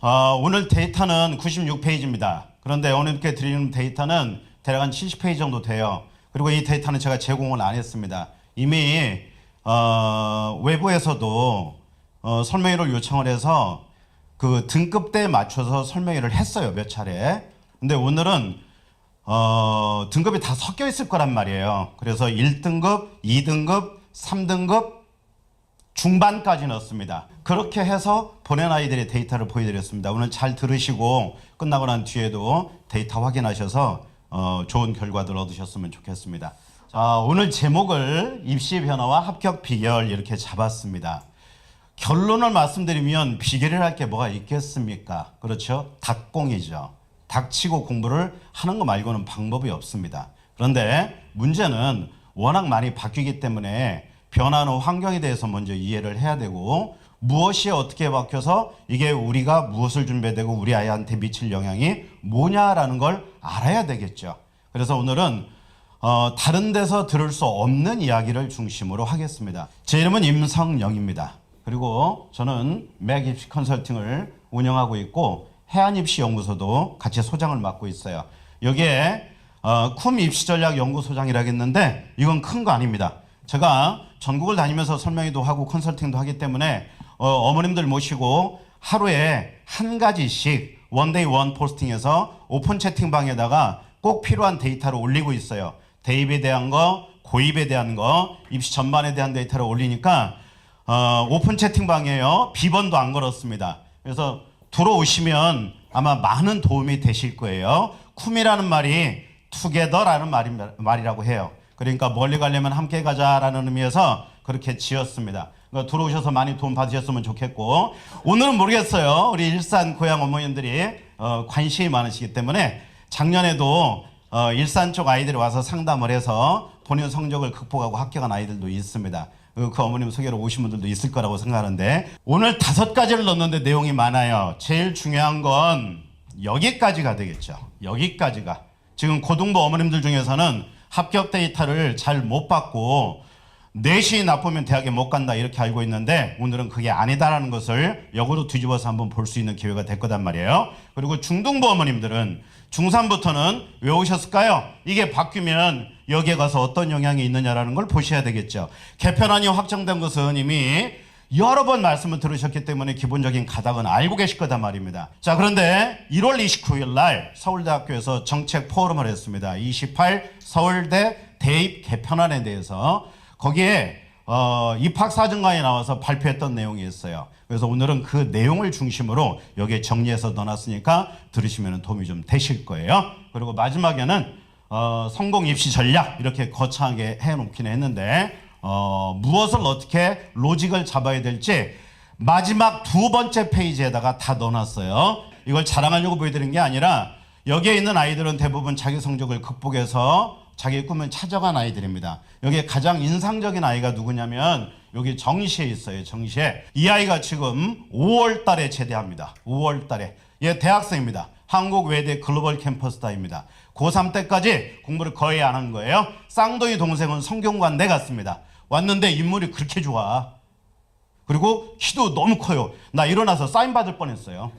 오늘 데이터는 96페이지입니다. 그런데 오늘께 드리는 데이터는 대략 한 70페이지 정도 돼요. 그리고 이 데이터는 제가 제공을 안 했습니다. 이미 외부에서도 설명회를 요청을 해서 그 등급대에 맞춰서 설명회를 했어요, 몇 차례. 근데 오늘은 등급이 다 섞여 있을 거란 말이에요. 그래서 1등급, 2등급, 3등급 중반까지 넣었습니다. 그렇게 해서 보낸 아이들의 데이터를 보여드렸습니다. 오늘 잘 들으시고 끝나고 난 뒤에도 데이터 확인하셔서 좋은 결과들 얻으셨으면 좋겠습니다. 자, 오늘 제목을 입시 변화와 합격 비결 이렇게 잡았습니다. 결론을 말씀드리면 비결이랄 게 뭐가 있겠습니까? 그렇죠? 닭공이죠. 닥치고 공부를 하는 거 말고는 방법이 없습니다. 그런데 문제는 워낙 많이 바뀌기 때문에 변화하는 환경에 대해서 먼저 이해를 해야 되고 무엇이 어떻게 바뀌어서 이게 우리가 무엇을 준비해야 되고 우리 아이한테 미칠 영향이 뭐냐라는 걸 알아야 되겠죠. 그래서 오늘은 다른 데서 들을 수 없는 이야기를 중심으로 하겠습니다. 제 이름은 임성영입니다. 그리고 저는 맥 입시 컨설팅을 운영하고 있고 해안입시연구소도 같이 소장을 맡고 있어요. 여기에 쿰 입시전략연구소장이라고 했는데 이건 큰 거 아닙니다. 제가 전국을 다니면서 설명회도 하고 컨설팅도 하기 때문에 어머님들 모시고 하루에 한 가지씩 원데이 원 포스팅해서 오픈 채팅방에다가 꼭 필요한 데이터를 올리고 있어요. 대입에 대한 거, 고입에 대한 거, 입시 전반에 대한 데이터를 올리니까 오픈 채팅방이에요. 비번도 안 걸었습니다. 그래서 들어오시면 아마 많은 도움이 되실 거예요. 쿰이라는 말이 투게더라는 말이라고 해요. 그러니까 멀리 가려면 함께 가자라는 의미에서 그렇게 지었습니다. 그러니까 들어오셔서 많이 도움 받으셨으면 좋겠고 오늘은 모르겠어요. 우리 일산 고향 어머님들이 관심이 많으시기 때문에 작년에도 일산 쪽 아이들이 와서 상담을 해서 본인 성적을 극복하고 합격한 아이들도 있습니다. 그 어머님 소개로 오신 분들도 있을 거라고 생각하는데 오늘 5가지를 넣었는데 내용이 많아요. 제일 중요한 건 여기까지가 되겠죠. 여기까지가. 지금 고등부 어머님들 중에서는 합격 데이터를 잘 못 받고 내신이 나쁘면 대학에 못 간다 이렇게 알고 있는데 오늘은 그게 아니다라는 것을 역으로 뒤집어서 한번 볼 수 있는 기회가 될 거단 말이에요. 그리고 중등부 어머님들은 중3부터는 왜 오셨을까요? 이게 바뀌면 여기에 가서 어떤 영향이 있느냐라는 걸 보셔야 되겠죠. 개편안이 확정된 것은 이미 여러 번 말씀을 들으셨기 때문에 기본적인 가닥은 알고 계실 거단 말입니다. 자, 그런데 1월 29일 날 서울대학교에서 정책 포럼을 했습니다. 28 서울대 대입 개편안에 대해서 거기에 입학사정관이 나와서 발표했던 내용이 있어요. 그래서 오늘은 그 내용을 중심으로 여기에 정리해서 넣어놨으니까 들으시면 도움이 좀 되실 거예요. 그리고 마지막에는 성공 입시 전략 이렇게 거창하게 해놓긴 했는데 무엇을 어떻게 로직을 잡아야 될지 마지막 2번째 페이지에다가 다 넣어놨어요. 이걸 자랑하려고 보여드린 게 아니라 여기에 있는 아이들은 대부분 자기 성적을 극복해서 자기의 꿈을 찾아간 아이들입니다. 여기에 가장 인상적인 아이가 누구냐면 여기 정시에 있어요. 정시에. 이 아이가 지금 5월 달에 제대합니다. 5월 달에. 얘 대학생입니다. 한국외대 글로벌 캠퍼스다입니다. 고3 때까지 공부를 거의 안 한 거예요. 쌍둥이 동생은 성균관대 갔습니다. 왔는데 인물이 그렇게 좋아. 그리고 키도 너무 커요. 나 일어나서 사인 받을 뻔했어요.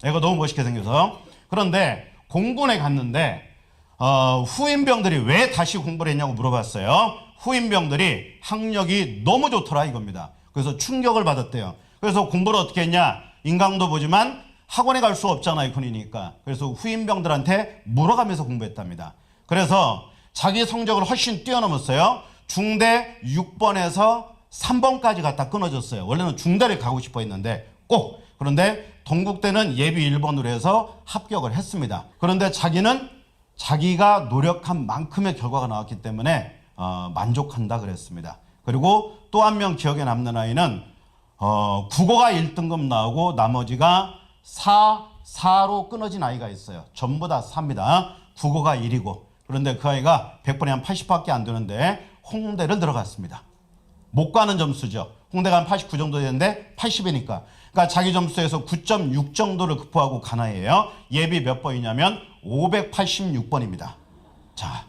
애가 너무 멋있게 생겨서. 그런데 공군에 갔는데 후임병들이 왜 다시 공부를 했냐고 물어봤어요. 후임병들이 학력이 너무 좋더라 이겁니다. 그래서 충격을 받았대요. 그래서 공부를 어떻게 했냐. 인강도 보지만 학원에 갈 수 없잖아요. 군이니까. 그래서 후임병들한테 물어가면서 공부했답니다. 그래서 자기 성적을 훨씬 뛰어넘었어요. 중대 6번에서 3번까지 갔다 끊어졌어요. 원래는 중대를 가고 싶어 했는데 꼭. 그런데 동국대는 예비 1번으로 해서 합격을 했습니다. 그런데 자기는 자기가 노력한 만큼의 결과가 나왔기 때문에 만족한다 그랬습니다. 그리고 또 한 명 기억에 남는 아이는 국어가 1등급 나오고 나머지가 4로 끊어진 아이가 있어요. 전부 다 4입니다. 국어가 1이고. 그런데 그 아이가 100번에 한 80밖에 안 되는데 홍대를 들어갔습니다. 못 가는 점수죠. 홍대가 한 89 정도 되는데 80이니까. 그러니까 자기 점수에서 9.6 정도를 급부하고 간 아이예요. 예비 몇 번이냐면 586번입니다. 자,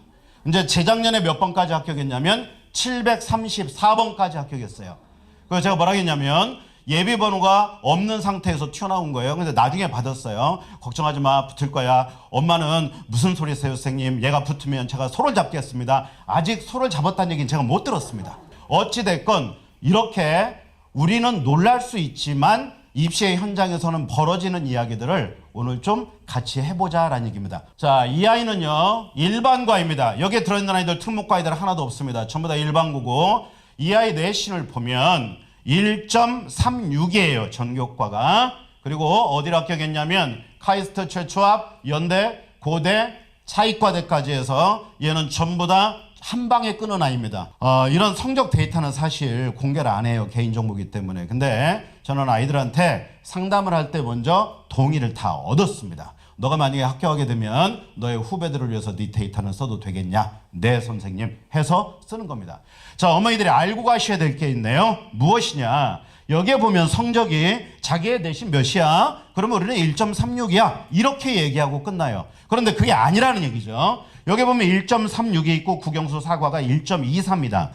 이제 재작년에 몇 번까지 합격했냐면 734번까지 합격했어요. 그래서 제가 뭐라 했냐면 예비번호가 없는 상태에서 튀어나온 거예요. 근데 나중에 받았어요. 걱정하지 마, 붙을 거야. 엄마는 무슨 소리세요, 선생님? 얘가 붙으면 제가 소를 잡겠습니다. 아직 소를 잡았다는 얘기는 제가 못 들었습니다. 어찌됐건 이렇게 우리는 놀랄 수 있지만 입시의 현장에서는 벌어지는 이야기들을 오늘 좀 같이 해보자라는 얘기입니다. 자, 이 아이는요, 일반과입니다. 여기에 들어있는 아이들 특목과이들 하나도 없습니다. 전부 다 일반고고, 이 아이 내신을 보면 1.36이에요. 전교과가. 그리고 어디를 합격했냐면 카이스트 최초합, 연대, 고대, 차이과대까지 해서 얘는 전부 다 한 방에 끄는 아이입니다. 이런 성적 데이터는 사실 공개를 안 해요. 개인정보이기 때문에. 근데 저는 아이들한테 상담을 할 때 먼저 동의를 다 얻었습니다. 너가 만약에 합격하게 되면 너의 후배들을 위해서 네 데이터는 써도 되겠냐? 네, 선생님. 해서 쓰는 겁니다. 자, 어머니들이 알고 가셔야 될 게 있네요. 무엇이냐? 여기에 보면 성적이 자기의 내신 몇이야? 그러면 우리는 1.36이야. 이렇게 얘기하고 끝나요. 그런데 그게 아니라는 얘기죠. 여기 보면 1.36이 있고 국영수 사과가 1.24입니다.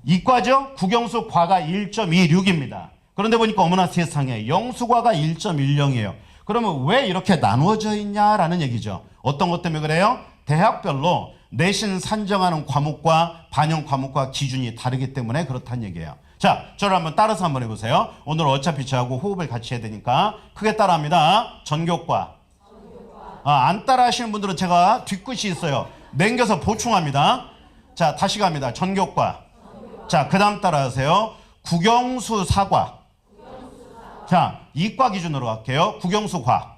이과죠? 국영수 과가 1.26입니다. 그런데 보니까 어머나 세상에 영수과가 1.10이에요. 그러면 왜 이렇게 나누어져 있냐라는 얘기죠. 어떤 것 때문에 그래요? 대학별로 내신 산정하는 과목과 반영 과목과 기준이 다르기 때문에 그렇다는 얘기예요. 자, 저를 한번 따라서 한번 해보세요. 오늘 어차피 저하고 호흡을 같이 해야 되니까 크게 따라합니다. 전교과. 안 따라 하시는 분들은 제가 뒤끝이 있어요. 남겨서 보충합니다. 자, 다시 갑니다. 전교과. 자, 그 다음 따라 하세요. 국영수 사과. 자, 이과 기준으로 갈게요. 국영수 과.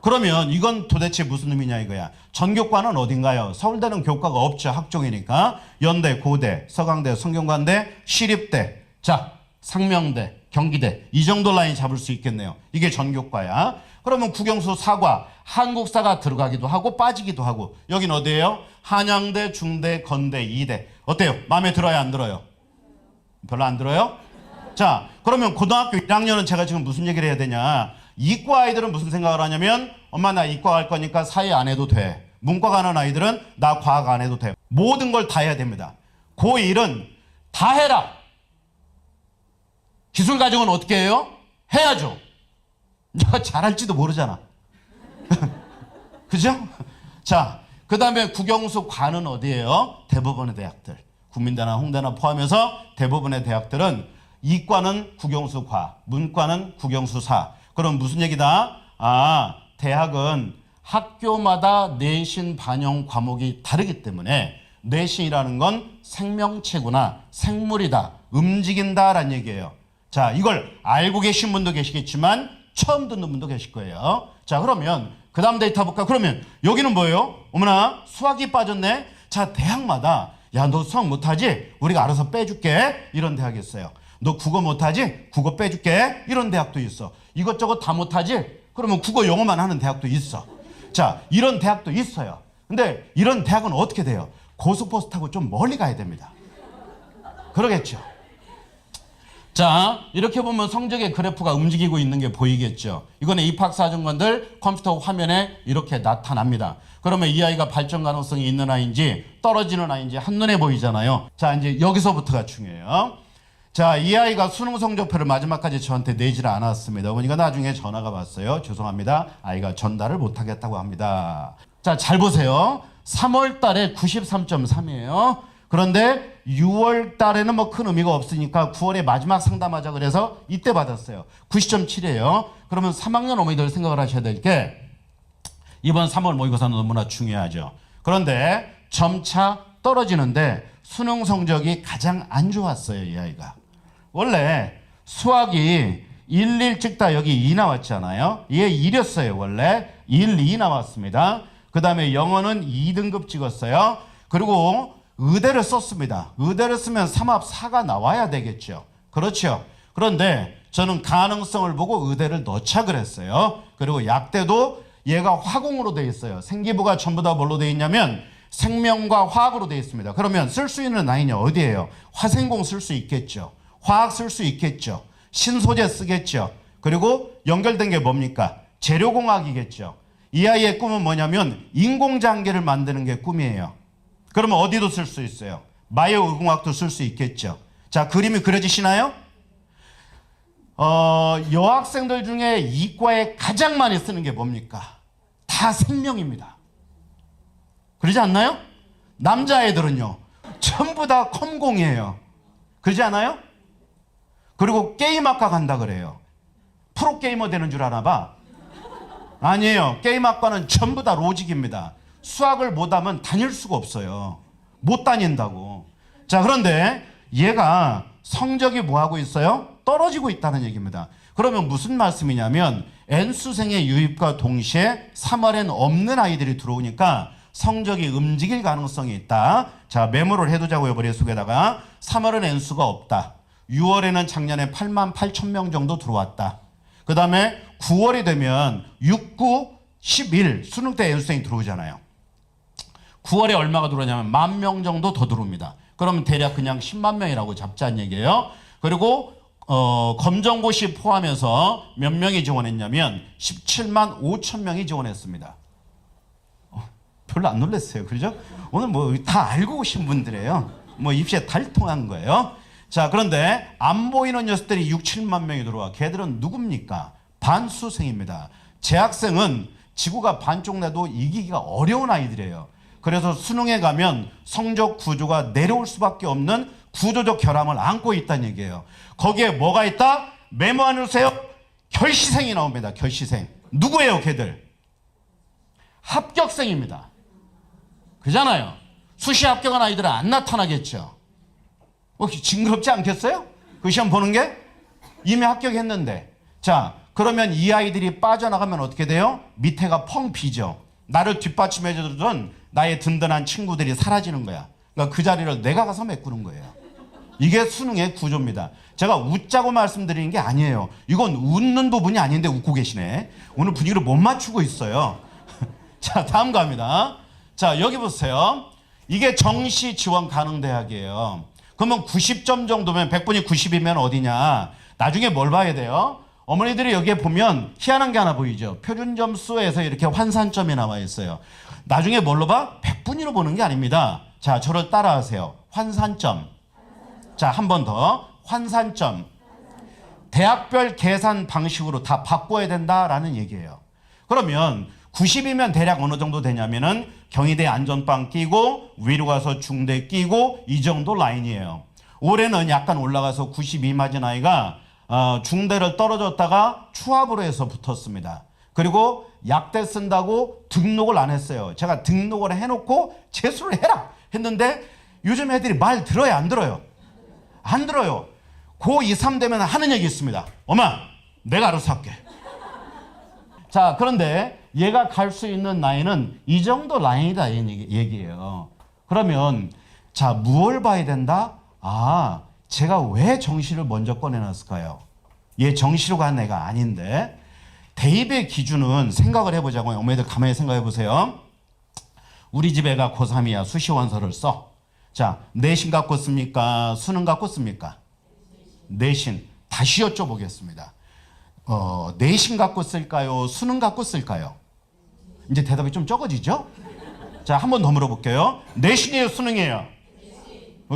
그러면 이건 도대체 무슨 의미냐 이거야. 전교과는 어딘가요? 서울대는 교과가 없죠. 학종이니까. 연대, 고대, 서강대, 성균관대, 시립대, 자, 상명대, 경기대 이 정도 라인 잡을 수 있겠네요. 이게 전교과야. 그러면 국영수 사과, 한국사가 들어가기도 하고 빠지기도 하고. 여긴 어디예요? 한양대, 중대, 건대, 이대. 어때요? 마음에 들어요, 안 들어요? 별로 안 들어요? 자, 그러면 고등학교 1학년은 제가 지금 무슨 얘기를 해야 되냐? 이과 아이들은 무슨 생각을 하냐면 엄마 나 이과 갈 거니까 사회 안 해도 돼. 문과 가는 아이들은 나 과학 안 해도 돼. 모든 걸 다 해야 됩니다. 고1은 다 해라. 기술 과정은 어떻게 해요? 해야죠. 내가 잘할지도 모르잖아. 그죠? 자, 그 다음에 국영수 과는 어디예요? 대부분의 대학들. 국민대나 홍대나 포함해서 대부분의 대학들은 이과는 국영수 과, 문과는 국영수 사. 그럼 무슨 얘기다? 대학은 학교마다 내신 반영 과목이 다르기 때문에 내신이라는 건 생명체구나, 생물이다, 움직인다라는 얘기예요. 자, 이걸 알고 계신 분도 계시겠지만 처음 듣는 분도 계실 거예요. 자, 그러면 그 다음 데이터 볼까? 그러면 여기는 뭐예요? 어머나 수학이 빠졌네. 자, 대학마다 야, 너 수학 못하지? 우리가 알아서 빼줄게. 이런 대학이 있어요. 너 국어 못하지? 국어 빼줄게. 이런 대학도 있어. 이것저것 다 못하지? 그러면 국어 영어만 하는 대학도 있어. 자, 이런 대학도 있어요. 근데 이런 대학은 어떻게 돼요? 고속버스 타고 좀 멀리 가야 됩니다. 그러겠죠. 자, 이렇게 보면 성적의 그래프가 움직이고 있는 게 보이겠죠. 이거는 입학사정관들 컴퓨터 화면에 이렇게 나타납니다. 그러면 이 아이가 발전 가능성이 있는 아이인지 떨어지는 아이인지 한눈에 보이잖아요. 자, 이제 여기서부터가 중요해요. 자, 이 아이가 수능 성적표를 마지막까지 저한테 내지를 않았습니다. 어머니가 나중에 전화가 왔어요. 죄송합니다. 아이가 전달을 못하겠다고 합니다. 자, 잘 보세요. 3월 달에 93.3이에요. 그런데 6월 달에는 뭐 큰 의미가 없으니까 9월에 마지막 상담하자 그래서 이때 받았어요. 90.7이에요. 그러면 3학년 어머니들 생각을 하셔야 될 게 이번 3월 모의고사는 너무나 중요하죠. 그런데 점차 떨어지는데 수능 성적이 가장 안 좋았어요, 이 아이가. 원래 수학이 1, 1 찍다 여기 2 나왔잖아요. 얘 1이었어요, 원래. 1, 2 나왔습니다. 그 다음에 영어는 2등급 찍었어요. 그리고 의대를 썼습니다. 의대를 쓰면 3합 4가 나와야 되겠죠. 그렇죠. 그런데 저는 가능성을 보고 의대를 넣자 그랬어요. 그리고 약대도 얘가 화공으로 돼 있어요. 생기부가 전부 다 뭘로 돼 있냐면 생명과 화학으로 돼 있습니다. 그러면 쓸 수 있는 라인이 어디예요? 화생공 쓸 수 있겠죠. 화학 쓸 수 있겠죠. 신소재 쓰겠죠. 그리고 연결된 게 뭡니까? 재료공학이겠죠. 이 아이의 꿈은 뭐냐면 인공장기를 만드는 게 꿈이에요. 그러면 어디도 쓸 수 있어요. 바이오 의공학도 쓸 수 있겠죠. 자, 그림이 그려지시나요? 여학생들 중에 이과에 가장 많이 쓰는 게 뭡니까? 다 생명입니다. 그러지 않나요? 남자애들은요, 전부 다 컴공이에요. 그러지 않아요? 그리고 게임학과 간다 그래요. 프로게이머 되는 줄 아나 봐. 아니에요. 게임학과는 전부 다 로직입니다. 수학을 못하면 다닐 수가 없어요. 못 다닌다고. 자, 그런데 얘가 성적이 뭐하고 있어요? 떨어지고 있다는 얘기입니다. 그러면 무슨 말씀이냐면 N수생의 유입과 동시에 3월엔 없는 아이들이 들어오니까 성적이 움직일 가능성이 있다. 자, 메모를 해두자고요. 머릿속에다가 3월은 N수가 없다. 6월에는 작년에 8만 8천 명 정도 들어왔다. 그 다음에 9월이 되면 6, 9, 11 수능 때 N수생이 들어오잖아요. 9월에 얼마가 들어오냐면 10,000명 정도 더 들어옵니다. 그러면 대략 그냥 10만 명이라고 잡자는 얘기예요. 그리고 검정고시 포함해서 몇 명이 지원했냐면 17만 5천 명이 지원했습니다. 별로 안 놀랐어요. 그렇죠? 오늘 뭐 다 알고 오신 분들이에요. 뭐 입시에 달통한 거예요. 자, 그런데 안 보이는 녀석들이 6, 7만 명이 들어와. 걔들은 누굽니까? 반수생입니다. 재학생은 지구가 반쪽 내도 이기기가 어려운 아이들이에요. 그래서 수능에 가면 성적 구조가 내려올 수밖에 없는 구조적 결함을 안고 있다는 얘기예요. 거기에 뭐가 있다? 메모 안 해주세요. 결시생이 나옵니다. 결시생. 누구예요, 걔들? 합격생입니다. 그잖아요. 수시 합격한 아이들은 안 나타나겠죠. 혹시 징그럽지 않겠어요? 그 시험 보는 게? 이미 합격했는데. 자, 그러면 이 아이들이 빠져나가면 어떻게 돼요? 밑에가 펑 비죠. 나를 뒷받침해주던 나의 든든한 친구들이 사라지는 거야. 그러니까 그 자리를 내가 가서 메꾸는 거예요. 이게 수능의 구조입니다. 제가 웃자고 말씀드리는 게 아니에요. 이건 웃는 부분이 아닌데 웃고 계시네. 오늘 분위기를 못 맞추고 있어요. 자, 다음 갑니다. 자, 여기 보세요. 이게 정시 지원 가능 대학이에요. 그러면 90점 정도면 100분이 90이면 어디냐? 나중에 뭘 봐야 돼요? 어머니들이 여기에 보면 희한한 게 하나 보이죠? 표준 점수에서 이렇게 환산점이 나와 있어요. 나중에 뭘로 봐? 100분위로 보는 게 아닙니다. 자, 저를 따라하세요. 환산점. 자, 한 번 더. 환산점. 대학별 계산 방식으로 다 바꿔야 된다라는 얘기예요. 그러면 90이면 대략 어느 정도 되냐면은 경희대 안전빵 끼고 위로 가서 중대 끼고 이 정도 라인이에요. 올해는 약간 올라가서 92 맞은 아이가 중대를 떨어졌다가 추합으로 해서 붙었습니다. 그리고 약대 쓴다고 등록을 안 했어요. 제가 등록을 해놓고 재수를 해라 했는데 요즘 애들이 말 들어요, 안 들어요? 안 들어요. 고2, 3 되면 하는 얘기 있습니다. 엄마, 내가 알아서 할게. 자, 그런데 얘가 갈 수 있는 나이는 이 정도 라인이다 이 얘기예요. 그러면 자, 무엇을 봐야 된다? 아, 제가 왜 정시를 먼저 꺼내놨을까요? 얘 정시로 간 애가 아닌데. 대입의 기준은 생각을 해보자고요. 어머니들 가만히 생각해 보세요. 우리 집 애가 고3이야. 수시원서를 써. 자, 내신 갖고 씁니까? 수능 갖고 씁니까? 내신. 다시 여쭤보겠습니다. 내신 갖고 쓸까요? 수능 갖고 쓸까요? 이제 대답이 좀 적어지죠? 자, 한 번 더 물어볼게요. 내신이에요, 수능이에요?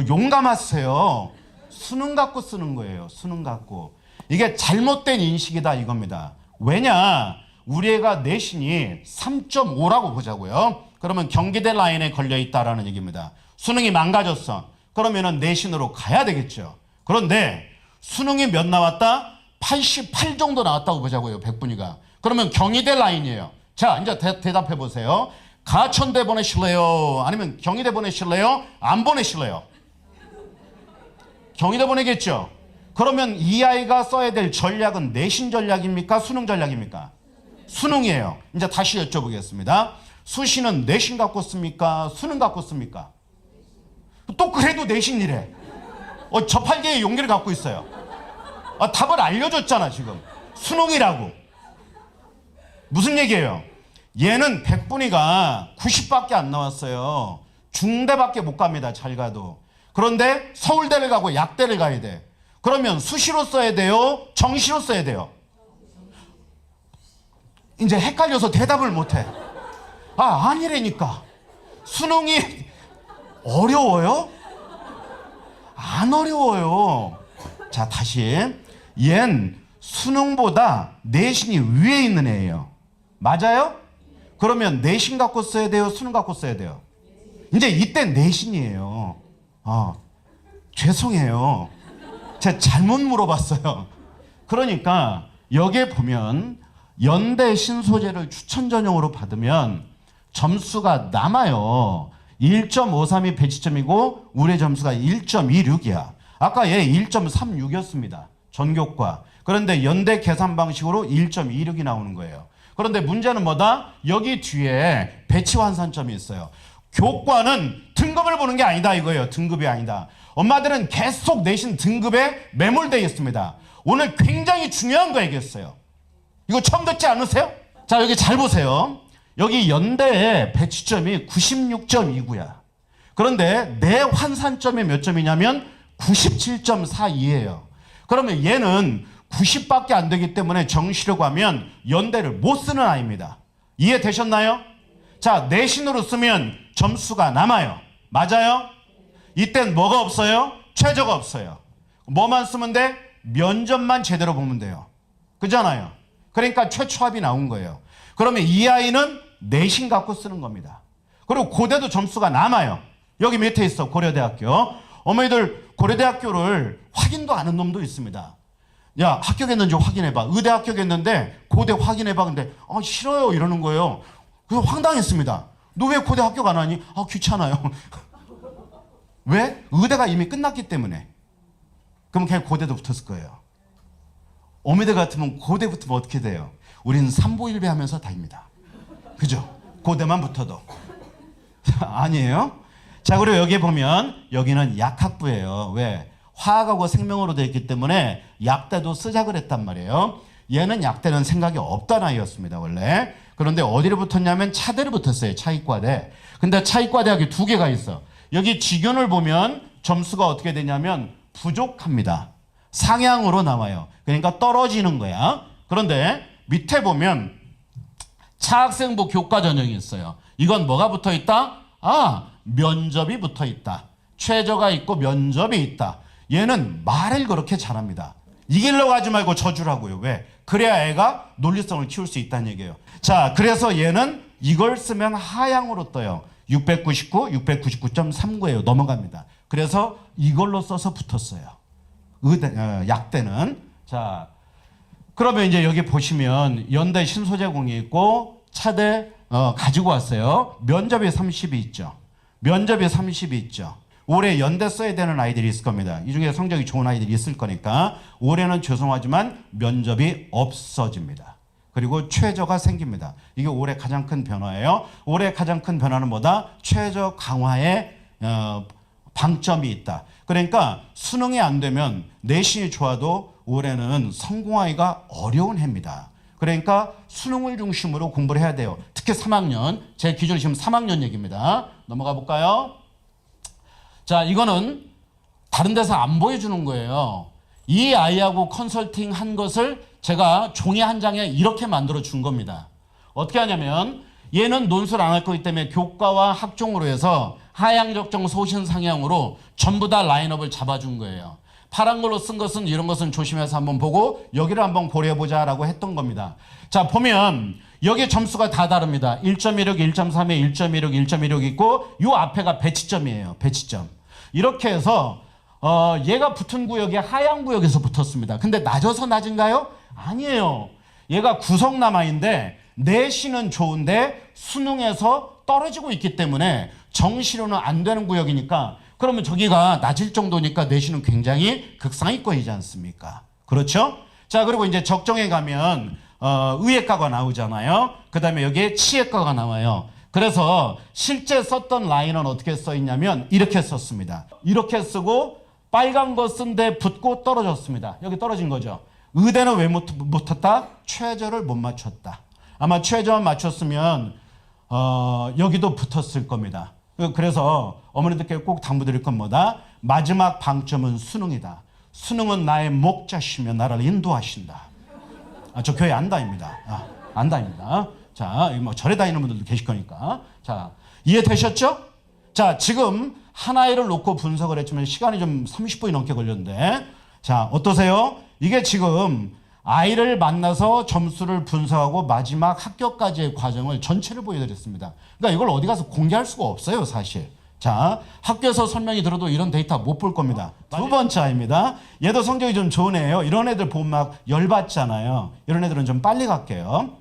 용감하세요. 수능 갖고 쓰는 거예요. 수능 갖고. 이게 잘못된 인식이다 이겁니다. 왜냐? 우리 애가 내신이 3.5라고 보자고요. 그러면 경기대 라인에 걸려 있다라는 얘기입니다. 수능이 망가졌어. 그러면은 내신으로 가야 되겠죠. 그런데 수능이 몇 나왔다? 88 정도 나왔다고 보자고요. 100분위가. 그러면 경희대 라인이에요. 자, 이제 대답해 보세요. 가천대 보내실래요? 아니면 경희대 보내실래요? 안 보내실래요? 경희대 보내겠죠. 그러면 이 아이가 써야 될 전략은 내신 전략입니까? 수능 전략입니까? 수능이에요. 이제 다시 여쭤보겠습니다. 수시는 내신 갖고 씁니까? 수능 갖고 씁니까? 또 그래도 내신이래. 저팔계의 용기를 갖고 있어요. 답을 알려줬잖아 지금. 수능이라고. 무슨 얘기예요? 얘는 100분위가 90밖에 안 나왔어요. 중대밖에 못 갑니다. 잘 가도. 그런데 서울대를 가고 약대를 가야 돼. 그러면 수시로 써야 돼요? 정시로 써야 돼요? 이제 헷갈려서 대답을 못해. 아니라니까. 수능이 어려워요? 안 어려워요. 자, 다시. 얜 수능보다 내신이 위에 있는 애예요. 맞아요? 그러면 내신 갖고 써야 돼요? 수능 갖고 써야 돼요? 이제 이때 내신이에요. 죄송해요. 제가 잘못 물어봤어요. 그러니까 여기에 보면 연대 신소재를 추천 전형으로 받으면 점수가 남아요. 1.532 배치점이고 우리 점수가 1.26이야. 아까 얘 1.36이었습니다. 전교과. 그런데 연대 계산 방식으로 1.26이 나오는 거예요. 그런데 문제는 뭐다? 여기 뒤에 배치 환산점이 있어요. 교과는 등급을 보는 게 아니다 이거예요. 등급이 아니다. 엄마들은 계속 내신 등급에 매몰되어 있습니다. 오늘 굉장히 중요한 거 얘기했어요. 이거 처음 듣지 않으세요? 자, 여기 잘 보세요. 여기 연대의 배치점이 96.29야. 그런데 내 환산점이 몇 점이냐면 97.42예요. 그러면 얘는 90밖에 안 되기 때문에 정시로 가면 연대를 못 쓰는 아이입니다. 이해되셨나요? 자, 내신으로 쓰면 점수가 남아요. 맞아요? 이땐 뭐가 없어요? 최저가 없어요. 뭐만 쓰면 돼? 면접만 제대로 보면 돼요. 그잖아요. 그러니까 최초합이 나온 거예요. 그러면 이 아이는 내신 갖고 쓰는 겁니다. 그리고 고대도 점수가 남아요. 여기 밑에 있어. 고려대학교. 어머니들 고려대학교를 확인도 안 하는 놈도 있습니다. 야, 합격했는지 확인해봐. 의대 합격했는데 고대 확인해봐. 근데 싫어요 이러는 거예요. 그래서 황당했습니다. 너 왜 고대 합격 안 하니? 귀찮아요. 왜? 의대가 이미 끝났기 때문에. 그럼 그냥 고대도 붙었을 거예요. 어미들 같으면 고대 붙으면 어떻게 돼요? 우리는 삼보일배 하면서 다닙니다. 그죠? 고대만 붙어도. 아니에요? 자, 그리고 여기 보면 여기는 약학부예요. 왜? 화학하고 생명으로 되어 있기 때문에 약대도 쓰자 그랬단 말이에요. 얘는 약대는 생각이 없던 아이였습니다. 원래. 그런데 어디를 붙었냐면 차대를 붙었어요. 차이과대. 근데 차이과대학이 두 개가 있어. 여기 직윤을 보면 점수가 어떻게 되냐면 부족합니다. 상향으로 나와요. 그러니까 떨어지는 거야. 그런데 밑에 보면 차학생부 교과 전형이 있어요. 이건 뭐가 붙어 있다? 면접이 붙어 있다. 최저가 있고 면접이 있다. 얘는 말을 그렇게 잘합니다. 이기려고 하지 말고 져주라고요. 왜? 그래야 애가 논리성을 키울 수 있다는 얘기예요. 자, 그래서 얘는 이걸 쓰면 하향으로 떠요. 699, 699.39예요. 넘어갑니다. 그래서 이걸로 써서 붙었어요. 약대는. 자, 그러면 이제 여기 보시면 연대 신소재공이 있고 차대 가지고 왔어요. 면접이 30이 있죠. 면접이 30이 있죠. 올해 연대 써야 되는 아이들이 있을 겁니다. 이 중에 성적이 좋은 아이들이 있을 거니까 올해는 죄송하지만 면접이 없어집니다. 그리고 최저가 생깁니다. 이게 올해 가장 큰 변화예요. 올해 가장 큰 변화는 뭐다? 최저 강화에 방점이 있다. 그러니까 수능이 안 되면 내신이 좋아도 올해는 성공하기가 어려운 해입니다. 그러니까 수능을 중심으로 공부를 해야 돼요. 특히 3학년. 제 기준이 지금 3학년 얘기입니다. 넘어가 볼까요? 자, 이거는 다른 데서 안 보여주는 거예요. 이 아이하고 컨설팅 한 것을 제가 종이 한 장에 이렇게 만들어 준 겁니다. 어떻게 하냐면 얘는 논술 안 할 거기 때문에 교과와 학종으로 해서 하향 적정 소신 상향으로 전부 다 라인업을 잡아준 거예요. 파란 걸로 쓴 것은 이런 것은 조심해서 한번 보고 여기를 한번 고려해보자라고 했던 겁니다. 자, 보면 여기 점수가 다 다릅니다. 1.16, 1.32, 1.16, 1.16 있고 이 앞에가 배치점이에요. 배치점. 이렇게 해서 얘가 붙은 구역이 하향 구역에서 붙었습니다. 근데 낮아서 낮은가요? 아니에요. 얘가 구성남아인데 내신은 좋은데 수능에서 떨어지고 있기 때문에 정시로는 안 되는 구역이니까 그러면 저기가 낮을 정도니까 내신은 굉장히 극상위권이지 않습니까? 그렇죠? 자, 그리고 이제 적정에 가면 의예과가 나오잖아요. 그 다음에 여기에 치예과가 나와요. 그래서 실제 썼던 라인은 어떻게 써 있냐면 이렇게 썼습니다. 이렇게 쓰고 빨간 거 쓴 데 붙고 떨어졌습니다. 여기 떨어진 거죠. 의대는 왜 못 붙었다? 최저를 못 맞췄다. 아마 최저만 맞췄으면 여기도 붙었을 겁니다. 그래서 어머니들께 꼭 당부드릴 건 뭐다? 마지막 방점은 수능이다. 수능은 나의 목자시며 나를 인도하신다. 저 교회 안 다닙니다. 안 다닙니다. 자, 뭐 절에 다니는 분들도 계실 거니까. 자, 이해되셨죠? 자, 지금 한 아이를 놓고 분석을 했지만 시간이 좀 30분이 넘게 걸렸는데 자, 어떠세요? 이게 지금 아이를 만나서 점수를 분석하고 마지막 합격까지의 과정을 전체를 보여드렸습니다. 그러니까 이걸 어디 가서 공개할 수가 없어요, 사실. 자, 학교에서 설명이 들어도 이런 데이터 못 볼 겁니다. 두 번째 아이입니다. 얘도 성적이 좀 좋은 애예요. 이런 애들 보면 막 열받잖아요. 이런 애들은 좀 빨리 갈게요.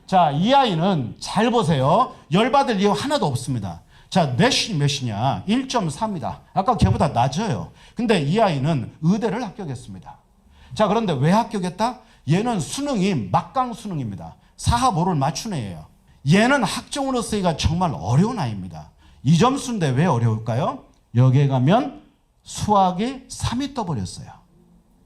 자, 이 아이는 잘 보세요. 열받을 이유 하나도 없습니다. 자, 몇이냐? 1.4입니다. 아까 걔보다 낮아요. 근데 이 아이는 의대를 합격했습니다. 자, 그런데 왜 합격했다? 얘는 수능이 막강 수능입니다. 4합 5를 맞춘 애예요. 얘는 학종으로 쓰기가 정말 어려운 아이입니다. 이 점수인데 왜 어려울까요? 여기에 가면 수학이 3이 떠버렸어요.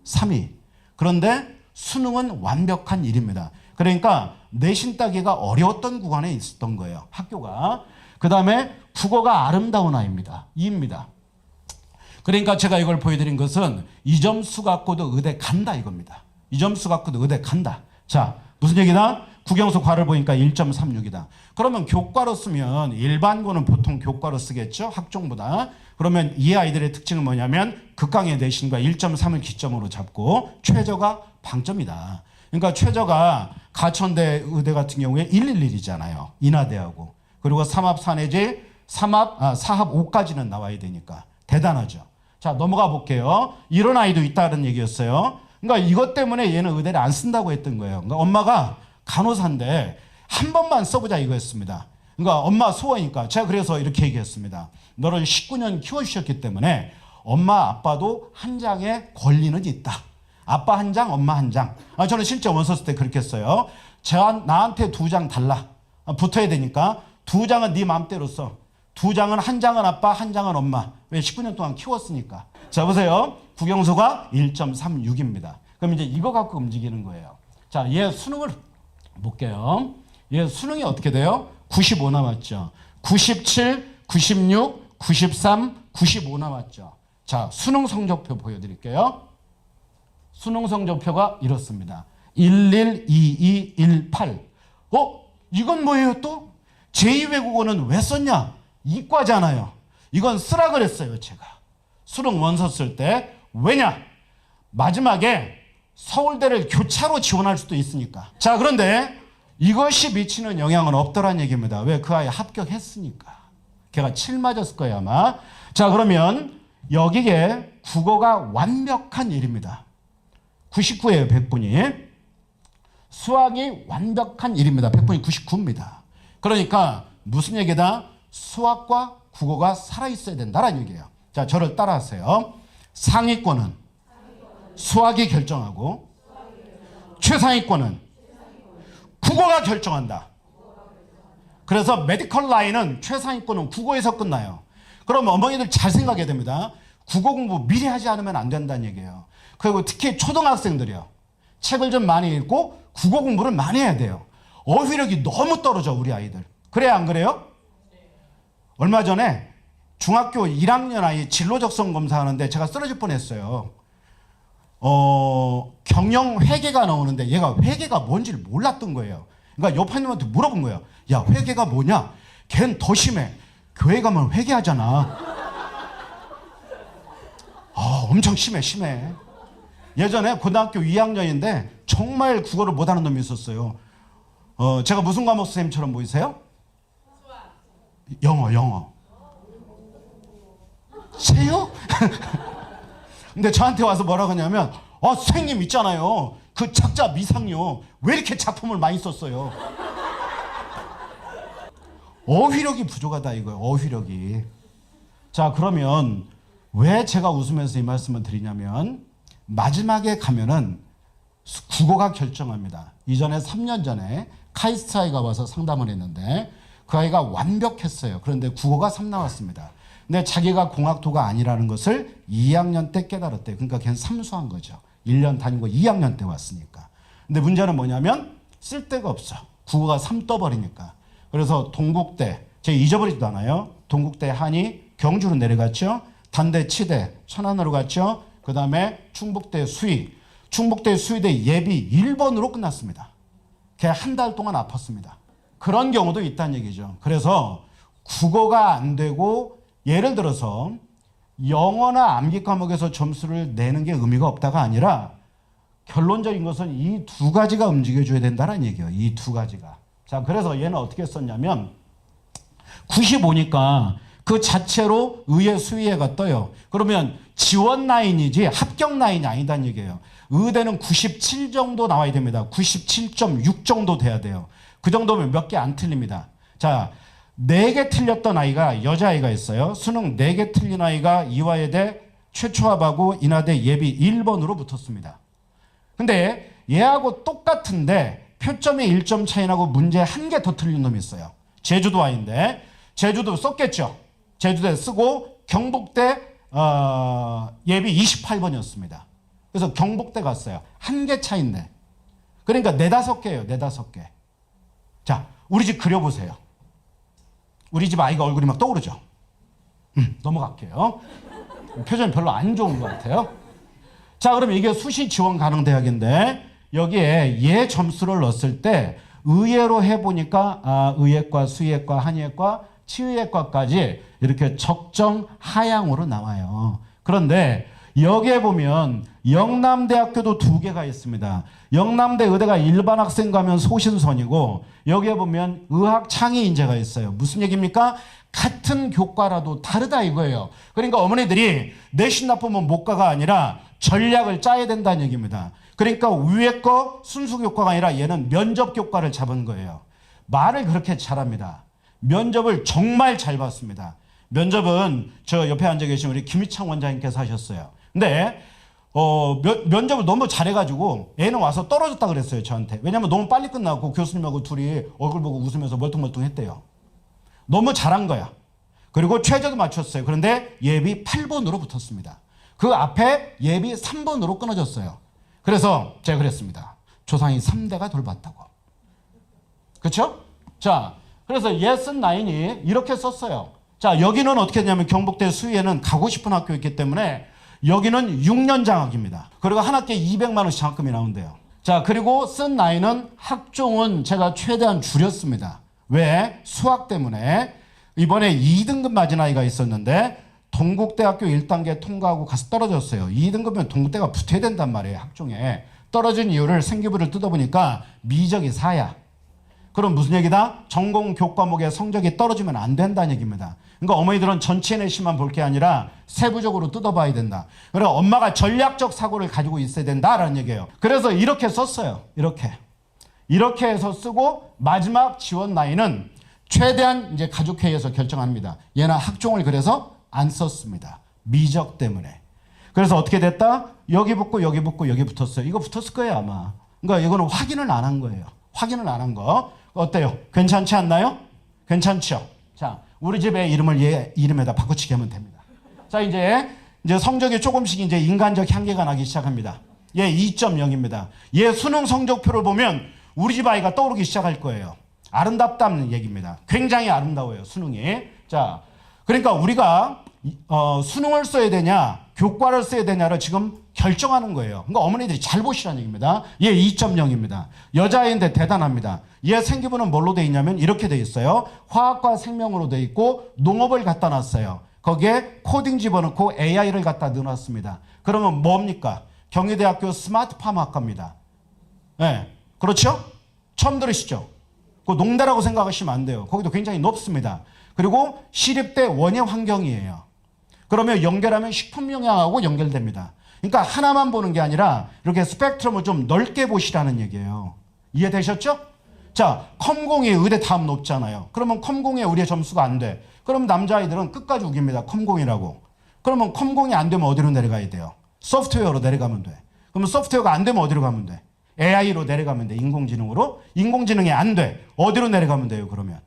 3이. 그런데 수능은 완벽한 일입니다. 그러니까 내신 따기가 어려웠던 구간에 있었던 거예요. 학교가. 그 다음에 국어가 아름다운 아이입니다. 2입니다. 그러니까 제가 이걸 보여드린 것은 이 점수 갖고도 의대 간다 이겁니다. 이 점수 갖고도 의대 간다. 자, 무슨 얘기다? 국영수 괄을 보니까 1.36이다. 그러면 교과로 쓰면 일반고는 보통 교과로 쓰겠죠? 학종보다. 그러면 이 아이들의 특징은 뭐냐면 극강의 내신과 1.3을 기점으로 잡고 최저가 방점이다. 그러니까 최저가 가천대 의대 같은 경우에 111이잖아요. 인하대하고. 그리고 3합 4 내지 4합 5까지는 나와야 되니까. 대단하죠. 자, 넘어가 볼게요. 이런 아이도 있다는 얘기였어요. 그러니까 이것 때문에 얘는 의대를 안 쓴다고 했던 거예요. 그러니까 엄마가 간호사인데 한 번만 써보자 이거였습니다. 그러니까 엄마 소원이니까 제가 그래서 이렇게 얘기했습니다. 너를 19년 키워주셨기 때문에 엄마 아빠도 한 장의 권리는 있다. 아빠 한 장, 엄마 한 장. 저는 실제 원서 쓸 때 그렇게 했어요. 나한테 2장 달라. 붙어야 되니까 2장은 네 마음대로 써. 2장은 한 장은 아빠, 한 장은 엄마. 왜 19년 동안 키웠으니까. 자, 보세요. 국영수가 1.36입니다. 그럼 이제 이거 갖고 움직이는 거예요. 자, 얘 수능을 볼게요. 얘 수능이 어떻게 돼요? 95 남았죠. 97, 96, 93, 95 남았죠. 자, 수능 성적표 보여드릴게요. 수능 성적표가 이렇습니다. 11, 22, 18. 이건 뭐예요 또? 제2외국어는 왜 썼냐? 이과잖아요. 이건 쓰라 그랬어요, 제가. 수능 원서 쓸 때. 왜냐? 마지막에 서울대를 교차로 지원할 수도 있으니까. 자, 그런데 이것이 미치는 영향은 없더란 얘기입니다. 왜? 그 아이 합격했으니까. 걔가 7 맞았을 거예요, 아마. 자, 그러면 여기에 국어가 완벽한 일입니다. 99예요, 100분이. 수학이 완벽한 일입니다. 100분이 99입니다. 그러니까 무슨 얘기다? 수학과 국어가 살아있어야 된다라는 얘기예요. 자, 저를 따라하세요. 상위권은 수학이 결정하고 최상위권은 국어가 결정한다. 그래서 메디컬 라인은 최상위권은 국어에서 끝나요. 그럼 어머니들 잘 생각해야 됩니다. 국어 공부 미리 하지 않으면 안 된다는 얘기예요. 그리고 특히 초등학생들이요. 책을 좀 많이 읽고 국어 공부를 많이 해야 돼요. 어휘력이 너무 떨어져, 우리 아이들. 그래야 안 그래요? 얼마 전에 중학교 1학년 아이 진로 적성 검사하는데 제가 쓰러질 뻔했어요. 경영 회계가 나오는데 얘가 회계가 뭔지를 몰랐던 거예요. 그러니까 옆에님한테 물어본 거예요. 야, 회계가 뭐냐? 걔는 더 심해. 교회 가면 회계하잖아. 엄청 심해. 예전에 고등학교 2학년인데 정말 국어를 못하는 놈이 있었어요. 제가 무슨 과목 선생님처럼 보이세요? 영어. 세요? 근데 저한테 와서 뭐라고 하냐면 선생님 있잖아요. 그 작자 미상요. 왜 이렇게 작품을 많이 썼어요? 어휘력이 부족하다 이거예요. 어휘력이. 자, 그러면 왜 제가 웃으면서 이 말씀을 드리냐면 마지막에 가면은 국어가 결정합니다. 이전에 3년 전에 카이스트 아이가 와서 상담을 했는데 그 아이가 완벽했어요. 그런데 국어가 3 나왔습니다. 근데 자기가 공학도가 아니라는 것을 2학년 때 깨달았대요. 그러니까 걔는 삼수한 거죠. 1년 다니고 2학년 때 왔으니까. 근데 문제는 뭐냐면 쓸데가 없어. 국어가 3 떠버리니까. 그래서 동국대, 제가 잊어버리지도 않아요. 동국대 한이 경주로 내려갔죠. 단대 치대 천안으로 갔죠. 그 다음에 충북대 수의. 충북대 수의대 예비 1번으로 끝났습니다. 걔 한 달 동안 아팠습니다. 그런 경우도 있다는 얘기죠. 그래서 국어가 안 되고 예를 들어서 영어나 암기 과목에서 점수를 내는 게 의미가 없다가 아니라 결론적인 것은 이 두 가지가 움직여줘야 된다는 얘기예요. 이 두 가지가. 자, 그래서 얘는 어떻게 썼냐면 95니까 그 자체로 의의 수의회가 떠요. 그러면 지원 라인이지 합격 라인이 아니다는 얘기예요. 의대는 97 정도 나와야 됩니다. 97.6 정도 돼야 돼요. 그 정도면 몇 개 안 틀립니다. 자, 4개 틀렸던 아이가 여자아이가 있어요. 수능 4개 틀린 아이가 이화여대 최초합하고 인하대 예비 1번으로 붙었습니다. 근데 얘하고 똑같은데 표점이 1점 차이 나고 문제 1개 더 틀린 놈이 있어요. 제주도 아이인데 제주도 썼겠죠. 제주도에 쓰고 경북대 예비 28번이었습니다. 그래서 경북대 갔어요. 1개 차인데. 그러니까 4, 5개예요. 4, 5개. 자, 우리 집 그려보세요. 우리 집 아이가 얼굴이 막 떠오르죠. 넘어갈게요. 표정이 별로 안 좋은 것 같아요. 자, 그럼 이게 수시 지원 가능 대학인데 여기에 얘 점수를 넣었을 때 의예로 해보니까 의예과, 수의예과, 한의예과, 치의예과까지 이렇게 적정 하향으로 나와요. 그런데 여기에 보면 영남대학교도 2개가 있습니다. 영남대 의대가 일반 학생 가면 소신선이고 여기에 보면 의학창의인재가 있어요. 무슨 얘기입니까? 같은 교과라도 다르다 이거예요. 그러니까 어머니들이 내신 나쁘면 못 가가 아니라 전략을 짜야 된다는 얘기입니다. 그러니까 위에 거 순수 교과가 아니라 얘는 면접 교과를 잡은 거예요. 말을 그렇게 잘합니다. 면접을 정말 잘 봤습니다. 면접은 저 옆에 앉아 계신 우리 김희창 원장님께서 하셨어요. 근데 면접을 너무 잘해가지고 애는 와서 떨어졌다 그랬어요 저한테. 왜냐면 너무 빨리 끝나고 교수님하고 둘이 얼굴 보고 웃으면서 멀뚱멀뚱했대요. 너무 잘한 거야. 그리고 최저도 맞췄어요. 그런데 예비 8번으로 붙었습니다. 그 앞에 예비 3번으로 끊어졌어요. 그래서 제가 그랬습니다. 조상이 3대가 돌봤다고. 그렇죠? 자, 그래서 얘 쓴 라인이 이렇게 썼어요. 자, 여기는 어떻게 되냐면 경북대 수의에는 가고 싶은 학교였기 때문에 여기는 6년 장학입니다. 그리고 한 학기에 200만 원씩 장학금이 나온대요. 자, 그리고 쓴 라인은 학종은 제가 최대한 줄였습니다. 왜? 수학 때문에. 이번에 2등급 맞은 아이가 있었는데 동국대학교 1단계 통과하고 가서 떨어졌어요. 2등급이면 동국대가 붙어야 된단 말이에요. 학종에. 떨어진 이유를 생기부를 뜯어보니까 미적이 4야. 그럼 무슨 얘기다? 전공 교과목의 성적이 떨어지면 안 된다는 얘기입니다. 그러니까 어머니들은 전체 내신만 볼 게 아니라 세부적으로 뜯어봐야 된다. 그래서 엄마가 전략적 사고를 가지고 있어야 된다라는 얘기예요. 그래서 이렇게 썼어요. 이렇게 해서 쓰고 마지막 지원 라인은 최대한 이제 가족회의에서 결정합니다. 얘는 학종을 그래서 안 썼습니다. 미적 때문에. 그래서 어떻게 됐다? 여기 붙고 여기 붙고 여기 붙었어요. 이거 붙었을 거예요 아마. 그러니까 이거는 확인을 안 한 거예요. 확인을 안 한 거. 어때요? 괜찮지 않나요? 괜찮죠? 자, 우리 집의 이름을 얘 이름에다 바꿔치기 하면 됩니다. 자, 이제 성적이 조금씩 이제 인간적 향기가 나기 시작합니다. 얘 2.0입니다. 얘 수능 성적표를 보면 우리 집 아이가 떠오르기 시작할 거예요. 아름답다는 얘기입니다. 굉장히 아름다워요, 수능이. 자, 그러니까 우리가 수능을 써야 되냐, 교과를 써야 되냐를 지금 결정하는 거예요. 그러니까 어머니들이 잘 보시라는 얘기입니다. 얘 2.0입니다. 여자아이인데 대단합니다. 얘 생기부는 뭘로 돼 있냐면 이렇게 돼 있어요. 화학과 생명으로 돼 있고 농업을 갖다 놨어요. 거기에 코딩 집어넣고 AI를 갖다 넣어놨습니다. 그러면 뭡니까? 경희대학교 스마트팜학과입니다. 네, 그렇죠? 처음 들으시죠? 그 농대라고 생각하시면 안 돼요. 거기도 굉장히 높습니다. 그리고 시립대 원예 환경이에요. 그러면 연결하면 식품영양하고 연결됩니다. 그러니까 하나만 보는 게 아니라 이렇게 스펙트럼을 좀 넓게 보시라는 얘기예요. 이해되셨죠? 자, 컴공이 의대 다음 높잖아요. 그러면 컴공에 우리의 점수가 안 돼. 그럼 남자아이들은 끝까지 우깁니다. 컴공이라고. 그러면 컴공이 안 되면 어디로 내려가야 돼요? 소프트웨어로 내려가면 돼. 그러면 소프트웨어가 안 되면 어디로 가면 돼? AI로 내려가면 돼. 인공지능으로. 인공지능이 안 돼. 어디로 내려가면 돼요, 그러면?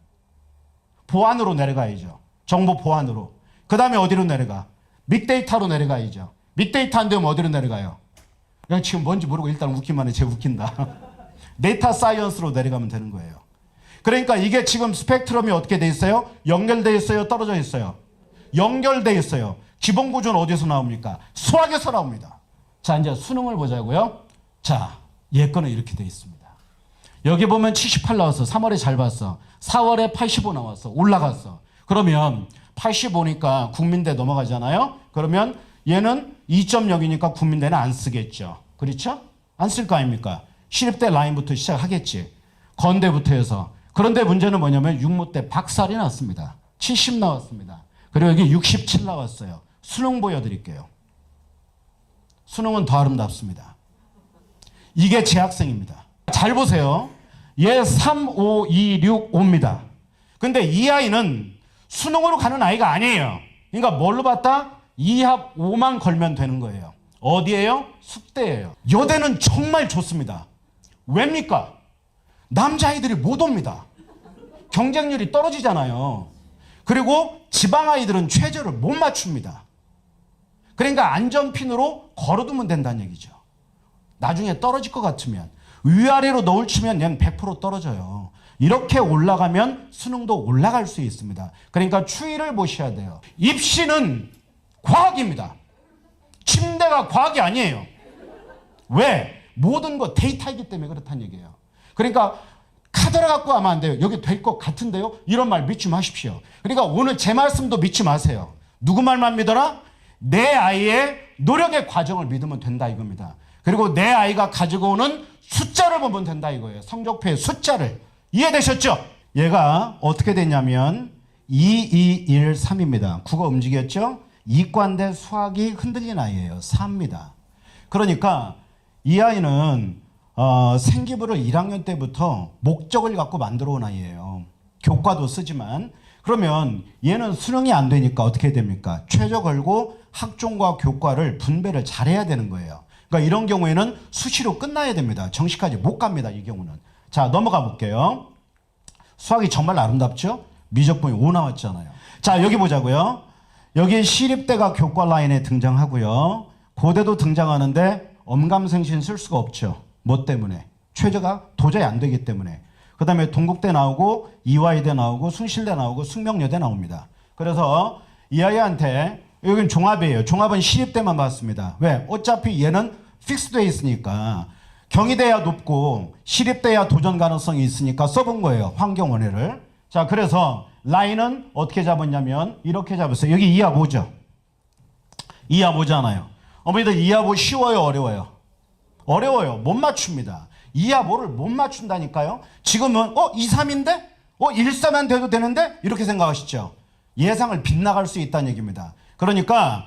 보안으로 내려가야죠. 정보 보안으로. 그 다음에 어디로 내려가? 빅데이터로 내려가야죠. 빅데이터 안 되면 어디로 내려가요? 그냥 지금 뭔지 모르고 일단 웃기만 해. 쟤 웃긴다. 데이터 사이언스로 내려가면 되는 거예요. 그러니까 이게 지금 스펙트럼이 어떻게 돼 있어요? 연결돼 있어요? 떨어져 있어요? 연결돼 있어요. 기본 구조는 어디서 나옵니까? 수학에서 나옵니다. 자, 이제 수능을 보자고요. 자, 예건은 이렇게 돼 있습니다. 여기 보면 78 나왔어. 3월에 잘 봤어. 4월에 85 나왔어. 올라갔어. 그러면 85니까 국민대 넘어가잖아요. 그러면 얘는 2.0이니까 국민대는 안 쓰겠죠. 그렇죠? 안 쓸 거 아닙니까? 시립대 라인부터 시작하겠지. 건대부터 해서. 그런데 문제는 뭐냐면 육모대 박살이 났습니다. 70 나왔습니다. 그리고 여기 67 나왔어요. 수능 보여드릴게요. 수능은 더 아름답습니다. 이게 제 학생입니다. 잘 보세요. 얘 3, 5, 2, 6, 5입니다. 근데 이 아이는 수능으로 가는 아이가 아니에요. 그러니까 뭘로 봤다? 2합 5만 걸면 되는 거예요. 어디예요? 숙대예요. 여대는 정말 좋습니다. 왜입니까? 남자아이들이 못 옵니다. 경쟁률이 떨어지잖아요. 그리고 지방아이들은 최저를 못 맞춥니다. 그러니까 안전핀으로 걸어두면 된다는 얘기죠. 나중에 떨어질 것 같으면. 위아래로 너울 치면 얘는 100% 떨어져요. 이렇게 올라가면 수능도 올라갈 수 있습니다. 그러니까 추이를 보셔야 돼요. 입시는 과학입니다. 침대가 과학이 아니에요. 왜? 모든 거 데이터이기 때문에 그렇다는 얘기예요. 그러니까 카드라 갖고 하면 안 돼요. 여기 될 것 같은데요? 이런 말 믿지 마십시오. 그러니까 오늘 제 말씀도 믿지 마세요. 누구 말만 믿어라? 내 아이의 노력의 과정을 믿으면 된다 이겁니다. 그리고 내 아이가 가지고 오는 숫자를 보면 된다 이거예요. 성적표의 숫자를. 이해되셨죠? 얘가 어떻게 됐냐면 2, 2, 1, 3입니다. 국어 움직였죠? 이과인데 수학이 흔들린 아이예요. 4입니다. 그러니까 이 아이는 생기부를 1학년 때부터 목적을 갖고 만들어 온 아이예요. 교과도 쓰지만 그러면 얘는 수능이 안 되니까 어떻게 됩니까? 최저 걸고 학종과 교과를 분배를 잘해야 되는 거예요. 그러니까 이런 경우에는 수시로 끝나야 됩니다. 정시까지 못 갑니다. 이 경우는. 자, 넘어가 볼게요. 수학이 정말 아름답죠? 미적분이 5 나왔잖아요. 자, 여기 보자고요. 여기 시립대가 교과 라인에 등장하고요. 고대도 등장하는데 엄감생신 쓸 수가 없죠. 뭐 때문에? 최저가 도저히 안 되기 때문에. 그 다음에 동국대 나오고 이화여대 나오고 숭실대 나오고 숙명여대 나옵니다. 그래서 이 아이한테 여기는 종합이에요. 종합은 시립대만 봤습니다. 왜? 어차피 얘는 픽스되어 있으니까 경희대야 높고 시립대야 도전 가능성이 있으니까 써본 거예요. 환경원회를. 자, 그래서 라인은 어떻게 잡았냐면 이렇게 잡았어요. 여기 2합 5죠. 2합 5잖아요. 어머니들 2합 5 쉬워요? 어려워요? 어려워요. 못 맞춥니다. 2합 5를 못 맞춘다니까요. 지금은 2, 3인데? 1, 4만 돼도 되는데? 이렇게 생각하시죠. 예상을 빗나갈 수 있다는 얘기입니다. 그러니까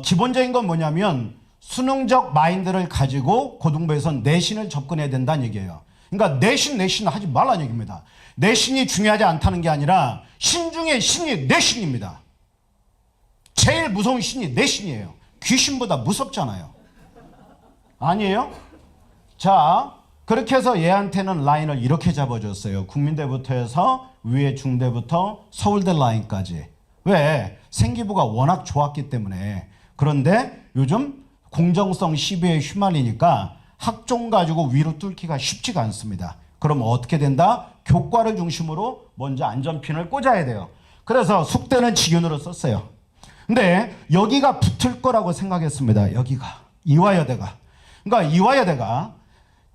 기본적인 건 뭐냐면 수능적 마인드를 가지고 고등부에서는 내신을 접근해야 된다는 얘기예요. 그러니까 내신 하지 말라는 얘기입니다. 내신이 중요하지 않다는 게 아니라 신 중에 신이 내신입니다. 제일 무서운 신이 내신이에요. 귀신보다 무섭잖아요. 아니에요? 자, 그렇게 해서 얘한테는 라인을 이렇게 잡아줬어요. 국민대부터 해서 위에 중대부터 서울대 라인까지. 왜? 생기부가 워낙 좋았기 때문에. 그런데 요즘 공정성 시비에 휘말리니까 학종 가지고 위로 뚫기가 쉽지가 않습니다. 그럼 어떻게 된다? 교과를 중심으로 먼저 안전핀을 꽂아야 돼요. 그래서 숙대는 직윤으로 썼어요. 근데 여기가 붙을 거라고 생각했습니다. 여기가. 이화여대가. 그러니까 이화여대가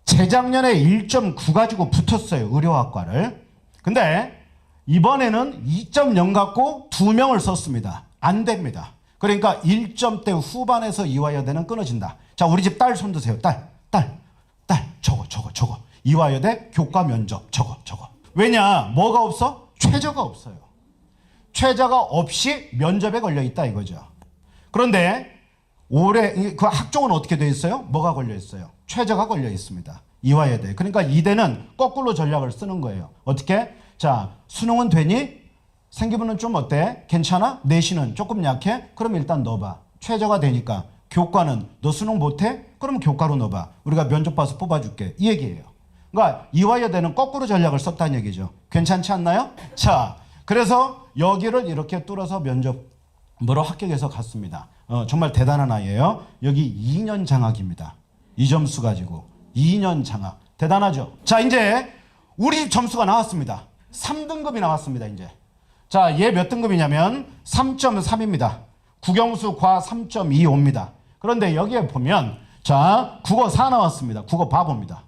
재작년에 1.9 가지고 붙었어요. 의료학과를. 근데 이번에는 2.0 갖고 2명을 썼습니다. 안 됩니다. 그러니까 1점대 후반에서 이화여대는 끊어진다. 자, 우리 집 딸 손 드세요. 딸. 저거. 이화여대 교과 면접. 저거. 왜냐? 뭐가 없어? 최저가 없어요. 최저가 없이 면접에 걸려 있다 이거죠. 그런데 올해 그 학종은 어떻게 돼 있어요? 뭐가 걸려 있어요? 최저가 걸려 있습니다. 이화여대. 그러니까 이대는 거꾸로 전략을 쓰는 거예요. 어떻게? 자, 수능은 되니? 생기부는 좀 어때? 괜찮아? 내신은 조금 약해? 그럼 일단 넣어봐. 최저가 되니까. 교과는 너 수능 못해? 그럼 교과로 넣어봐. 우리가 면접 봐서 뽑아줄게. 이 얘기예요. 그러니까 이화여대는 거꾸로 전략을 썼다는 얘기죠. 괜찮지 않나요? 자, 그래서 여기를 이렇게 뚫어서 면접으로 합격해서 갔습니다. 정말 대단한 아이예요. 여기 2년 장학입니다. 이 점수 가지고 2년 장학. 대단하죠? 자, 이제 우리 점수가 나왔습니다. 3등급이 나왔습니다. 이제. 자, 얘 몇 등급이냐면 3.3입니다. 국영수 과 3.25입니다. 그런데 여기에 보면 자, 국어 4 나왔습니다. 국어 바보입니다.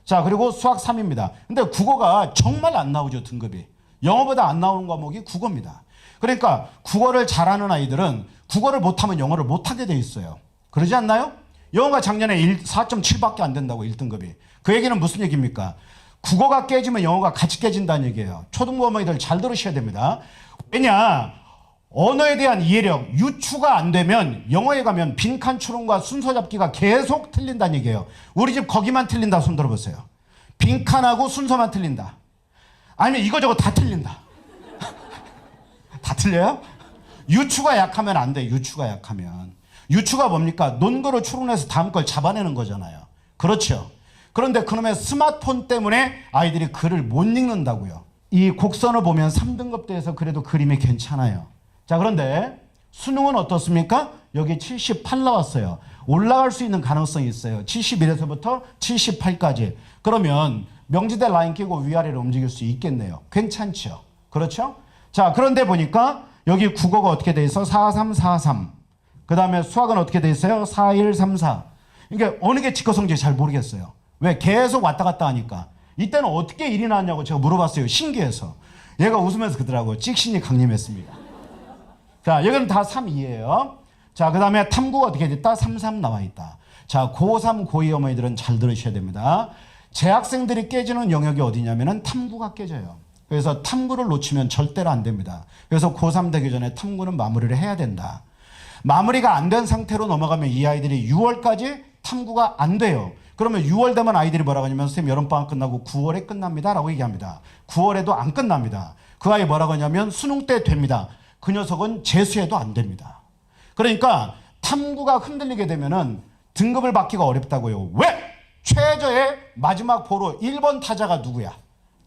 자, 그리고 수학 3입니다. 근데 국어가 정말 안 나오죠, 등급이. 영어보다 안 나오는 과목이 국어입니다. 그러니까 국어를 잘하는 아이들은 국어를 못하면 영어를 못하게 돼 있어요. 그러지 않나요? 영어가 작년에 4.7밖에 안 된다고 1등급이. 그 얘기는 무슨 얘기입니까? 국어가 깨지면 영어가 같이 깨진다는 얘기예요. 초등부 어머니들 잘 들으셔야 됩니다. 왜냐? 언어에 대한 이해력, 유추가 안 되면 영어에 가면 빈칸 추론과 순서 잡기가 계속 틀린다는 얘기예요. 우리 집 거기만 틀린다 손 들어보세요. 빈칸하고 순서만 틀린다. 아니면 이거저거 다 틀린다. 다 틀려요? 유추가 약하면 안 돼. 유추가 약하면. 유추가 뭡니까? 논거로 추론해서 다음 걸 잡아내는 거잖아요. 그렇죠. 그런데 그놈의 스마트폰 때문에 아이들이 글을 못 읽는다고요. 이 곡선을 보면 3등급대에서 그래도 그림이 괜찮아요. 자, 그런데 수능은 어떻습니까? 여기 78 나왔어요. 올라갈 수 있는 가능성이 있어요. 71에서부터 78까지. 그러면 명지대 라인 끼고 위아래로 움직일 수 있겠네요. 괜찮죠? 그렇죠? 자, 그런데 보니까 여기 국어가 어떻게 돼 있어? 4343. 그 다음에 수학은 어떻게 돼 있어요? 4134. 그러니까 어느 게 직거성지 잘 모르겠어요. 왜? 계속 왔다 갔다 하니까. 이때는 어떻게 일이 나왔냐고 제가 물어봤어요. 신기해서. 얘가 웃으면서 그러더라고요. 찍신이 강림했습니다. 자, 여기는 다 3, 2예요. 자, 그 다음에 탐구가 어떻게 됐다? 3, 3 나와 있다. 자, 고3, 고2 어머니들은 잘 들으셔야 됩니다. 재학생들이 깨지는 영역이 어디냐면은 탐구가 깨져요. 그래서 탐구를 놓치면 절대로 안 됩니다. 그래서 고3 되기 전에 탐구는 마무리를 해야 된다. 마무리가 안 된 상태로 넘어가면 이 아이들이 6월까지 탐구가 안 돼요. 그러면 6월 되면 아이들이 뭐라고 하냐면 선생님 여름방학 끝나고 9월에 끝납니다 라고 얘기합니다. 9월에도 안 끝납니다. 그 아이 뭐라고 하냐면 수능 때 됩니다. 그 녀석은 재수해도 안 됩니다. 그러니까 탐구가 흔들리게 되면은 등급을 받기가 어렵다고요. 왜? 최저의 마지막 보루 1번 타자가 누구야?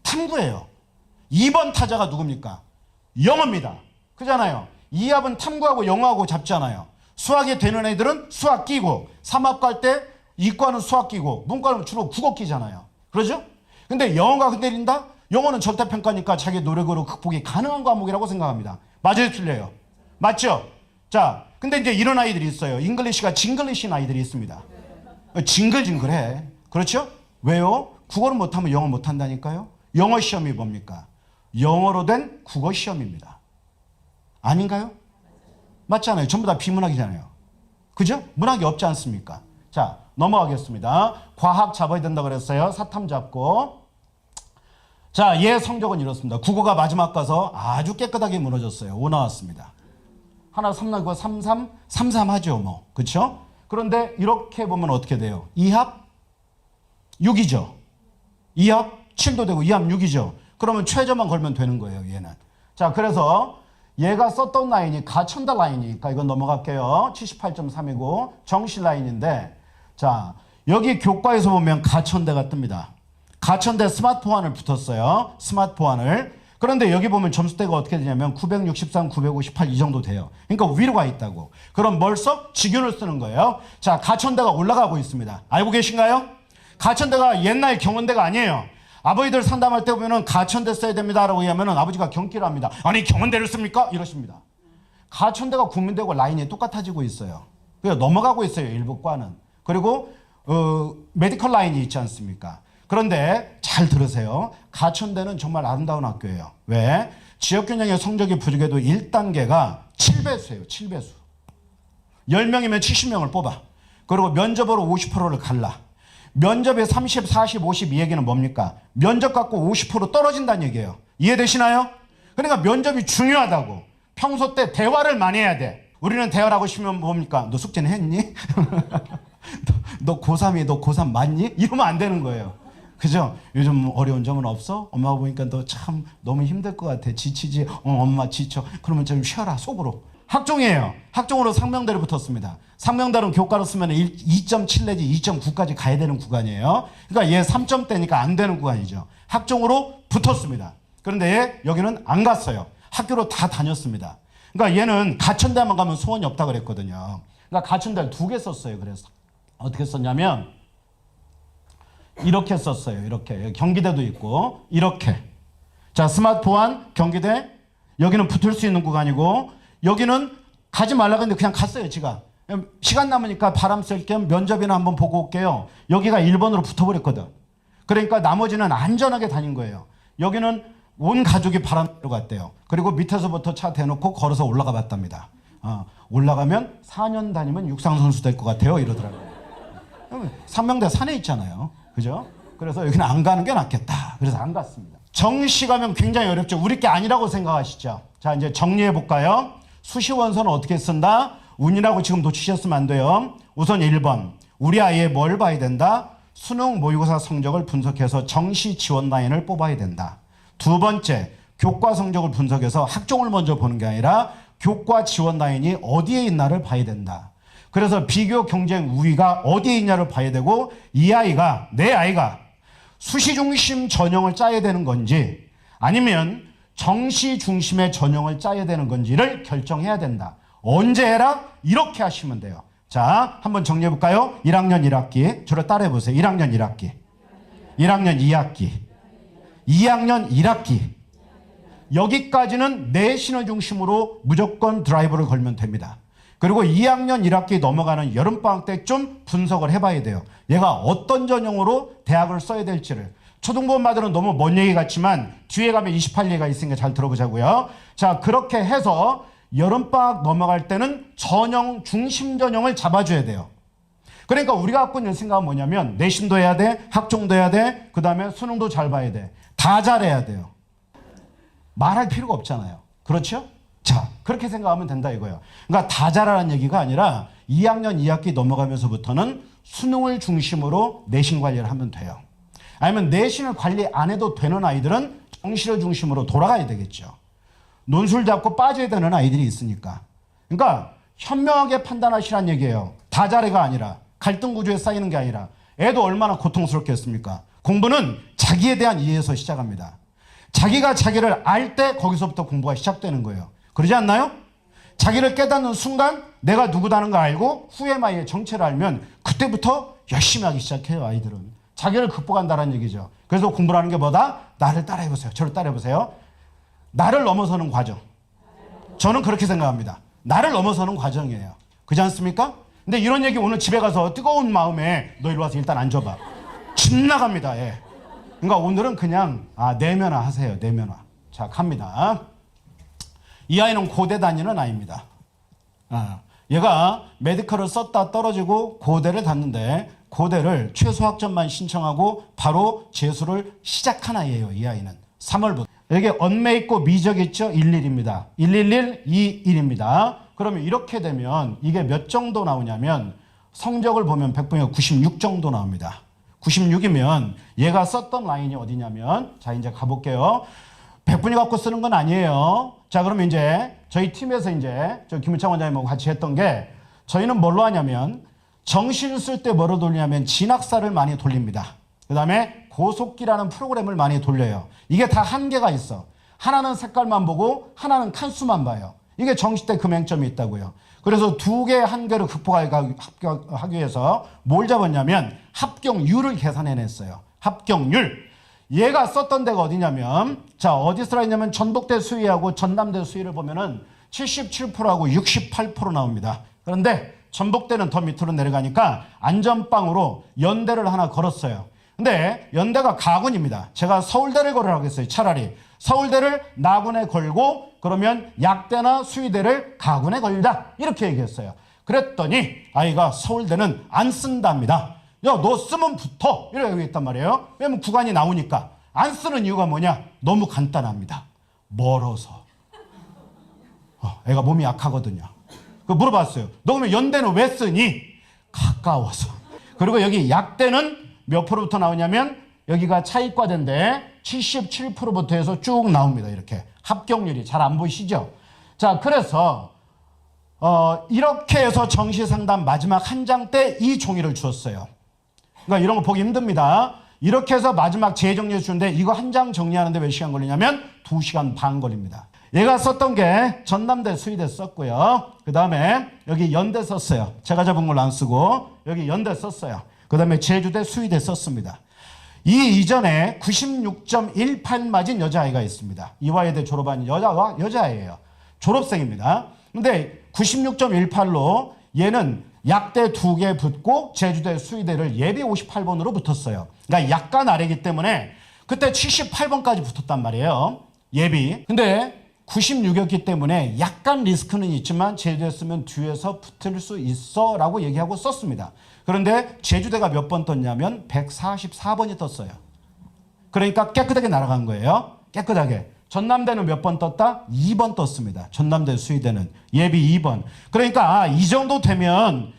탐구예요. 2번 타자가 누굽니까? 영어입니다. 그잖아요. 2합은 탐구하고 영어하고 잡잖아요. 수학이 되는 애들은 수학 끼고 3합 갈 때 이과는 수학 끼고 문과는 주로 국어 끼잖아요. 그러죠? 근데 영어가 흔들린다? 영어는 절대평가니까 자기 노력으로 극복이 가능한 과목이라고 생각합니다. 맞아요? 틀려요? 맞죠? 자, 근데 이제 이런 아이들이 있어요. 잉글리시가 징글리시인 아이들이 있습니다. 징글징글해. 그렇죠? 왜요? 국어를 못하면 영어 못한다니까요? 영어 시험이 뭡니까? 영어로 된 국어 시험입니다. 아닌가요? 맞잖아요. 전부 다 비문학이잖아요. 그죠? 문학이 없지 않습니까? 자, 넘어가겠습니다. 과학 잡아야 된다 그랬어요. 사탐 잡고. 자, 얘 성적은 이렇습니다. 국어가 마지막 가서 아주 깨끗하게 무너졌어요. 5 나왔습니다. 하나 3 나고 3, 3, 3, 3 하죠, 뭐. 그렇죠? 그런데 이렇게 보면 어떻게 돼요? 2합 6이죠. 2합 7도 되고 2합 6이죠. 그러면 최저만 걸면 되는 거예요, 얘는. 자, 그래서 얘가 썼던 라인이 가천대 라인이니까 이건 넘어갈게요. 78.3이고 정시 라인인데, 자, 여기 교과에서 보면 가천대가 뜹니다. 가천대 스마트 호환을 붙었어요. 스마트 호환을. 그런데 여기 보면 점수대가 어떻게 되냐면 963, 958 이 정도 돼요. 그러니까 위로 가 있다고. 그럼 뭘 써? 직윤을 쓰는 거예요. 자, 가천대가 올라가고 있습니다. 알고 계신가요? 가천대가 옛날 경원대가 아니에요. 아버지들 상담할 때 보면은 가천대 써야 됩니다라고 얘기하면은 아버지가 경기를 합니다. 아니, 경원대를 씁니까? 이러십니다. 가천대가 국민대고 라인이 똑같아지고 있어요. 그래서 넘어가고 있어요, 일부 과는. 그리고 메디컬 라인이 있지 않습니까? 그런데 잘 들으세요. 가천대는 정말 아름다운 학교예요. 왜? 지역균형의 성적이 부족해도 1단계가 7배수예요. 7배수. 10명이면 70명을 뽑아. 그리고 면접으로 50%를 갈라. 면접에 30, 40, 50 이 얘기는 뭡니까? 면접 갖고 50% 떨어진다는 얘기예요. 이해되시나요? 그러니까 면접이 중요하다고. 평소 때 대화를 많이 해야 돼. 우리는 대화를 하고 싶으면 뭡니까? 너 숙제는 했니? 너 고3이 너 고3 맞니? 이러면 안 되는 거예요. 그죠? 요즘 어려운 점은 없어? 엄마가 보니까 너 참 너무 힘들 것 같아. 지치지? 엄마 지쳐. 그러면 좀 쉬어라, 속으로. 학종이에요. 학종으로 상명대를 붙었습니다. 상명대는 교과로 쓰면 2.7 내지 2.9까지 가야 되는 구간이에요. 그러니까 얘 3점대니까 안 되는 구간이죠. 학종으로 붙었습니다. 그런데 얘 여기는 안 갔어요. 학교로 다 다녔습니다. 그러니까 얘는 가천대만 가면 소원이 없다 그랬거든요. 그러니까 가천대를 2개 썼어요. 그래서 어떻게 썼냐면 이렇게 썼어요. 이렇게. 경기대도 있고 이렇게. 자, 스마트 보안 경기대. 여기는 붙을 수 있는 구간이고 여기는 가지 말라고 했는데 그냥 갔어요. 지가. 시간 남으니까 바람 쐴 겸 면접이나 한번 보고 올게요. 여기가 1번으로 붙어버렸거든. 그러니까 나머지는 안전하게 다닌 거예요. 여기는 온 가족이 바람으로 갔대요. 그리고 밑에서부터 차 대놓고 걸어서 올라가 봤답니다. 올라가면 4년 다니면 육상선수 될 것 같아요. 이러더라고요. 상명대 산에 있잖아요. 그죠? 그래서 여기는 안 가는 게 낫겠다. 그래서 안 갔습니다. 정시 가면 굉장히 어렵죠. 우리 게 아니라고 생각하시죠. 자, 이제 정리해 볼까요? 수시 원서는 어떻게 쓴다? 운이라고 지금 놓치셨으면 안 돼요. 우선 1번. 우리 아이의 뭘 봐야 된다? 수능 모의고사 성적을 분석해서 정시 지원 라인을 뽑아야 된다. 두 번째, 교과 성적을 분석해서 학종을 먼저 보는 게 아니라 교과 지원 라인이 어디에 있나를 봐야 된다. 그래서 비교 경쟁 우위가 어디에 있냐를 봐야 되고, 이 아이가, 내 아이가 수시 중심 전형을 짜야 되는 건지 아니면 정시 중심의 전형을 짜야 되는 건지를 결정해야 된다. 언제 해라? 이렇게 하시면 돼요. 자, 한번 정리해 볼까요? 1학년 1학기. 저를 따라해 보세요. 1학년 1학기. 1학년 2학기. 2학년 1학기. 여기까지는 내신을 중심으로 무조건 드라이브를 걸면 됩니다. 그리고 2학년 1학기 넘어가는 여름방학 때 좀 분석을 해봐야 돼요. 얘가 어떤 전형으로 대학을 써야 될지를. 초등부원마들은 너무 먼 얘기 같지만 뒤에 가면 28얘기가 있으니까 잘 들어보자고요. 자, 그렇게 해서 여름방학 넘어갈 때는 전형, 중심 전형을 잡아줘야 돼요. 그러니까 우리가 갖고 있는 생각은 뭐냐면 내신도 해야 돼, 학종도 해야 돼, 그 다음에 수능도 잘 봐야 돼. 다 잘해야 돼요. 말할 필요가 없잖아요. 그렇죠? 자, 그렇게 생각하면 된다 이거예요. 그러니까 다 잘하라는 얘기가 아니라 2학년 2학기 넘어가면서부터는 수능을 중심으로 내신 관리를 하면 돼요. 아니면 내신을 관리 안 해도 되는 아이들은 정시를 중심으로 돌아가야 되겠죠. 논술 잡고 빠져야 되는 아이들이 있으니까. 그러니까 현명하게 판단하시란 얘기예요. 다 잘해가 아니라, 갈등 구조에 쌓이는 게 아니라. 애도 얼마나 고통스럽겠습니까? 공부는 자기에 대한 이해에서 시작합니다. 자기가 자기를 알 때 거기서부터 공부가 시작되는 거예요. 그러지 않나요? 자기를 깨닫는 순간 내가 누구다는 거 알고 후에마이의 정체를 알면 그때부터 열심히 하기 시작해요. 아이들은 자기를 극복한다는 얘기죠. 그래서 공부를 하는 게 뭐다? 나를 따라해보세요. 저를 따라해보세요. 나를 넘어서는 과정. 저는 그렇게 생각합니다. 나를 넘어서는 과정이에요. 그렇지 않습니까? 근데 이런 얘기 오늘 집에 가서 뜨거운 마음에 너 이리 와서 일단 앉아봐. 집 나갑니다. 예. 그러니까 오늘은 그냥 내면화 하세요. 내면화. 자, 갑니다. 이 아이는 고대 다니는 아이입니다. 얘가 메디컬을 썼다 떨어지고 고대를 갔는데 고대를 최소 학점만 신청하고 바로 재수를 시작한 아이예요. 이 아이는 3월부터. 여기 언매 있고 미적 있죠? 111입니다. 111, 21입니다. 그러면 이렇게 되면 이게 몇 정도 나오냐면 성적을 보면 100분에 96 정도 나옵니다. 96이면 얘가 썼던 라인이 어디냐면 자, 이제 가볼게요. 100분이 갖고 쓰는 건 아니에요. 자, 그러면 이제 저희 팀에서 이제 저 김우창 원장님하고 같이 했던 게 저희는 뭘로 하냐면 정시를 쓸 때 뭐로 돌리냐면 진학사를 많이 돌립니다. 그 다음에 고속기라는 프로그램을 많이 돌려요. 이게 다 한계가 있어. 하나는 색깔만 보고 하나는 칸수만 봐요. 이게 정시 때 금행점이 있다고요. 그래서 두 개의 한계를 극복하기 위해서 뭘 잡았냐면 합격률을 계산해냈어요. 합격률. 얘가 썼던 데가 어디냐면 자, 어디 쓰라 했냐면 전북대 수의하고 전남대 수의를 보면은 77%하고 68% 나옵니다. 그런데 전북대는 더 밑으로 내려가니까 안전빵으로 연대를 하나 걸었어요. 근데 연대가 가군입니다. 제가 서울대를 걸으라고 했어요. 차라리 서울대를 나군에 걸고 그러면 약대나 수의대를 가군에 걸자 이렇게 얘기했어요. 그랬더니 아이가 서울대는 안 쓴답니다. 야, 너 쓰면 붙어 이렇게 얘기했단 말이에요. 왜냐면 구간이 나오니까. 안 쓰는 이유가 뭐냐? 너무 간단합니다. 멀어서. 애가 몸이 약하거든요. 그 물어봤어요. 너 그러면 연대는 왜 쓰니? 가까워서. 그리고 여기 약대는 몇 프로부터 나오냐면 여기가 차이과대인데 77%부터 해서 쭉 나옵니다. 이렇게 합격률이 잘 안 보이시죠? 자, 그래서 이렇게 해서 정시상담 마지막 한 장 때 이 종이를 주었어요. 그러니까 이런 거 보기 힘듭니다. 이렇게 해서 마지막 재정리해 주는데 이거 한 장 정리하는데 몇 시간 걸리냐면 2시간 반 걸립니다. 얘가 썼던 게 전남대 수의대 썼고요. 그 다음에 여기 연대 썼어요. 제가 잡은 걸로 안 쓰고 여기 연대 썼어요. 그 다음에 제주대 수의대 썼습니다. 이 이전에 96.18 맞은 여자아이가 있습니다. 이화여대 졸업한 여자아이예요. 졸업생입니다. 근데 96.18로 얘는 약대 2개 붙고 제주대 수의대를 예비 58번으로 붙었어요. 그러니까 약간 아래이기 때문에 그때 78번까지 붙었단 말이에요. 예비. 근데 96이었기 때문에 약간 리스크는 있지만 제주했으면 뒤에서 붙을 수 있어 라고 얘기하고 썼습니다. 그런데 제주대가 몇 번 떴냐면 144번이 떴어요. 그러니까 깨끗하게 날아간 거예요. 깨끗하게. 전남대는 몇 번 떴다? 2번 떴습니다. 전남대 수의대는 예비 2번. 그러니까 이 정도 되면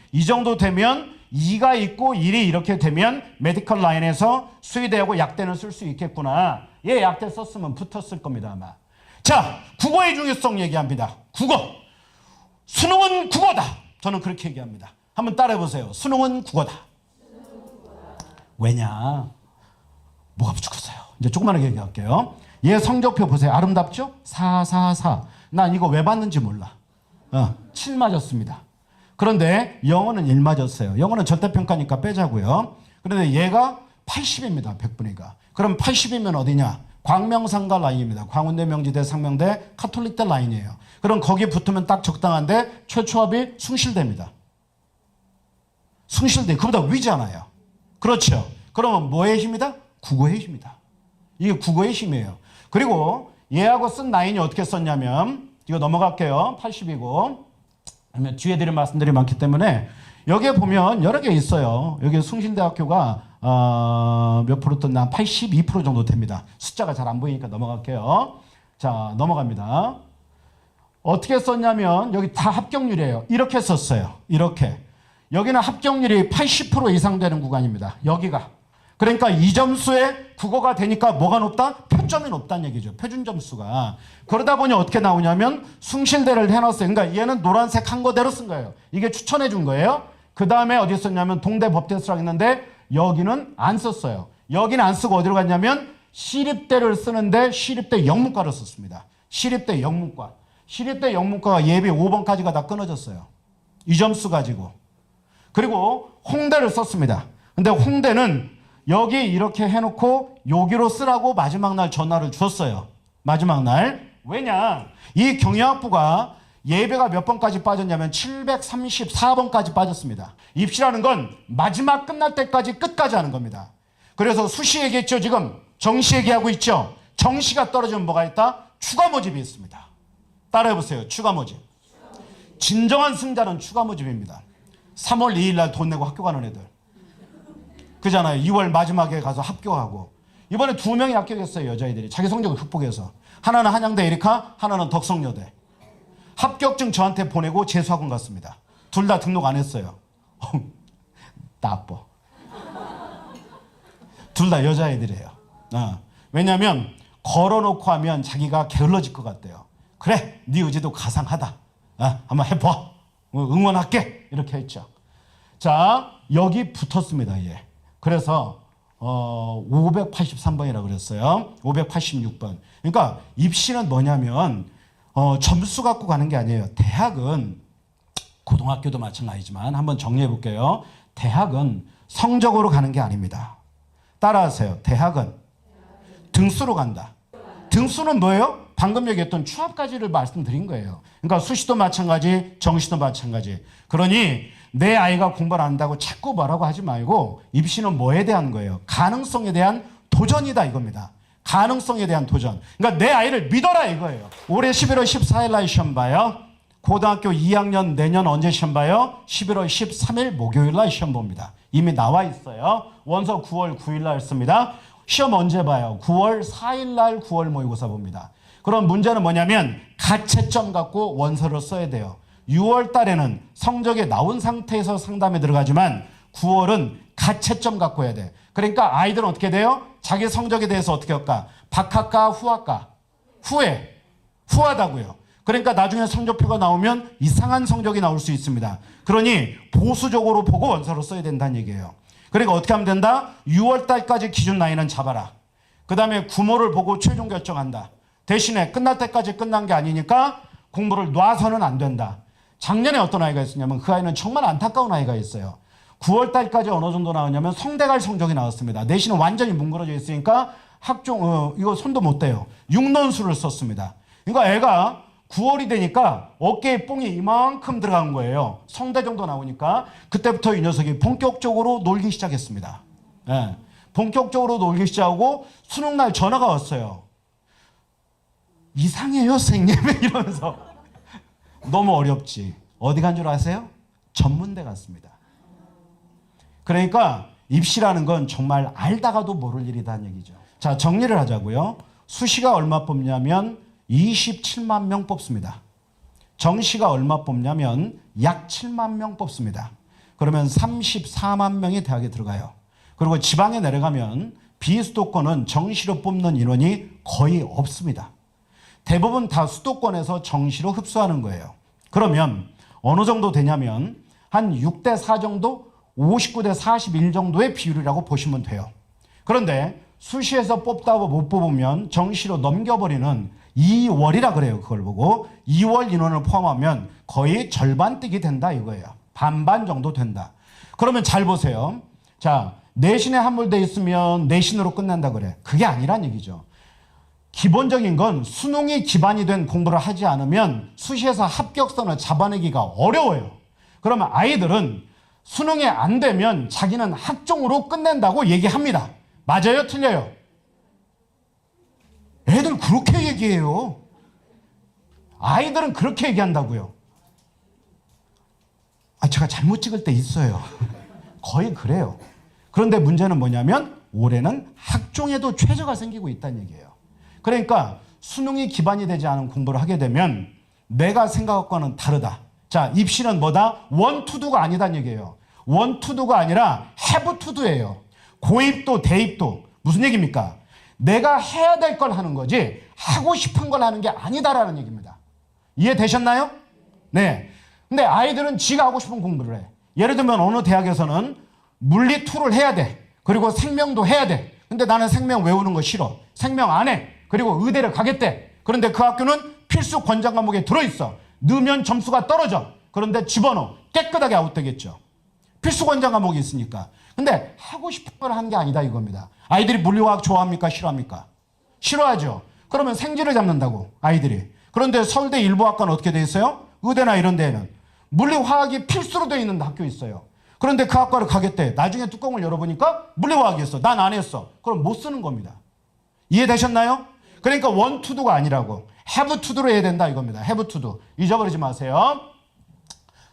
2가 있고 1이 이렇게 되면 메디컬 라인에서 수의대하고 약대는 쓸 수 있겠구나. 얘 약대 썼으면 붙었을 겁니다 아마. 자, 국어의 중요성 얘기합니다. 국어. 수능은 국어다. 저는 그렇게 얘기합니다. 한번 따라해 보세요. 수능은 국어다. 왜냐? 뭐가 부족했어요? 이제 조그만하게 얘기할게요. 얘 성적표 보세요. 아름답죠? 4, 4, 4. 난 이거 왜 봤는지 몰라. 7 맞았습니다. 그런데 영어는 1 맞았어요. 영어는 절대평가니까 빼자고요. 그런데 얘가 80입니다. 100분위가. 그럼 80이면 어디냐? 광명상가 라인입니다. 광운대, 명지대, 상명대, 카톨릭대 라인이에요. 그럼 거기 붙으면 딱 적당한데 최초합이 숭실대입니다. 숭실대. 그보다 위잖아요. 그렇죠. 그러면 뭐의 힘이다? 국어의 힘이다. 이게 국어의 힘이에요. 그리고 얘하고 쓴 라인이 어떻게 썼냐면 이거 넘어갈게요. 80이고 아니면 뒤에 드릴 말씀들이 많기 때문에 여기에 보면 여러 개 있어요. 여기 숭실대학교가 몇 프로 떴나? 82% 정도 됩니다. 숫자가 잘 안 보이니까 넘어갈게요. 자, 넘어갑니다. 어떻게 썼냐면 여기 다 합격률이에요. 이렇게 썼어요. 이렇게. 여기는 합격률이 80% 이상 되는 구간입니다. 여기가. 그러니까 이 점수에 국어가 되니까 뭐가 높다? 표점이 높다는 얘기죠. 표준 점수가. 그러다 보니 어떻게 나오냐면 숭실대를 해놨어요. 그러니까 얘는 노란색 한 거대로 쓴 거예요. 이게 추천해 준 거예요. 그 다음에 어디 썼냐면 동대 법대수라고 했는데 여기는 안 썼어요. 여기는 안 쓰고 어디로 갔냐면 시립대를 쓰는데 시립대 영문과를 썼습니다. 시립대 영문과. 시립대 영문과가 예비 5번까지가 다 끊어졌어요. 이 점수 가지고. 그리고 홍대를 썼습니다. 근데 홍대는 여기 이렇게 해놓고 여기로 쓰라고 마지막 날 전화를 줬어요. 마지막 날. 왜냐? 이 경영학부가 예배가 몇 번까지 빠졌냐면 734번까지 빠졌습니다. 입시라는 건 마지막 끝날 때까지 끝까지 하는 겁니다. 그래서 수시 얘기했죠. 지금 정시 얘기하고 있죠. 정시가 떨어지면 뭐가 있다? 추가 모집이 있습니다. 따라해보세요. 추가 모집. 진정한 승자는 추가 모집입니다. 3월 2일 날 돈 내고 학교 가는 애들. 그잖아요. 2월 마지막에 가서 합격하고. 이번에 2명이 합격했어요. 여자애들이. 자기 성적을 극복해서. 하나는 한양대 에리카, 하나는 덕성여대. 합격증 저한테 보내고 재수학원 갔습니다. 둘 다 등록 안 했어요. 나빠. 둘 다 여자애들이에요. 왜냐하면 걸어놓고 하면 자기가 게을러질 것 같대요. 그래, 네 의지도 가상하다. 한번 해봐. 응원할게. 이렇게 했죠. 자, 여기 붙었습니다. 얘. 그래서 583번이라고 그랬어요. 586번. 그러니까 입시는 뭐냐면 점수 갖고 가는 게 아니에요. 대학은 고등학교도 마찬가지지만 한번 정리해 볼게요. 대학은 성적으로 가는 게 아닙니다. 따라하세요. 대학은 등수로 간다. 등수는 뭐예요? 방금 얘기했던 추합까지를 말씀드린 거예요. 그러니까 수시도 마찬가지, 정시도 마찬가지. 그러니 내 아이가 공부를 안 한다고 자꾸 뭐라고 하지 말고 입시는 뭐에 대한 거예요? 가능성에 대한 도전이다 이겁니다. 가능성에 대한 도전. 그러니까 내 아이를 믿어라 이거예요. 올해 11월 14일 날 시험 봐요. 고등학교 2학년 내년 언제 시험 봐요? 11월 13일 목요일 날 시험 봅니다. 이미 나와 있어요. 원서 9월 9일 날 씁니다. 시험 언제 봐요? 9월 4일 날 9월 모의고사 봅니다. 그럼 문제는 뭐냐면 가채점 갖고 원서를 써야 돼요. 6월 달에는 성적이 나온 상태에서 상담에 들어가지만 9월은 가채점 갖고 해야 돼. 그러니까 아이들은 어떻게 돼요? 자기 성적에 대해서 어떻게 할까? 박할까? 후할까? 후해. 후하다고요. 그러니까 나중에 성적표가 나오면 이상한 성적이 나올 수 있습니다. 그러니 보수적으로 보고 원서를 써야 된다는 얘기예요. 그러니까 어떻게 하면 된다? 6월 달까지 기준 나이는 잡아라. 그 다음에 구모를 보고 최종 결정한다. 대신에 끝날 때까지 끝난 게 아니니까 공부를 놔서는 안 된다. 작년에 어떤 아이가 있었냐면 그 아이는 정말 안타까운 아이가 있어요. 9월 달까지 어느 정도 나왔냐면 성대갈 성적이 나왔습니다. 내신은 완전히 뭉그러져 있으니까 이거 손도 못 대요. 6논술을 썼습니다. 그러니까 애가 9월이 되니까 어깨에 뽕이 이만큼 들어간 거예요. 성대 정도 나오니까 그때부터 이 녀석이 본격적으로 놀기 시작했습니다. 본격적으로 놀기 시작하고 수능날 전화가 왔어요. 이상해요, 선생님. 이러면서. 너무 어렵지. 어디 간 줄 아세요? 전문대 갔습니다. 그러니까 입시라는 건 정말 알다가도 모를 일이다는 얘기죠. 자, 정리를 하자고요. 수시가 얼마 뽑냐면 27만 명 뽑습니다. 정시가 얼마 뽑냐면 약 7만 명 뽑습니다. 그러면 34만 명이 대학에 들어가요. 그리고 지방에 내려가면 비수도권은 정시로 뽑는 인원이 거의 없습니다. 대부분 다 수도권에서 정시로 흡수하는 거예요. 그러면 어느 정도 되냐면 한 6대 4 정도, 59대 41 정도의 비율이라고 보시면 돼요. 그런데 수시에서 뽑다고 못 뽑으면 정시로 넘겨버리는 2월이라 그래요. 그걸 보고 2월 인원을 포함하면 거의 절반뛰기 된다 이거예요. 반반 정도 된다. 그러면 잘 보세요. 자, 내신에 함몰돼 있으면 내신으로 끝난다 그래. 그게 아니란 얘기죠. 기본적인 건 수능이 기반이 된 공부를 하지 않으면 수시에서 합격선을 잡아내기가 어려워요. 그러면 아이들은 수능이 안 되면 자기는 학종으로 끝낸다고 얘기합니다. 맞아요? 틀려요? 애들 그렇게 얘기해요. 아이들은 그렇게 얘기한다고요. 제가 잘못 찍을 때 있어요. 거의 그래요. 그런데 문제는 뭐냐면 올해는 학종에도 최저가 생기고 있다는 얘기예요. 그러니까 수능이 기반이 되지 않은 공부를 하게 되면 내가 생각과는 다르다. 자, 입시는 뭐다? 원 투두가 아니다는 얘기예요. 원 투두가 아니라 have to도예요. 고입도 대입도. 무슨 얘기입니까? 내가 해야 될 걸 하는 거지 하고 싶은 걸 하는 게 아니다라는 얘기입니다. 이해되셨나요? 네. 근데 아이들은 지가 하고 싶은 공부를 해. 예를 들면 어느 대학에서는 물리 2를 해야 돼. 그리고 생명도 해야 돼. 근데 나는 생명 외우는 거 싫어. 생명 안 해. 그리고 의대를 가겠대. 그런데 그 학교는 필수 권장 과목에 들어있어. 넣으면 점수가 떨어져. 그런데 집어넣어. 깨끗하게 아웃되겠죠. 필수 권장 과목이 있으니까. 근데 하고 싶은 걸 하는 게 아니다 이겁니다. 아이들이 물리화학 좋아합니까? 싫어합니까? 싫어하죠. 그러면 생지를 잡는다고 아이들이. 그런데 서울대 일부학과는 어떻게 돼 있어요? 의대나 이런 데는 물리화학이 필수로 되어 있는 학교 있어요. 그런데 그 학과를 가겠대. 나중에 뚜껑을 열어보니까 물리화학이었어. 난 안 했어. 그럼 못 쓰는 겁니다. 이해되셨나요? 그러니까 원 투두가 아니라고 have to도로 해야 된다 이겁니다. have to도. 잊어버리지 마세요.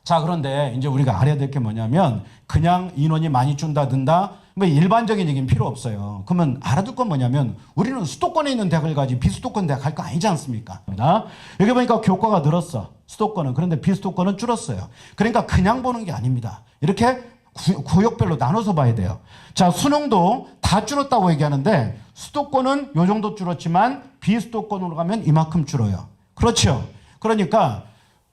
자, 그런데 이제 우리가 알아야 될 게 뭐냐면 그냥 인원이 많이 준다 든다 뭐 일반적인 얘기는 필요 없어요. 그러면 알아둘 건 뭐냐면 우리는 수도권에 있는 대학을 가지 비수도권 대학 갈 거 아니지 않습니까? 여기 보니까 교과가 늘었어. 수도권은. 그런데 비수도권은 줄었어요. 그러니까 그냥 보는 게 아닙니다. 이렇게 구역별로 나눠서 봐야 돼요. 자, 수능도 다 줄었다고 얘기하는데 수도권은 요 정도 줄었지만 비수도권으로 가면 이만큼 줄어요. 그렇죠? 그러니까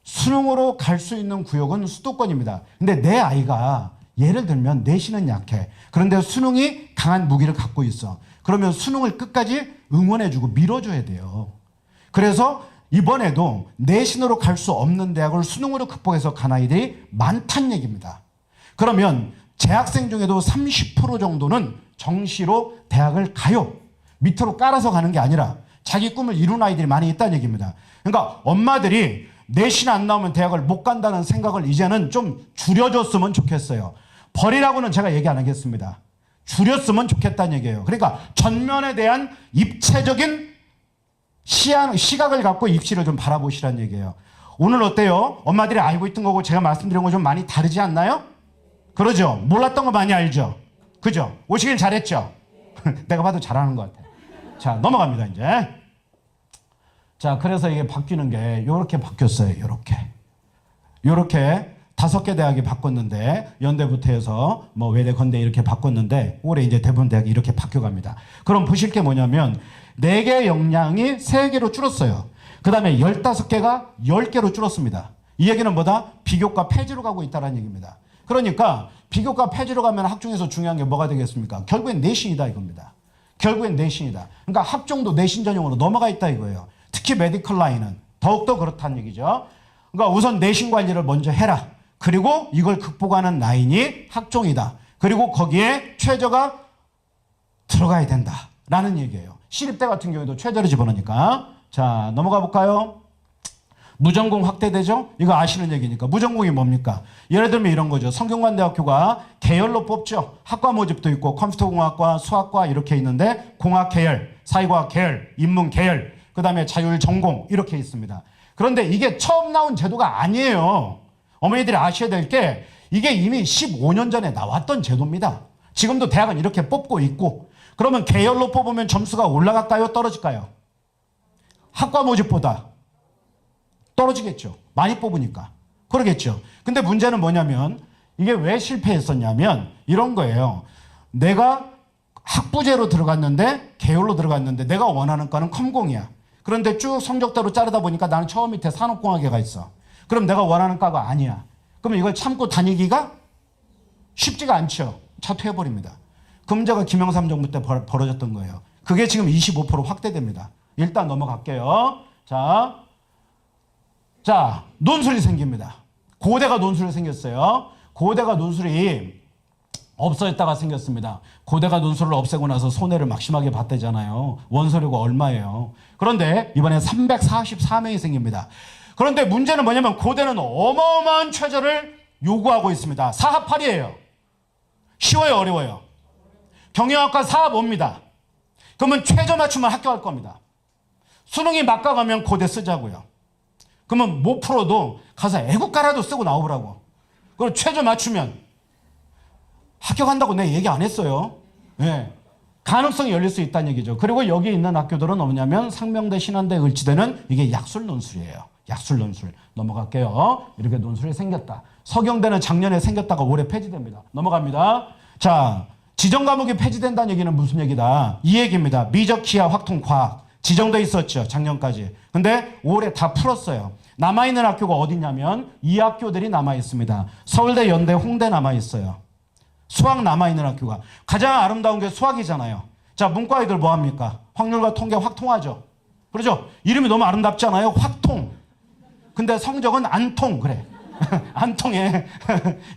수능으로 갈 수 있는 구역은 수도권입니다. 근데 내 아이가 예를 들면 내신은 약해. 그런데 수능이 강한 무기를 갖고 있어. 그러면 수능을 끝까지 응원해주고 밀어줘야 돼요. 그래서 이번에도 내신으로 갈 수 없는 대학을 수능으로 극복해서 간 아이들이 많다는 얘기입니다. 그러면 재학생 중에도 30% 정도는 정시로 대학을 가요. 밑으로 깔아서 가는 게 아니라 자기 꿈을 이룬 아이들이 많이 있다는 얘기입니다. 그러니까 엄마들이 내신 안 나오면 대학을 못 간다는 생각을 이제는 좀 줄여줬으면 좋겠어요. 버리라고는 제가 얘기 안 하겠습니다. 줄였으면 좋겠다는 얘기예요. 그러니까 전면에 대한 입체적인 시각을 갖고 입시를 좀 바라보시라는 얘기예요. 오늘 어때요? 엄마들이 알고 있던 거고 제가 말씀드린 거 좀 많이 다르지 않나요? 그러죠? 몰랐던 거 많이 알죠? 그죠? 오시길 잘했죠? 내가 봐도 잘하는 것 같아요. 자, 넘어갑니다, 이제. 자, 그래서 이게 바뀌는 게 요렇게 바뀌었어요. 요렇게 5개 대학이 바꿨는데 연대부터 해서 뭐 외대, 건대 이렇게 바꿨는데 올해 이제 대부분 대학이 이렇게 바뀌어갑니다. 그럼 보실 게 뭐냐면 4개 역량이 3개로 줄었어요. 그 다음에 15개가 10개로 줄었습니다. 이 얘기는 뭐다? 비교과 폐지로 가고 있다는 얘기입니다. 그러니까 비교과 폐지로 가면 학종에서 중요한 게 뭐가 되겠습니까? 결국엔 내신이다 이겁니다. 결국엔 내신이다. 그러니까 학종도 내신 전형으로 넘어가 있다 이거예요. 특히 메디컬 라인은 더욱더 그렇다는 얘기죠. 그러니까 우선 내신 관리를 먼저 해라. 그리고 이걸 극복하는 라인이 학종이다. 그리고 거기에 최저가 들어가야 된다라는 얘기예요. 시립대 같은 경우에도 최저를 집어넣으니까. 자, 넘어가 볼까요? 무전공 확대되죠? 이거 아시는 얘기니까. 무전공이 뭡니까? 예를 들면 이런 거죠. 성균관대학교가 계열로 뽑죠. 학과 모집도 있고 컴퓨터공학과, 수학과 이렇게 있는데 공학 계열, 사회과학 계열, 인문 계열 그 다음에 자율전공 이렇게 있습니다. 그런데 이게 처음 나온 제도가 아니에요. 어머니들이 아셔야 될 게 이게 이미 15년 전에 나왔던 제도입니다. 지금도 대학은 이렇게 뽑고 있고, 그러면 계열로 뽑으면 점수가 올라갈까요? 떨어질까요? 학과 모집보다 떨어지겠죠. 많이 뽑으니까. 그러겠죠. 근데 문제는 뭐냐면 이게 왜 실패했었냐면 이런 거예요. 내가 학부제로 들어갔는데, 계열로 들어갔는데 내가 원하는 과는 컴공이야. 그런데 쭉 성적대로 자르다 보니까 나는 처음 밑에 산업공학계가 있어. 그럼 내가 원하는 과가 아니야. 그럼 이걸 참고 다니기가 쉽지가 않죠. 차퇴해버립니다. 그 문제가 김영삼 정부 때 벌어졌던 거예요. 그게 지금 25% 확대됩니다. 일단 넘어갈게요. 자, 논술이 생깁니다. 고대가 논술이 생겼어요. 고대가 논술이 없어졌다가 생겼습니다. 고대가 논술을 없애고 나서 손해를 막 심하게 봤대잖아요. 원서료가 얼마예요. 그런데 이번에 344명이 생깁니다. 그런데 문제는 뭐냐면 고대는 어마어마한 최저를 요구하고 있습니다. 사합 8이에요. 쉬워요, 어려워요? 경영학과 사합 5입니다. 그러면 최저 맞추면 합격할 겁니다. 수능이 막가가면 고대 쓰자고요. 그러면 못 풀어도 가서 애국가라도 쓰고 나오라고. 그리고 최저 맞추면 합격한다고 내가 얘기 안 했어요. 네. 가능성이 열릴 수 있다는 얘기죠. 그리고 여기 있는 학교들은 뭐냐면 상명대, 신한대, 을지대는 이게 약술 논술이에요. 약술 논술. 넘어갈게요. 이렇게 논술이 생겼다. 서경대는 작년에 생겼다가 올해 폐지됩니다. 넘어갑니다. 자, 지정 과목이 폐지된다는 얘기는 무슨 얘기다? 이 얘기입니다. 미적, 기하, 확통, 과학. 지정돼 있었죠. 작년까지. 근데 올해 다 풀었어요. 남아있는 학교가 어디냐면 이 학교들이 남아있습니다. 서울대, 연대, 홍대 남아있어요. 수학 남아있는 학교가. 가장 아름다운 게 수학이잖아요. 자, 문과애들 뭐합니까? 확률과 통계 확통하죠. 그렇죠? 이름이 너무 아름답잖아요. 확통. 근데 성적은 안 통. 그래. 안 통해.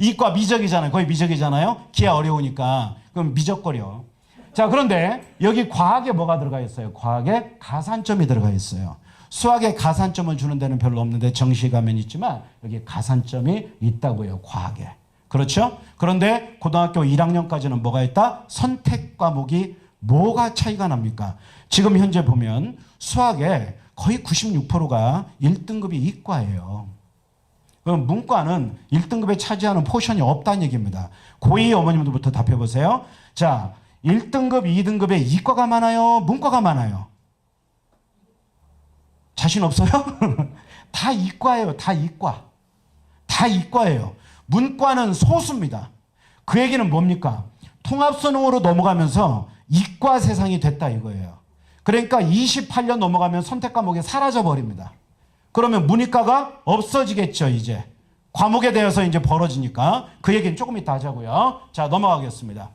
이과 미적이잖아요. 거의 미적이잖아요. 기하 어려우니까. 그럼 미적거려. 자, 그런데 여기 과학에 뭐가 들어가 있어요? 과학에 가산점이 들어가 있어요. 수학에 가산점을 주는 데는 별로 없는데 정시에 가면 있지만 여기 가산점이 있다고요. 과학에. 그렇죠? 그런데 고등학교 1학년까지는 뭐가 있다? 선택 과목이 뭐가 차이가 납니까? 지금 현재 보면 수학에 거의 96%가 1등급이 이과예요. 그럼 문과는 1등급에 차지하는 포션이 없다는 얘기입니다. 고2 어머님들부터 답해보세요. 자, 1등급, 2등급에 이과가 많아요? 문과가 많아요? 자신 없어요? 다 이과예요. 다 이과. 다 이과예요. 문과는 소수입니다. 그 얘기는 뭡니까? 통합수능으로 넘어가면서 이과 세상이 됐다 이거예요. 그러니까 28년 넘어가면 선택 과목이 사라져버립니다. 그러면 문이과가 없어지겠죠, 이제. 과목에 대해서 이제 벌어지니까. 그 얘기는 조금 이따 하자고요. 자, 넘어가겠습니다.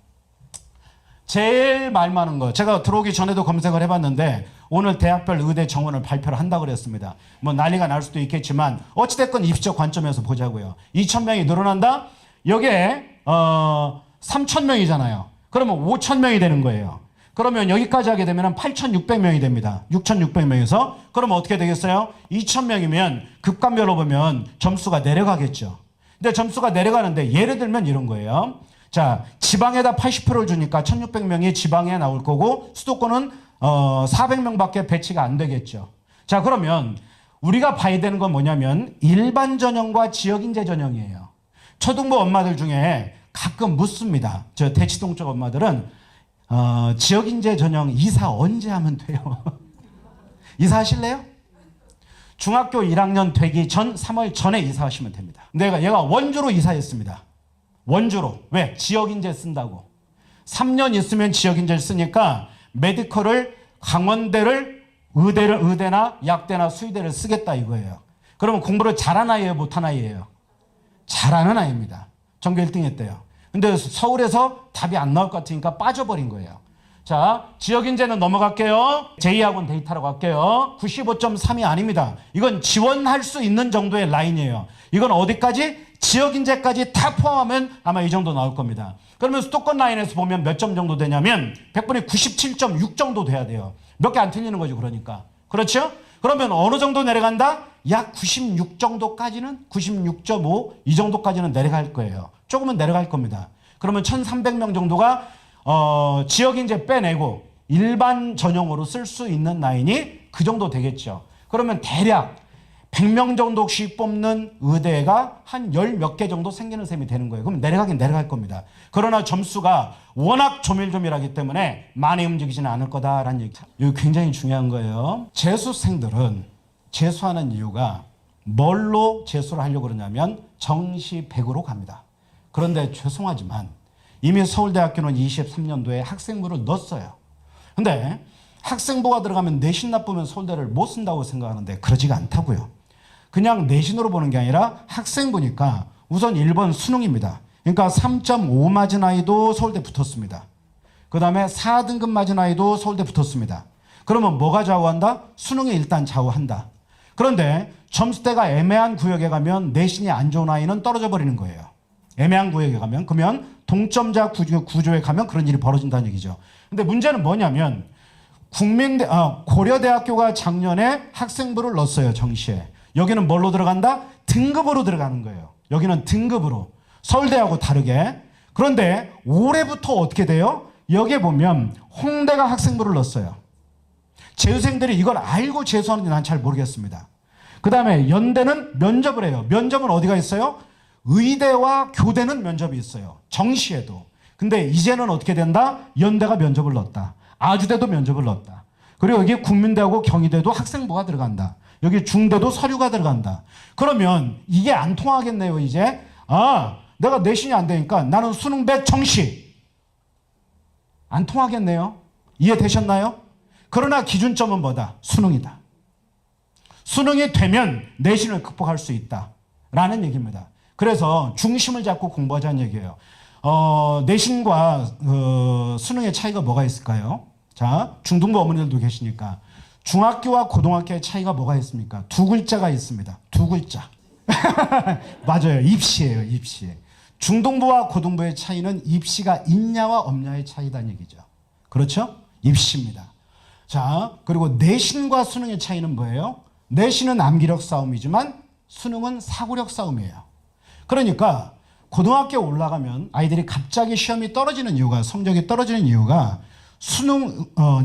제일 말 많은 거. 제가 들어오기 전에도 검색을 해봤는데 오늘 대학별 의대 정원을 발표를 한다고 그랬습니다. 뭐 난리가 날 수도 있겠지만 어찌됐건 입시적 관점에서 보자고요. 2,000명이 늘어난다? 여기에 3,000명이잖아요. 그러면 5,000명이 되는 거예요. 그러면 여기까지 하게 되면 8,600명이 됩니다. 6,600명에서. 그러면 어떻게 되겠어요? 2,000명이면 급감별로 보면 점수가 내려가겠죠. 근데 점수가 내려가는데 예를 들면 이런 거예요. 자, 지방에다 80%를 주니까 1,600명이 지방에 나올 거고 수도권은 400명밖에 배치가 안 되겠죠. 자, 그러면 우리가 봐야 되는 건 뭐냐면 일반 전형과 지역인재 전형이에요. 초등부 엄마들 중에 가끔 묻습니다. 저 대치동 쪽 엄마들은 지역인재 전형 이사 언제 하면 돼요? 이사하실래요? 중학교 1학년 되기 전 3월 전에 이사하시면 됩니다. 얘가 원주로 이사했습니다. 원주로. 왜? 지역인재 쓴다고. 3년 있으면 지역인재를 쓰니까 메디컬을 강원대를 의대나 약대나 수의대를 쓰겠다 이거예요. 그러면 공부를 잘하는 아이예요? 못하는 아이예요? 잘하는 아이입니다. 전교 1등 했대요. 근데 서울에서 답이 안 나올 것 같으니까 빠져버린 거예요. 자, 지역인재는 넘어갈게요. 제2학원 데이터로 갈게요. 95.3이 아닙니다. 이건 지원할 수 있는 정도의 라인이에요. 이건 어디까지? 지역인재까지 다 포함하면 아마 이 정도 나올 겁니다. 그러면 수도권 라인에서 보면 몇 점 정도 되냐면 100분에 97.6 정도 돼야 돼요. 몇 개 안 틀리는 거죠. 그러니까. 그렇죠? 그러면 어느 정도 내려간다? 약 96 정도까지는 96.5 이 정도까지는 내려갈 거예요. 조금은 내려갈 겁니다. 그러면 1,300명 정도가 지역인재 빼내고 일반 전형으로 쓸 수 있는 라인이 그 정도 되겠죠. 그러면 대략 100명 정도씩 뽑는 의대가 한 10 몇 개 정도 생기는 셈이 되는 거예요. 그럼 내려가긴 내려갈 겁니다. 그러나 점수가 워낙 조밀조밀하기 때문에 많이 움직이지는 않을 거다라는 얘기. 이거 굉장히 중요한 거예요. 재수생들은 재수하는 이유가 뭘로 재수를 하려고 그러냐면 정시 100으로 갑니다. 그런데 죄송하지만 이미 서울대학교는 23년도에 학생부를 넣었어요. 근데 학생부가 들어가면 내신 나쁘면 서울대를 못 쓴다고 생각하는데 그러지가 않다고요. 그냥 내신으로 보는 게 아니라 학생부니까 우선 1번 수능입니다. 그러니까 3.5 맞은 아이도 서울대 붙었습니다. 그 다음에 4등급 맞은 아이도 서울대 붙었습니다. 그러면 뭐가 좌우한다? 수능이 일단 좌우한다. 그런데 점수대가 애매한 구역에 가면 내신이 안 좋은 아이는 떨어져 버리는 거예요. 애매한 구역에 가면. 그러면 동점자 구조에 가면 그런 일이 벌어진다는 얘기죠. 근데 문제는 뭐냐면 고려대학교가 작년에 학생부를 넣었어요. 정시에. 여기는 뭘로 들어간다? 등급으로 들어가는 거예요. 여기는 등급으로. 서울대하고 다르게. 그런데 올해부터 어떻게 돼요? 여기에 보면 홍대가 학생부를 넣었어요. 재수생들이 이걸 알고 재수하는지 난 잘 모르겠습니다. 그 다음에 연대는 면접을 해요. 면접은 어디가 있어요? 의대와 교대는 면접이 있어요. 정시에도. 근데 이제는 어떻게 된다? 연대가 면접을 넣었다. 아주대도 면접을 넣었다. 그리고 여기 국민대하고 경희대도 학생부가 들어간다. 여기 중대도 서류가 들어간다. 그러면 이게 안 통하겠네요, 이제. 내가 내신이 안 되니까 나는 수능 100 정시. 안 통하겠네요. 이해되셨나요? 그러나 기준점은 뭐다? 수능이다. 수능이 되면 내신을 극복할 수 있다. 라는 얘기입니다. 그래서 중심을 잡고 공부하자는 얘기예요. 내신과 수능의 차이가 뭐가 있을까요? 자, 중등부 어머니들도 계시니까. 중학교와 고등학교의 차이가 뭐가 있습니까? 두 글자가 있습니다. 두 글자. 맞아요. 입시예요. 입시. 중등부와 고등부의 차이는 입시가 있냐와 없냐의 차이다는 얘기죠. 그렇죠? 입시입니다. 자, 그리고 내신과 수능의 차이는 뭐예요? 내신은 암기력 싸움이지만 수능은 사고력 싸움이에요. 그러니까 고등학교에 올라가면 아이들이 갑자기 시험이 떨어지는 이유가, 성적이 떨어지는 이유가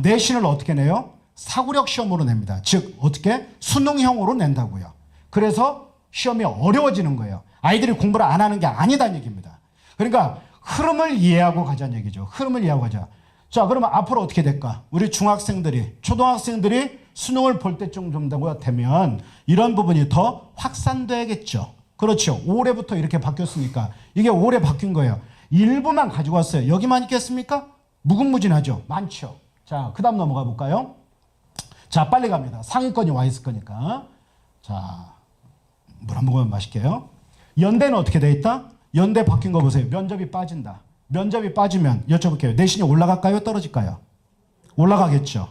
내신을 어떻게 내요? 사고력 시험으로 냅니다. 즉 어떻게? 수능형으로 낸다고요. 그래서 시험이 어려워지는 거예요. 아이들이 공부를 안 하는 게 아니다는 얘기입니다. 그러니까 흐름을 이해하고 가자는 얘기죠. 흐름을 이해하고 가자. 자, 그러면 앞으로 어떻게 될까? 우리 중학생들이, 초등학생들이 수능을 볼 때쯤 되면 이런 부분이 더 확산돼야겠죠. 그렇죠. 올해부터 이렇게 바뀌었으니까. 이게 올해 바뀐 거예요. 일부만 가지고 왔어요. 여기만 있겠습니까? 무궁무진하죠. 많죠. 자, 그 다음 넘어가 볼까요? 자, 빨리 갑니다. 상위권이 와 있을 거니까. 자, 물 한 모금 마실게요. 연대는 어떻게 돼 있다? 연대 바뀐 거 보세요. 면접이 빠진다. 면접이 빠지면 여쭤볼게요. 내신이 올라갈까요? 떨어질까요? 올라가겠죠.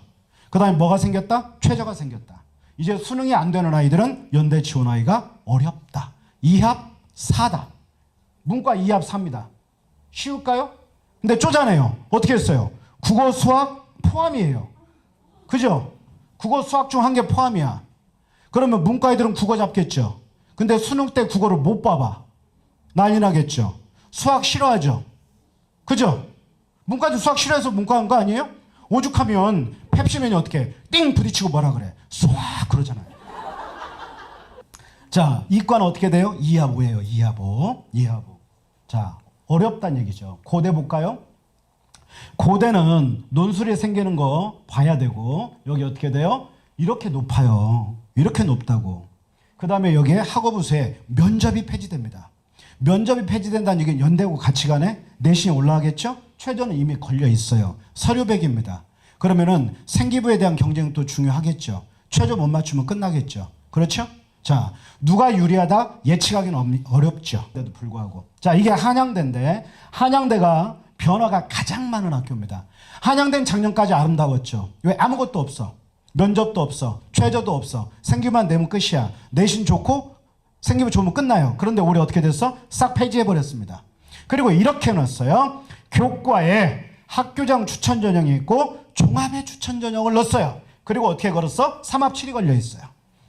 그 다음에 뭐가 생겼다? 최저가 생겼다. 이제 수능이 안 되는 아이들은 연대 지원하기가 어렵다. 2합 4다. 문과 2합 4입니다. 쉬울까요? 근데 쪼잔해요. 어떻게 했어요? 국어 수학 포함이에요. 그죠? 국어 수학 중 한 개 포함이야. 그러면 문과 애들은 국어 잡겠죠. 근데 수능 때 국어를 못 봐봐. 난리 나겠죠. 수학 싫어하죠. 그죠? 문과도 수학 싫어해서 문과한 거 아니에요? 오죽하면 펩시맨이 어떻게 띵 부딪히고 뭐라 그래? 수학 그러잖아요. 자, 이과는 어떻게 돼요? 2합 5예요. 2합 5. 2합 5. 자, 어렵다는 얘기죠. 고대 볼까요? 고대는 논술이 생기는 거 봐야 되고 여기 어떻게 돼요? 이렇게 높아요. 이렇게 높다고. 그 다음에 여기에 학업우수에 면접이 폐지됩니다. 면접이 폐지된다는 얘기는 연대고 같이 가네? 내신이 올라가겠죠? 최저는 이미 걸려 있어요. 서류백입니다. 그러면은 생기부에 대한 경쟁도 중요하겠죠. 최저 못 맞추면 끝나겠죠. 그렇죠? 자, 누가 유리하다? 예측하기는 어렵죠. 그래도 불구하고. 자, 이게 한양대인데 한양대가 변화가 가장 많은 학교입니다. 한양대는 작년까지 아름다웠죠. 왜? 아무것도 없어. 면접도 없어. 최저도 없어. 생기부만 내면 끝이야. 내신 좋고 생기부 좋으면 끝나요. 그런데 올해 어떻게 됐어? 싹 폐지해버렸습니다. 그리고 이렇게 해놨어요. 교과에 학교장 추천 전형이 있고 종합의 추천 전형을 넣었어요. 그리고 어떻게 걸었어? 3합 7이 걸려있어요.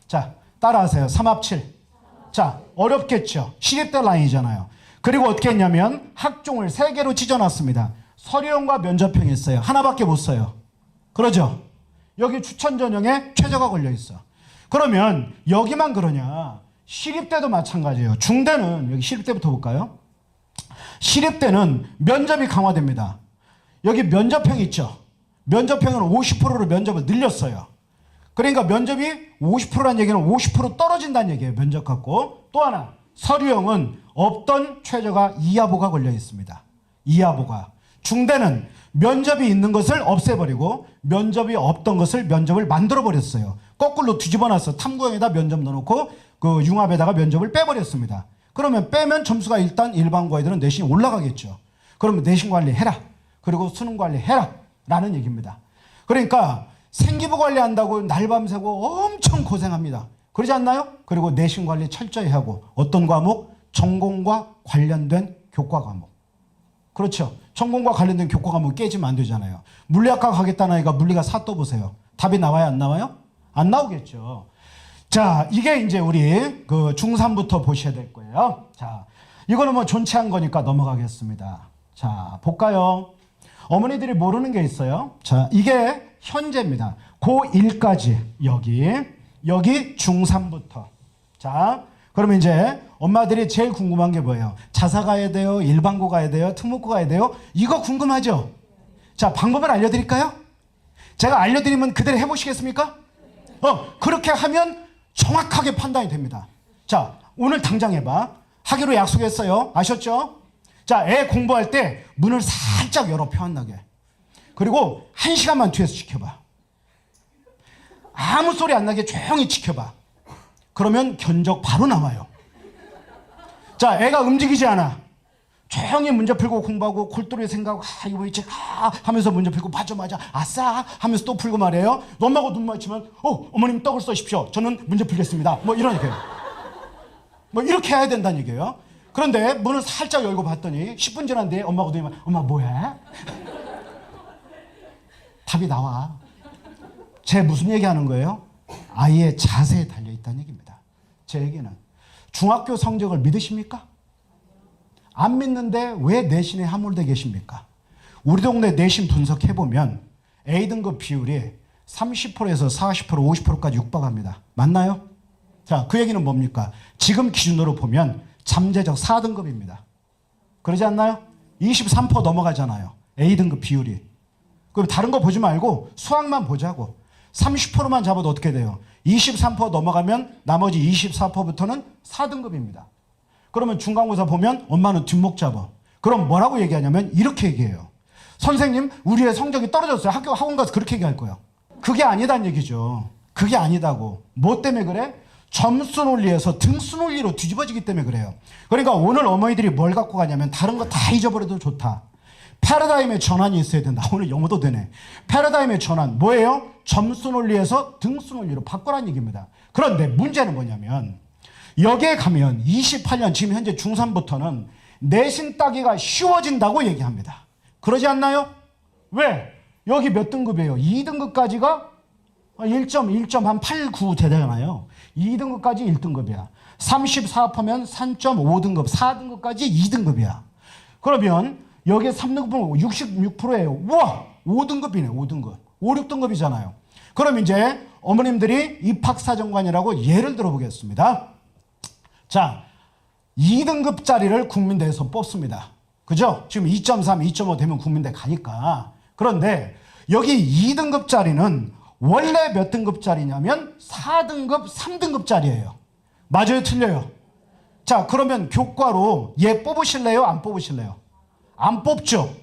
자, 따라하세요. 3합 7. 자, 어렵겠죠. 시립대 라인이잖아요. 그리고 어떻게 했냐면 학종을 3개로 찢어놨습니다. 서류형과 면접형이 있어요. 하나밖에 못 써요. 그러죠? 여기 추천 전형에 최저가 걸려 있어. 그러면 여기만 그러냐? 시립대도 마찬가지예요. 중대는 여기 시립대부터 볼까요? 시립대는 면접이 강화됩니다. 여기 면접형 있죠. 면접형은 50%로 면접을 늘렸어요. 그러니까 면접이 50%라는 얘기는 50% 떨어진다는 얘기예요. 면접 갖고. 또 하나 서류형은 없던 최저가 이하보가 걸려 있습니다. 이하보가. 중대는 면접이 있는 것을 없애버리고 면접이 없던 것을 면접을 만들어버렸어요. 거꾸로 뒤집어놨어. 탐구형에다 면접 넣어놓고 그 융합에다가 면접을 빼버렸습니다. 그러면 빼면 점수가 일단 일반고 애들은 내신이 올라가겠죠. 그러면 내신 관리해라. 그리고 수능 관리해라. 라는 얘기입니다. 그러니까 생기부 관리한다고 날밤 새고 엄청 고생합니다. 그러지 않나요? 그리고 내신 관리 철저히 하고 어떤 과목? 전공과 관련된 교과 과목. 그렇죠. 전공과 관련된 교과 과목 깨지면 안 되잖아요. 물리학과 가겠다는 아이가 물리가 4 떠보세요. 답이 나와요? 안 나와요? 안 나오겠죠. 자, 이게 이제 우리 그 중3부터 보셔야 될 거예요. 자, 이거는 뭐 존치한 거니까 넘어가겠습니다. 자, 볼까요? 어머니들이 모르는 게 있어요. 자, 이게 현재입니다. 고1까지 여기 중3부터. 자, 그러면 이제 엄마들이 제일 궁금한 게 뭐예요? 자사 가야 돼요? 일반고 가야 돼요? 특목고 가야 돼요? 이거 궁금하죠? 자, 방법을 알려드릴까요? 제가 알려드리면 그대로 해보시겠습니까? 그렇게 하면 정확하게 판단이 됩니다. 자, 오늘 당장 해봐. 하기로 약속했어요. 아셨죠? 자, 애 공부할 때 문을 살짝 열어, 표 안 나게. 그리고 1시간만 뒤에서 지켜봐. 아무 소리 안 나게 조용히 지켜봐. 그러면 견적 바로 나와요. 자, 애가 움직이지 않아. 조용히 문제 풀고 공부하고 골똘히 생각하고 이거 뭐 있지 하면서 문제 풀고 맞아 아싸 하면서 또 풀고 말이에요. 엄마하고 눈 맞추면 어머님 떡을 써십시오. 저는 문제 풀겠습니다. 뭐 이런 얘기예요. 뭐 이렇게 해야 된다는 얘기예요. 그런데 문을 살짝 열고 봤더니 10분 지났는데 엄마하고 눈이 엄마 뭐해? 답이 나와. 제 무슨 얘기하는 거예요? 아이의 자세에 달려있다는 얘기입니다. 제 얘기는 중학교 성적을 믿으십니까? 안 믿는데 왜 내신에 함몰되어 계십니까? 우리 동네 내신 분석해보면 A등급 비율이 30%에서 40%, 50%까지 육박합니다. 맞나요? 자, 그 얘기는 뭡니까? 지금 기준으로 보면 잠재적 4등급입니다. 그러지 않나요? 23% 넘어가잖아요. A등급 비율이. 그럼 다른 거 보지 말고 수학만 보자고. 30%만 잡아도 어떻게 돼요? 23% 넘어가면 나머지 24%부터는 4등급입니다. 그러면 중간고사 보면 엄마는 뒷목 잡아. 그럼 뭐라고 얘기하냐면 이렇게 얘기해요. 선생님, 우리의 성적이 떨어졌어요. 학원 가서 그렇게 얘기할 거예요. 그게 아니다는 얘기죠. 그게 아니다고. 뭐 때문에 그래? 점수 논리에서 등수 논리로 뒤집어지기 때문에 그래요. 그러니까 오늘 어머니들이 뭘 갖고 가냐면 다른 거 다 잊어버려도 좋다. 패러다임의 전환이 있어야 된다. 오늘 영어도 되네. 패러다임의 전환. 뭐예요? 점수 논리에서 등수 논리로 바꾸라는 얘기입니다. 그런데 문제는 뭐냐면 여기에 가면 28년 지금 현재 중3부터는 내신 따기가 쉬워진다고 얘기합니다. 그러지 않나요? 왜? 여기 몇 등급이에요? 2등급까지가 1.89 되잖아요. 2등급까지 1등급이야. 34%면 3.5등급, 4등급까지 2등급이야. 그러면 여기에 3등급은 66%예요. 우와! 5등급이네, 5등급. 5, 6등급이잖아요. 그럼 이제 어머님들이 입학사정관이라고 예를 들어보겠습니다. 자, 2등급짜리를 국민대에서 뽑습니다. 그죠? 지금 2.3, 2.5 되면 국민대 가니까. 그런데 여기 2등급짜리는 원래 몇 등급짜리냐면 4등급, 3등급짜리예요. 맞아요? 틀려요? 자, 그러면 교과로 얘 뽑으실래요? 안 뽑으실래요? 안 뽑죠?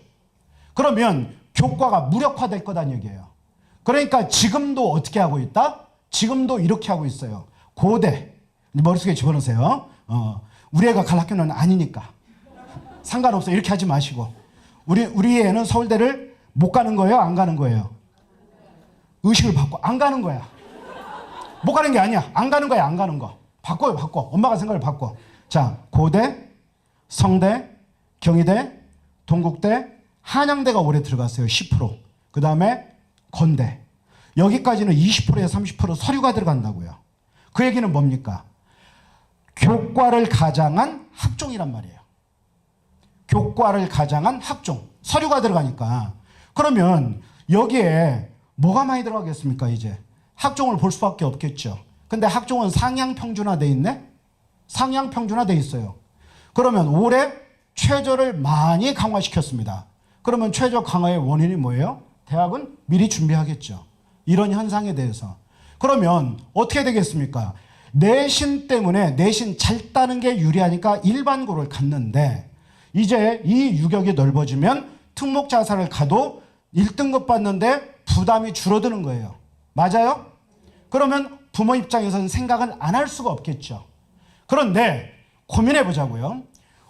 그러면 교과가 무력화될 거다는 얘기예요. 그러니까 지금도 어떻게 하고 있다? 지금도 이렇게 하고 있어요. 고대. 머릿속에 집어넣으세요. 우리 애가 갈 학교는 아니니까. 상관없어요. 이렇게 하지 마시고. 우리 애는 서울대를 못 가는 거예요? 안 가는 거예요? 의식을 바꿔. 안 가는 거야. 못 가는 게 아니야. 안 가는 거야. 안 가는 거. 바꿔요. 바꿔. 엄마가 생각을 바꿔. 자, 고대, 성대, 경희대, 동국대, 한양대가 올해 들어갔어요. 10%. 그 다음에 건대. 여기까지는 20%에서 30% 서류가 들어간다고요. 그 얘기는 뭡니까? 교과를 가장한 학종이란 말이에요. 교과를 가장한 학종. 서류가 들어가니까. 그러면 여기에 뭐가 많이 들어가겠습니까? 이제 학종을 볼 수밖에 없겠죠. 근데 학종은 상향 평준화돼 있네? 상향 평준화돼 있어요. 그러면 올해 최저를 많이 강화시켰습니다. 그러면 최저 강화의 원인이 뭐예요? 대학은 미리 준비하겠죠. 이런 현상에 대해서. 그러면 어떻게 되겠습니까? 내신 때문에 내신 잘 따는 게 유리하니까 일반고를 갔는데 이제 이 유격이 넓어지면 특목 자사를 가도 1등급 받는데 부담이 줄어드는 거예요. 맞아요? 그러면 부모 입장에서는 생각은 안 할 수가 없겠죠. 그런데 고민해 보자고요.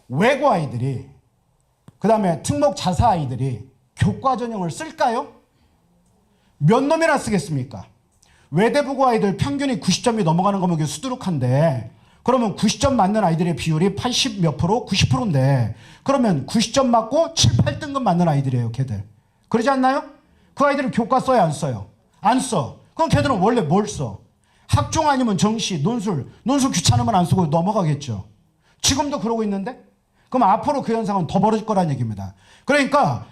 외고 아이들이 그 다음에 특목 자사 아이들이 교과 전형을 쓸까요? 몇 놈이나 쓰겠습니까? 외대부고 아이들 평균이 90점이 넘어가는 과목이 수두룩한데 그러면 90점 맞는 아이들의 비율이 80 몇 프로? 90%인데 그러면 90점 맞고 7, 8등급 맞는 아이들이에요. 걔들. 그러지 않나요? 그 아이들은 교과 써요? 안 써요? 안 써. 그럼 걔들은 원래 뭘 써? 학종 아니면 정시, 논술 귀찮으면 안 쓰고 넘어가겠죠. 지금도 그러고 있는데? 그럼 앞으로 그 현상은 더 벌어질 거란 얘기입니다. 그러니까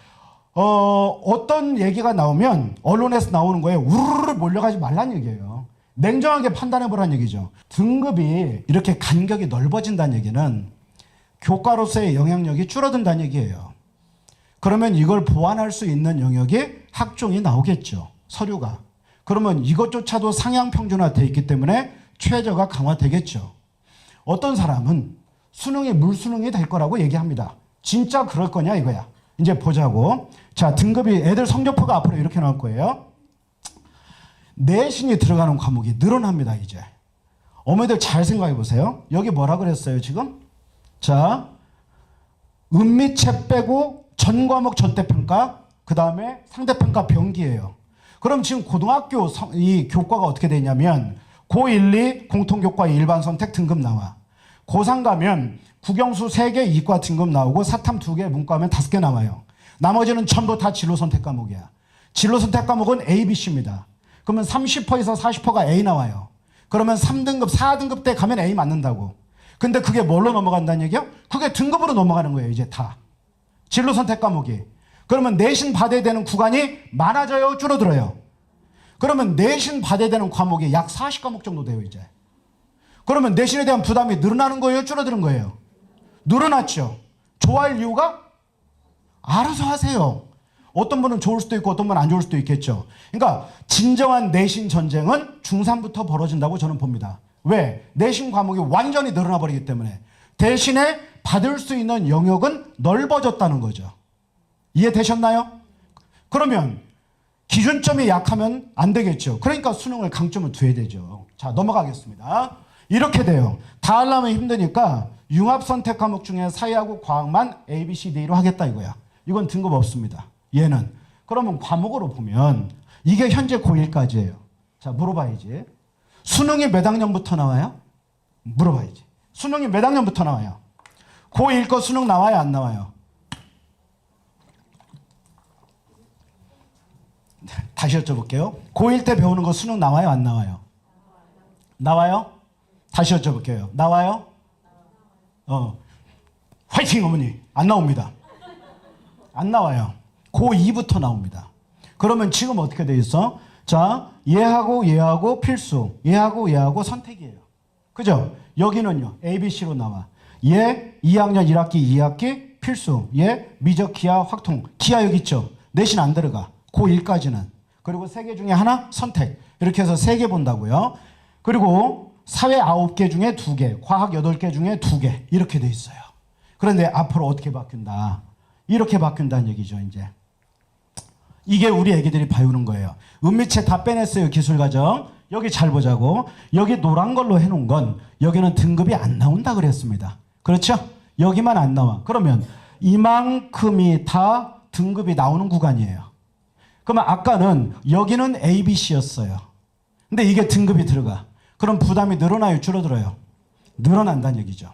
어떤 얘기가 나오면 언론에서 나오는 거에 우르르 몰려가지 말란 얘기예요. 냉정하게 판단해보란 얘기죠. 등급이 이렇게 간격이 넓어진다는 얘기는 교과로서의 영향력이 줄어든다는 얘기예요. 그러면 이걸 보완할 수 있는 영역이 학종이 나오겠죠. 서류가. 그러면 이것조차도 상향 평준화되어 있기 때문에 최저가 강화되겠죠. 어떤 사람은 수능이 물수능이 될 거라고 얘기합니다. 진짜 그럴 거냐 이거야. 이제 보자고. 자, 등급이 애들 성적표가 앞으로 이렇게 나올 거예요. 내신이 들어가는 과목이 늘어납니다. 이제 어머니들 잘 생각해 보세요. 여기 뭐라 그랬어요 지금? 자, 은미책 빼고 전 과목 전대평가, 그 다음에 상대평가 병기예요. 그럼 지금 고등학교 이 교과가 어떻게 되냐면 고1, 2 공통교과 일반 선택 등급 나와. 고3 가면 국영수 3개 이과 등급 나오고 사탐 2개 문과면 5개 나와요. 나머지는 전부 다 진로 선택 과목이야. 진로 선택 과목은 A, B, C입니다. 그러면 30%에서 40%가 A 나와요. 그러면 3등급, 4등급 때 가면 A 맞는다고. 근데 그게 뭘로 넘어간다는 얘기요? 그게 등급으로 넘어가는 거예요, 이제 다. 진로 선택 과목이. 그러면 내신 받아야 되는 구간이 많아져요, 줄어들어요? 그러면 내신 받아야 되는 과목이 약 40과목 정도 돼요, 이제. 그러면 내신에 대한 부담이 늘어나는 거예요, 줄어드는 거예요? 늘어났죠. 좋아할 이유가? 알아서 하세요. 어떤 분은 좋을 수도 있고 어떤 분은 안 좋을 수도 있겠죠. 그러니까 진정한 내신 전쟁은 중3부터 벌어진다고 저는 봅니다. 왜? 내신 과목이 완전히 늘어나 버리기 때문에. 대신에 받을 수 있는 영역은 넓어졌다는 거죠. 이해되셨나요? 그러면 기준점이 약하면 안 되겠죠. 그러니까 수능을 강점을 둬야 되죠. 자, 넘어가겠습니다. 이렇게 돼요. 다 하려면 힘드니까 융합선택 과목 중에 사회하고 과학만 A, B, C, D로 하겠다 이거야. 이건 등급 없습니다. 얘는. 그러면 과목으로 보면 이게 현재 고1까지예요. 자, 물어봐야지. 수능이 몇 학년부터 나와요? 물어봐야지. 수능이 몇 학년부터 나와요? 고1 거 수능 나와요? 안 나와요? 다시 여쭤볼게요. 고1 때 배우는 거 수능 나와요? 안 나와요? 나와요? 다시 여쭤볼게요. 나와요? 화이팅 어머니. 안 나옵니다. 안 나와요. 고2부터 나옵니다. 그러면 지금 어떻게 돼 있어? 자, 얘하고 필수, 얘하고 선택이에요. 그죠? 여기는요, A, B, C로 나와. 얘 2학년 1학기 2학기 필수, 얘 미적 기하 확통. 기하 여기 있죠? 내신 안 들어가. 고1까지는. 그리고 3개 중에 하나 선택. 이렇게 해서 3개 본다고요. 그리고 사회 9개 중에 2개, 과학 8개 중에 2개 이렇게 돼 있어요. 그런데 앞으로 어떻게 바뀐다? 이렇게 바뀐다는 얘기죠. 이제 이게 우리 애기들이 배우는 거예요. 은미책 다 빼냈어요. 기술과정. 여기 잘 보자고. 여기 노란 걸로 해놓은 건 여기는 등급이 안 나온다 그랬습니다. 그렇죠? 여기만 안 나와. 그러면 이만큼이 다 등급이 나오는 구간이에요. 그러면 아까는 여기는 A, B, C였어요. 근데 이게 등급이 들어가. 그럼 부담이 늘어나요? 줄어들어요? 늘어난다는 얘기죠.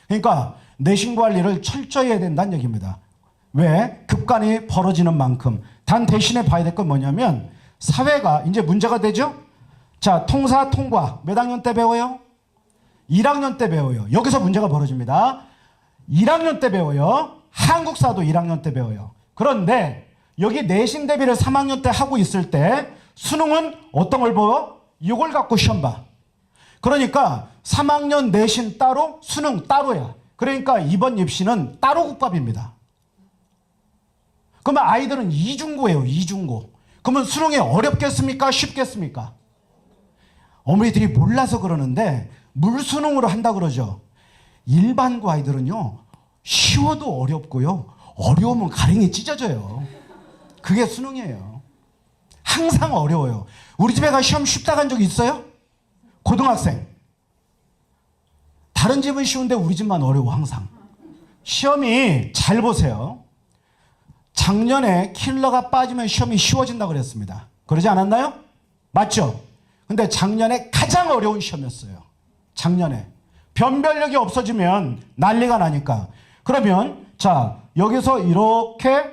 그러니까 내신 관리를 철저히 해야 된다는 얘기입니다. 왜? 급간이 벌어지는 만큼. 단 대신에 봐야 될 건 뭐냐면 사회가 이제 문제가 되죠? 자, 통사, 통과 몇 학년 때 배워요? 1학년 때 배워요. 여기서 문제가 벌어집니다. 1학년 때 배워요. 한국사도 1학년 때 배워요. 그런데 여기 내신 대비를 3학년 때 하고 있을 때 수능은 어떤 걸 보여? 이걸 갖고 시험 봐. 그러니까 3학년 내신 따로, 수능 따로야. 그러니까 이번 입시는 따로 국밥입니다. 그러면 아이들은 이중고예요, 이중고. 그러면 수능이 어렵겠습니까? 쉽겠습니까? 어머니들이 몰라서 그러는데 물수능으로 한다 그러죠. 일반고 아이들은요, 쉬워도 어렵고요, 어려우면 가랭이 찢어져요. 그게 수능이에요. 항상 어려워요. 우리 집에 가 시험 쉽다 간 적 있어요? 고등학생. 다른 집은 쉬운데 우리 집만 어려워, 항상. 시험이, 잘 보세요. 작년에 킬러가 빠지면 시험이 쉬워진다고 그랬습니다. 그러지 않았나요? 맞죠? 근데 작년에 가장 어려운 시험이었어요. 작년에. 변별력이 없어지면 난리가 나니까. 그러면 자, 여기서 이렇게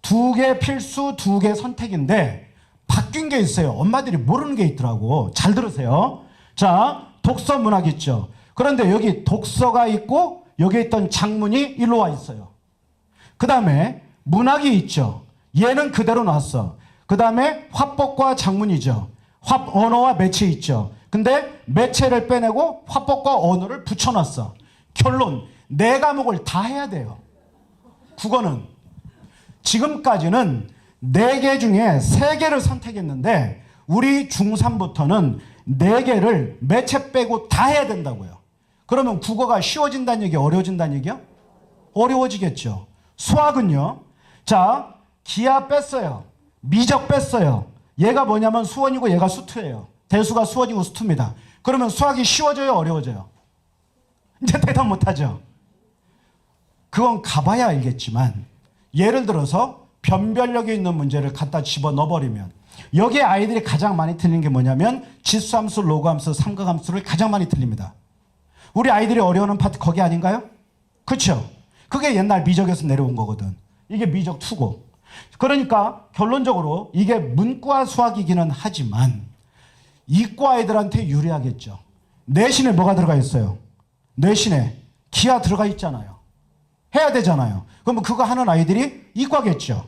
2개 필수, 2개 선택인데 바뀐 게 있어요. 엄마들이 모르는 게 있더라고. 잘 들으세요. 자, 독서 문학 있죠. 그런데 여기 독서가 있고 여기에 있던 장문이 일로 와 있어요. 그 다음에 문학이 있죠. 얘는 그대로 놨어. 그 다음에 화법과 장문이죠. 언어와 매체 있죠. 근데 매체를 빼내고 화법과 언어를 붙여놨어. 결론, 4과목을 다 해야 돼요. 국어는. 지금까지는 4개 중에 3개를 선택했는데 우리 중3부터는 4개를 매체 빼고 다 해야 된다고요. 그러면 국어가 쉬워진다는 얘기, 어려워진다는 얘기요? 어려워지겠죠. 수학은요. 자, 기하 뺐어요. 미적 뺐어요. 얘가 뭐냐면 수원이고 얘가 수투예요. 대수가 수원이고 수투입니다. 그러면 수학이 쉬워져요, 어려워져요? 이제 대답 못하죠. 그건 가봐야 알겠지만 예를 들어서 변별력이 있는 문제를 갖다 집어넣어버리면 여기에 아이들이 가장 많이 틀리는 게 뭐냐면 지수함수, 로그함수, 삼각함수를 가장 많이 틀립니다. 우리 아이들이 어려워하는 파트 거기 아닌가요? 그렇죠? 그게 옛날 미적에서 내려온 거거든. 이게 미적 2고. 그러니까 결론적으로 이게 문과 수학이기는 하지만 이과 아이들한테 유리하겠죠. 내신에 뭐가 들어가 있어요? 내신에 기하 들어가 있잖아요. 해야 되잖아요. 그러면 그거 하는 아이들이 이과겠죠.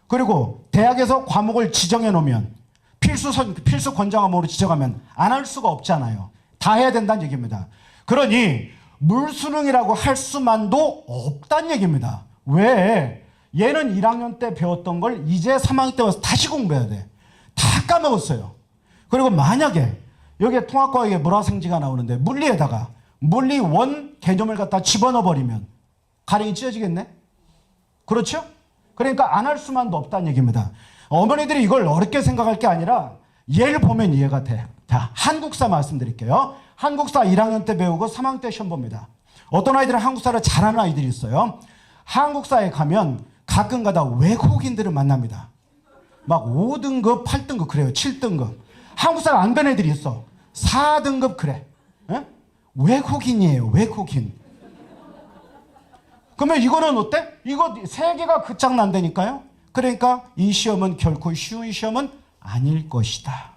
그리고 대학에서 과목을 지정해 놓으면 필수 권장 과목으로 지정하면 안 할 수가 없잖아요. 다 해야 된다는 얘기입니다. 그러니 물수능이라고 할 수만도 없다는 얘기입니다. 왜? 얘는 1학년 때 배웠던 걸 이제 3학년 때 와서 다시 공부해야 돼. 다 까먹었어요. 그리고 만약에 여기에 통합과학에 물화생지가 나오는데 물리에다가 물리 원 개념을 갖다 집어넣어 버리면 가랭이 찢어지겠네? 그렇죠? 그러니까 안 할 수만도 없다는 얘기입니다. 어머니들이 이걸 어렵게 생각할 게 아니라 얘를 보면 이해가 돼. 자, 한국사 말씀드릴게요. 한국사 1학년 때 배우고 3학년 때 시험 봅니다. 어떤 아이들은 한국사를 잘하는 아이들이 있어요. 한국사에 가면 가끔 가다 외국인들을 만납니다. 막 5등급, 8등급 그래요. 7등급. 한국사를 안 배운 애들이 있어. 4등급 그래. 에? 외국인이에요. 외국인. 그러면 이거는 어때? 이거 세계가 끝장난다니까요. 그러니까 이 시험은 결코 쉬운 시험은 아닐 것이다.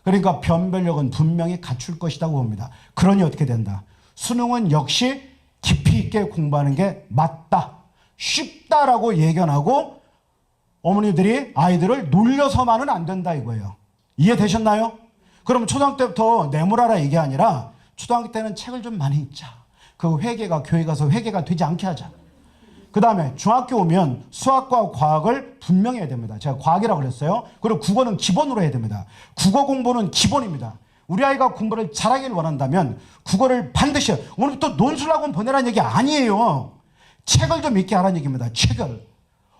그러니까 변별력은 분명히 갖출 것이라고 봅니다. 그러니 어떻게 된다? 수능은 역시 깊이 있게 공부하는 게 맞다. 쉽다라고 예견하고 어머니들이 아이들을 놀려서만은 안 된다 이거예요. 이해되셨나요? 그럼 초등학교 때부터 내물하라 이게 아니라 초등학교 때는 책을 좀 많이 읽자. 그 회계가 교회 가서 회계가 되지 않게 하자. 그 다음에 중학교 오면 수학과 과학을 분명히 해야 됩니다. 제가 과학이라고 그랬어요. 그리고 국어는 기본으로 해야 됩니다. 국어 공부는 기본입니다. 우리 아이가 공부를 잘하길 원한다면 국어를 반드시 해요. 오늘부터 논술학원 보내라는 얘기 아니에요. 책을 좀 읽게 하라는 얘기입니다. 책을.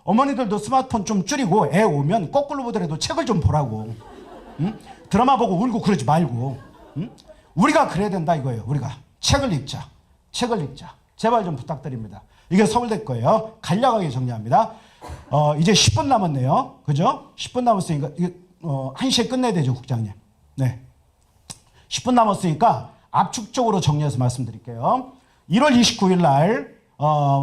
어머니들도 스마트폰 좀 줄이고 애 오면 거꾸로 보더라도 책을 좀 보라고. 응? 드라마 보고 울고 그러지 말고. 응? 우리가 그래야 된다 이거예요. 우리가 책을 읽자. 책을 읽자. 제발 좀 부탁드립니다. 이게 서울대 거예요. 간략하게 정리합니다. 이제 10분 남았네요. 그죠? 10분 남았으니까 1시에 끝내야 되죠, 국장님. 네. 10분 남았으니까 압축적으로 정리해서 말씀드릴게요. 1월 29일 날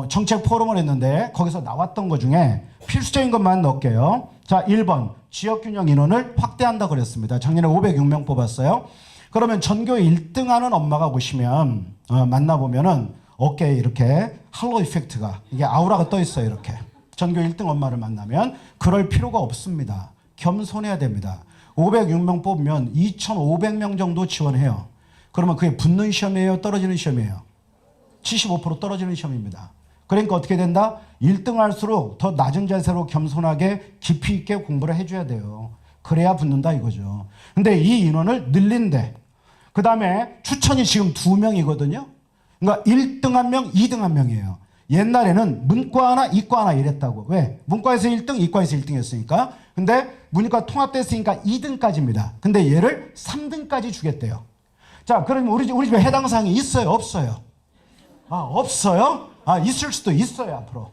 정책 포럼을 했는데 거기서 나왔던 것 중에 필수적인 것만 넣을게요. 자, 1번 지역균형 인원을 확대한다 그랬습니다. 작년에 506명 뽑았어요. 그러면 전교 1등하는 엄마가 보시면 만나보면은 어깨에 이렇게 할로 이펙트가 이게 아우라가 떠 있어요. 이렇게 전교 1등 엄마를 만나면 그럴 필요가 없습니다. 겸손해야 됩니다. 506명 뽑으면 2,500명 정도 지원해요. 그러면 그게 붙는 시험이에요? 떨어지는 시험이에요? 75% 떨어지는 시험입니다. 그러니까 어떻게 된다? 1등 할수록 더 낮은 자세로 겸손하게 깊이 있게 공부를 해줘야 돼요. 그래야 붙는다 이거죠. 근데 이 인원을 늘린대. 그 다음에 추천이 지금 2명이거든요. 그러니까 1등 1명, 2등 1명이에요. 옛날에는 문과 하나, 이과 하나 이랬다고. 왜? 문과에서 1등, 이과에서 1등 했으니까. 근데 문과 통합됐으니까 2등까지입니다. 근데 얘를 3등까지 주겠대요. 자, 그러면 우리 집에 해당 사항이 있어요? 없어요? 없어요? 있을 수도 있어요, 앞으로.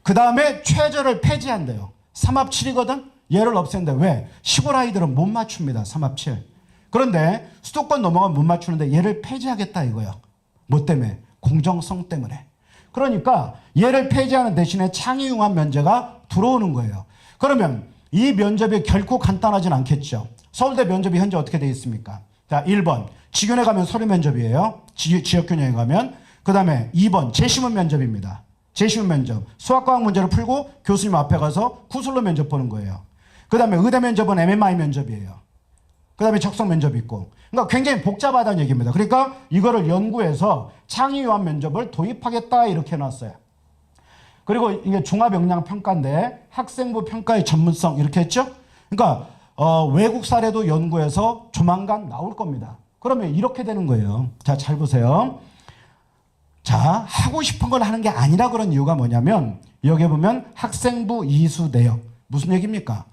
그 다음에 최저를 폐지한대요. 3합7이거든? 얘를 없앤대. 왜? 시골 아이들은 못 맞춥니다. 3합7. 그런데 수도권 넘어가면 못 맞추는데 얘를 폐지하겠다 이거야. 뭐 때문에? 공정성 때문에. 그러니까 얘를 폐지하는 대신에 창의융합 면제가 들어오는 거예요. 그러면 이 면접이 결코 간단하진 않겠죠. 서울대 면접이 현재 어떻게 되어 있습니까? 자, 1번 직윤에 가면 서류 면접이에요. 지역균형에 가면. 그 다음에 2번 재시문 면접입니다. 재시문 면접. 수학과학 문제를 풀고 교수님 앞에 가서 구술로 면접 보는 거예요. 그 다음에 의대 면접은 MMI 면접이에요. 그 다음에 적성 면접이 있고. 그러니까 굉장히 복잡하다는 얘기입니다. 그러니까 이거를 연구해서 창의융합 면접을 도입하겠다 이렇게 해놨어요. 그리고 이게 종합역량평가인데 학생부 평가의 전문성 이렇게 했죠. 그러니까 외국 사례도 연구해서 조만간 나올 겁니다. 그러면 이렇게 되는 거예요. 자, 잘 보세요. 자, 하고 싶은 걸 하는 게 아니라 그런 이유가 뭐냐면 여기 보면 학생부 이수 내역. 무슨 얘기입니까?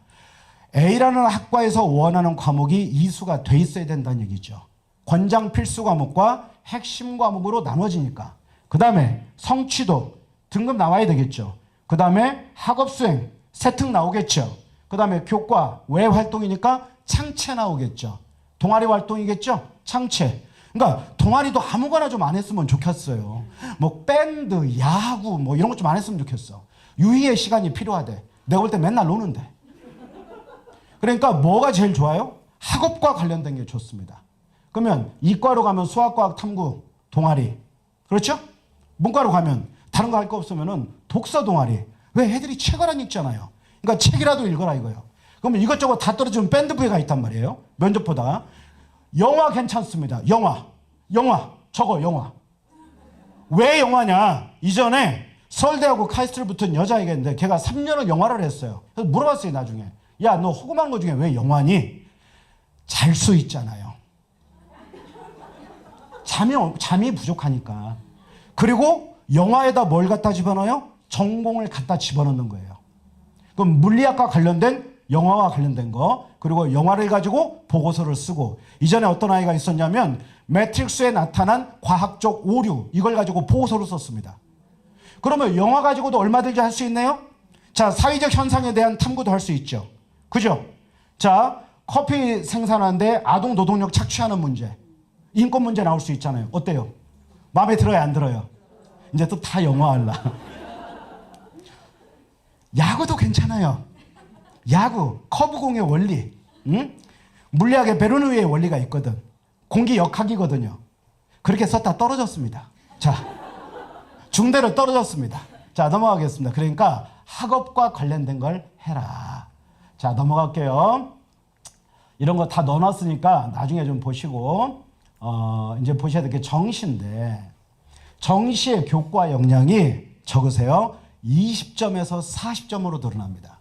A라는 학과에서 원하는 과목이 이수가 돼 있어야 된다는 얘기죠. 권장 필수 과목과 핵심 과목으로 나눠지니까. 그 다음에 성취도 등급 나와야 되겠죠. 그 다음에 학업 수행 세특 나오겠죠. 그 다음에 교과 외 활동이니까 창체 나오겠죠. 동아리 활동이겠죠. 창체. 그러니까 동아리도 아무거나 좀 안 했으면 좋겠어요. 뭐 밴드, 야구 뭐 이런 것 좀 안 했으면 좋겠어. 유희의 시간이 필요하대. 내가 볼 때 맨날 노는데. 그러니까 뭐가 제일 좋아요? 학업과 관련된 게 좋습니다. 그러면 이과로 가면 수학과학 탐구 동아리. 그렇죠? 문과로 가면 다른 거 할 거 없으면은 독서 동아리. 왜? 애들이 책을 안 읽잖아요. 그러니까 책이라도 읽어라 이거예요. 그러면 이것저것 다 떨어지면 밴드부에가 있단 말이에요. 면접보다. 영화 괜찮습니다. 영화. 저거 영화. 왜 영화냐? 이전에 서울대하고 카이스트를 붙은 여자애가 있는데 걔가 3년을 영화를 했어요. 그래서 물어봤어요 나중에. 야, 너 호감한 거 중에 왜 영화니? 잘 수 있잖아요. 잠이 부족하니까. 그리고 영화에다 뭘 갖다 집어넣어요? 전공을 갖다 집어넣는 거예요. 그럼 물리학과 관련된 영화와 관련된 거, 그리고 영화를 가지고 보고서를 쓰고, 이전에 어떤 아이가 있었냐면 매트릭스에 나타난 과학적 오류, 이걸 가지고 보고서를 썼습니다. 그러면 영화 가지고도 얼마든지 할 수 있네요? 자, 사회적 현상에 대한 탐구도 할 수 있죠. 그죠? 자, 커피 생산하는데 아동 노동력 착취하는 문제, 인권 문제 나올 수 있잖아요. 어때요? 마음에 들어요, 안 들어요? 이제 또 다 영화 할라. 야구도 괜찮아요. 야구, 커브공의 원리, 응? 물리학의 베르누이의 원리가 있거든. 공기 역학이거든요. 그렇게 썼다 떨어졌습니다. 자, 중대로 떨어졌습니다. 자, 넘어가겠습니다. 그러니까 학업과 관련된 걸 해라. 자, 넘어갈게요. 이런 거 다 넣어놨으니까 나중에 좀 보시고, 이제 보셔야 될 게 정시인데, 정시의 교과 역량이 적으세요. 20점에서 40점으로 드러납니다.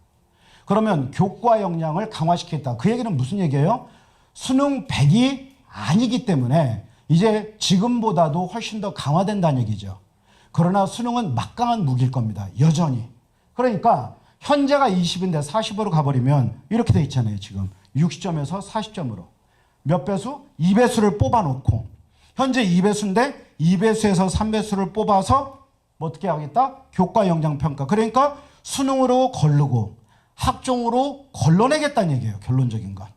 그러면 교과 역량을 강화시키겠다. 그 얘기는 무슨 얘기예요? 수능 100이 아니기 때문에 이제 지금보다도 훨씬 더 강화된다는 얘기죠. 그러나 수능은 막강한 무기일 겁니다. 여전히. 그러니까 현재가 20인데 40으로 가버리면 이렇게 돼 있잖아요. 지금 60점에서 40점으로. 몇 배수? 2배수를 뽑아놓고 현재 2배수인데 2배수에서 3배수를 뽑아서 뭐 어떻게 하겠다? 교과 역량 평가. 그러니까 수능으로 거르고 학종으로 걸러내겠다는 얘기예요. 결론적인 건.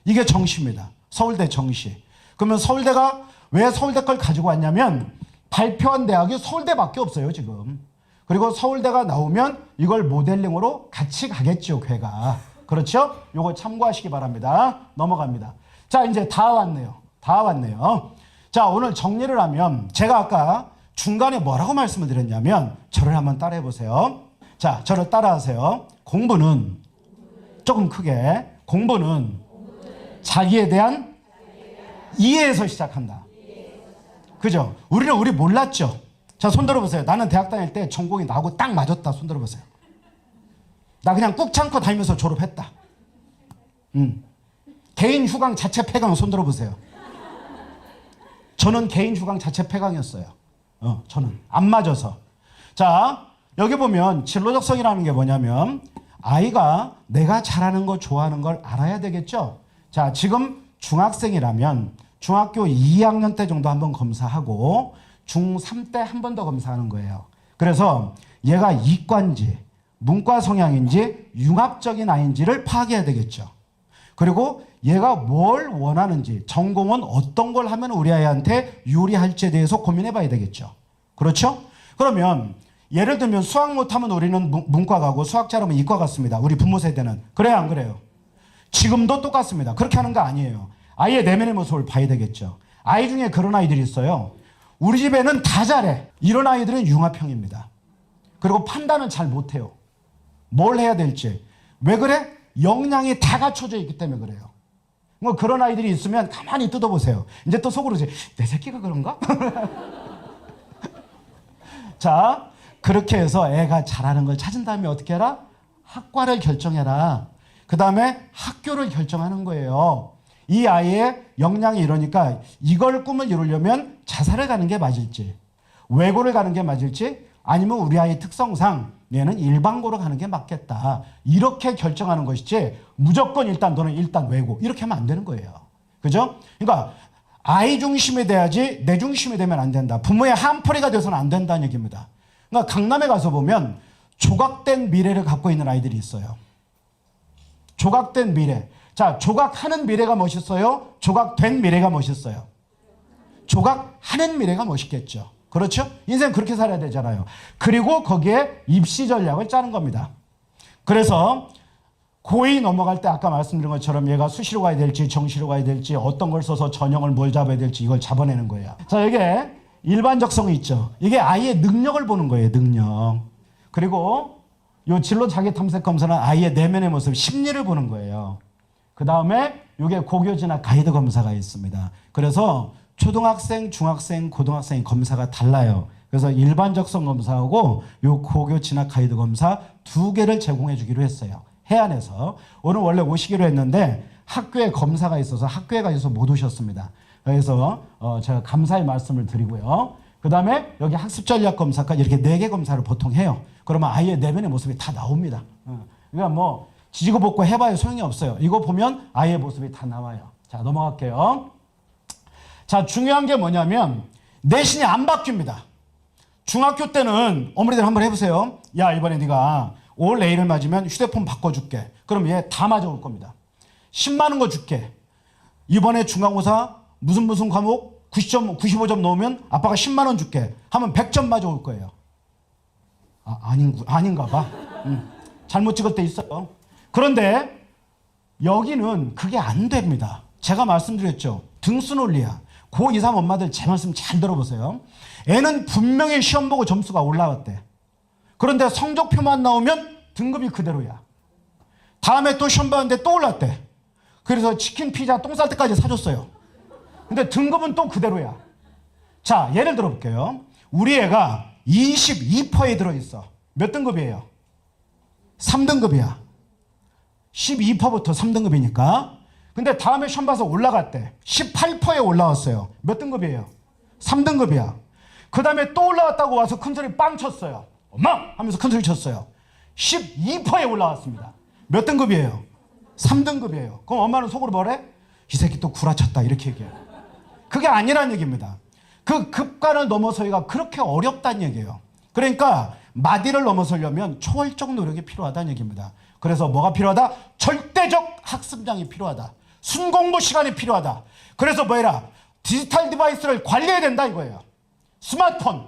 이게 정시입니다. 서울대 정시. 그러면 서울대가 왜 서울대 걸 가지고 왔냐면 발표한 대학이 서울대밖에 없어요. 지금. 그리고 서울대가 나오면 이걸 모델링으로 같이 가겠죠. 걔가. 그렇죠? 요거 참고하시기 바랍니다. 넘어갑니다. 자, 이제 다 왔네요. 다 왔네요. 자, 오늘 정리를 하면 제가 아까 중간에 뭐라고 말씀을 드렸냐면 저를 한번 따라해 보세요. 자, 저를 따라하세요. 공부는 조금 크게. 공부는 자기에 대한 이해에서 시작한다. 그죠? 우리는 우리 몰랐죠? 자, 손 들어보세요. 나는 대학 다닐 때 전공이 나하고 딱 맞았다. 손 들어보세요. 나 그냥 꾹 참고 다니면서 졸업했다. 개인 휴강 자체 폐강 손 들어보세요. 저는 개인 휴강 자체 폐강이었어요. 저는 안 맞아서. 자, 여기 보면 진로적성이라는 게 뭐냐면 아이가 내가 잘하는 거 좋아하는 걸 알아야 되겠죠. 자, 지금 중학생이라면 중학교 2학년 때 정도 한번 검사하고 중3 때 한 번 더 검사하는 거예요. 그래서 얘가 이과인지 문과 성향인지 융합적인 아이인지를 파악해야 되겠죠. 그리고 얘가 뭘 원하는지, 전공은 어떤 걸 하면 우리 아이한테 유리할지에 대해서 고민해 봐야 되겠죠. 그렇죠? 그러면 예를 들면 수학 못하면 우리는 문과 가고 수학 잘하면 이과 갔습니다. 우리 부모 세대는. 그래요, 안 그래요? 지금도 똑같습니다. 그렇게 하는 거 아니에요. 아이의 내면의 모습을 봐야 되겠죠. 아이 중에 그런 아이들이 있어요. 우리 집에는 다 잘해. 이런 아이들은 융합형입니다. 그리고 판단은 잘 못해요. 뭘 해야 될지. 왜 그래? 역량이 다 갖춰져 있기 때문에 그래요. 뭐 그런 아이들이 있으면 가만히 뜯어보세요. 이제 또 속으로 이제 내 새끼가 그런가? 자, 그렇게 해서 애가 잘하는 걸 찾은 다음에 어떻게 해라? 학과를 결정해라. 그 다음에 학교를 결정하는 거예요. 이 아이의 역량이 이러니까 이걸 꿈을 이루려면 자살을 가는 게 맞을지, 외고를 가는 게 맞을지, 아니면 우리 아이의 특성상 얘는 일반고로 가는 게 맞겠다. 이렇게 결정하는 것이지 무조건 일단 너는 일단 외고 이렇게 하면 안 되는 거예요. 그죠? 그러니까 아이 중심이 돼야지 내 중심이 되면 안 된다. 부모의 한풀이가 돼서는 안 된다는 얘기입니다. 그러니까 강남에 가서 보면 조각된 미래를 갖고 있는 아이들이 있어요. 조각된 미래. 자, 조각하는 미래가 멋있어요? 조각된 미래가 멋있어요? 조각하는 미래가 멋있겠죠. 그렇죠? 인생 그렇게 살아야 되잖아요. 그리고 거기에 입시 전략을 짜는 겁니다. 그래서 고2 넘어갈 때 아까 말씀드린 것처럼 얘가 수시로 가야 될지 정시로 가야 될지 어떤 걸 써서 전형을 뭘 잡아야 될지 이걸 잡아내는 거예요. 자, 이게 일반적성이 있죠. 이게 아이의 능력을 보는 거예요. 능력. 그리고 요 진로 자기 탐색 검사는 아이의 내면의 모습, 심리를 보는 거예요. 그 다음에 이게 고교 진학 가이드 검사가 있습니다. 그래서 초등학생, 중학생, 고등학생 검사가 달라요. 그래서 일반적성 검사하고 요 고교 진학 가이드 검사 두 개를 제공해 주기로 했어요. 해안에서. 오늘 원래 오시기로 했는데 학교에 검사가 있어서 학교에 가셔서 못 오셨습니다. 그래서 제가 감사의 말씀을 드리고요. 그 다음에 여기 학습전략검사까지 이렇게 4개 검사를 보통 해요. 그러면 아이의 내면의 모습이 다 나옵니다. 그러니까 뭐 지지고 볶고 해봐야 소용이 없어요. 이거 보면 아이의 모습이 다 나와요. 자, 넘어갈게요. 자, 중요한 게 뭐냐면 내신이 안 바뀝니다. 중학교 때는 어머니들 한번 해보세요. 야, 이번에 네가 올 A를 맞으면 휴대폰 바꿔줄게. 그럼 얘 다 맞아올 겁니다. 10만 원 거 줄게. 이번에 중간고사 무슨 과목 95점 넣으면 아빠가 10만 원 줄게. 하면 100점 맞아올 거예요. 아닌가 봐. 잘못 찍을 때 있어요. 그런데 여기는 그게 안 됩니다. 제가 말씀드렸죠. 등수 논리야. 고2, 3 엄마들 제 말씀 잘 들어보세요. 애는 분명히 시험 보고 점수가 올라왔대. 그런데 성적표만 나오면 등급이 그대로야. 다음에 또 시험 봤는데 또 올랐대. 그래서 치킨, 피자, 똥 쌀 때까지 사줬어요. 근데 등급은 또 그대로야. 자, 예를 들어 볼게요. 우리 애가 22%에 들어있어. 몇 등급이에요? 3등급이야. 12%부터 3등급이니까. 근데 다음에 시험 봐서 올라갔대. 18%에 올라왔어요. 몇 등급이에요? 3등급이야. 그 다음에 또 올라왔다고 와서 큰소리 빵 쳤어요. 엄마! 하면서 큰소리 쳤어요. 12%에 올라왔습니다. 몇 등급이에요? 3등급이에요. 그럼 엄마는 속으로 뭐래? 이 새끼 또 구라쳤다 이렇게 얘기해요. 그게 아니란 얘기입니다. 그 급간을 넘어서기가 그렇게 어렵다는 얘기예요. 그러니까 마디를 넘어서려면 초월적 노력이 필요하다는 얘기입니다. 그래서 뭐가 필요하다? 절대적 학습량이 필요하다. 순공부 시간이 필요하다. 그래서 뭐해라? 디지털 디바이스를 관리해야 된다 이거예요. 스마트폰.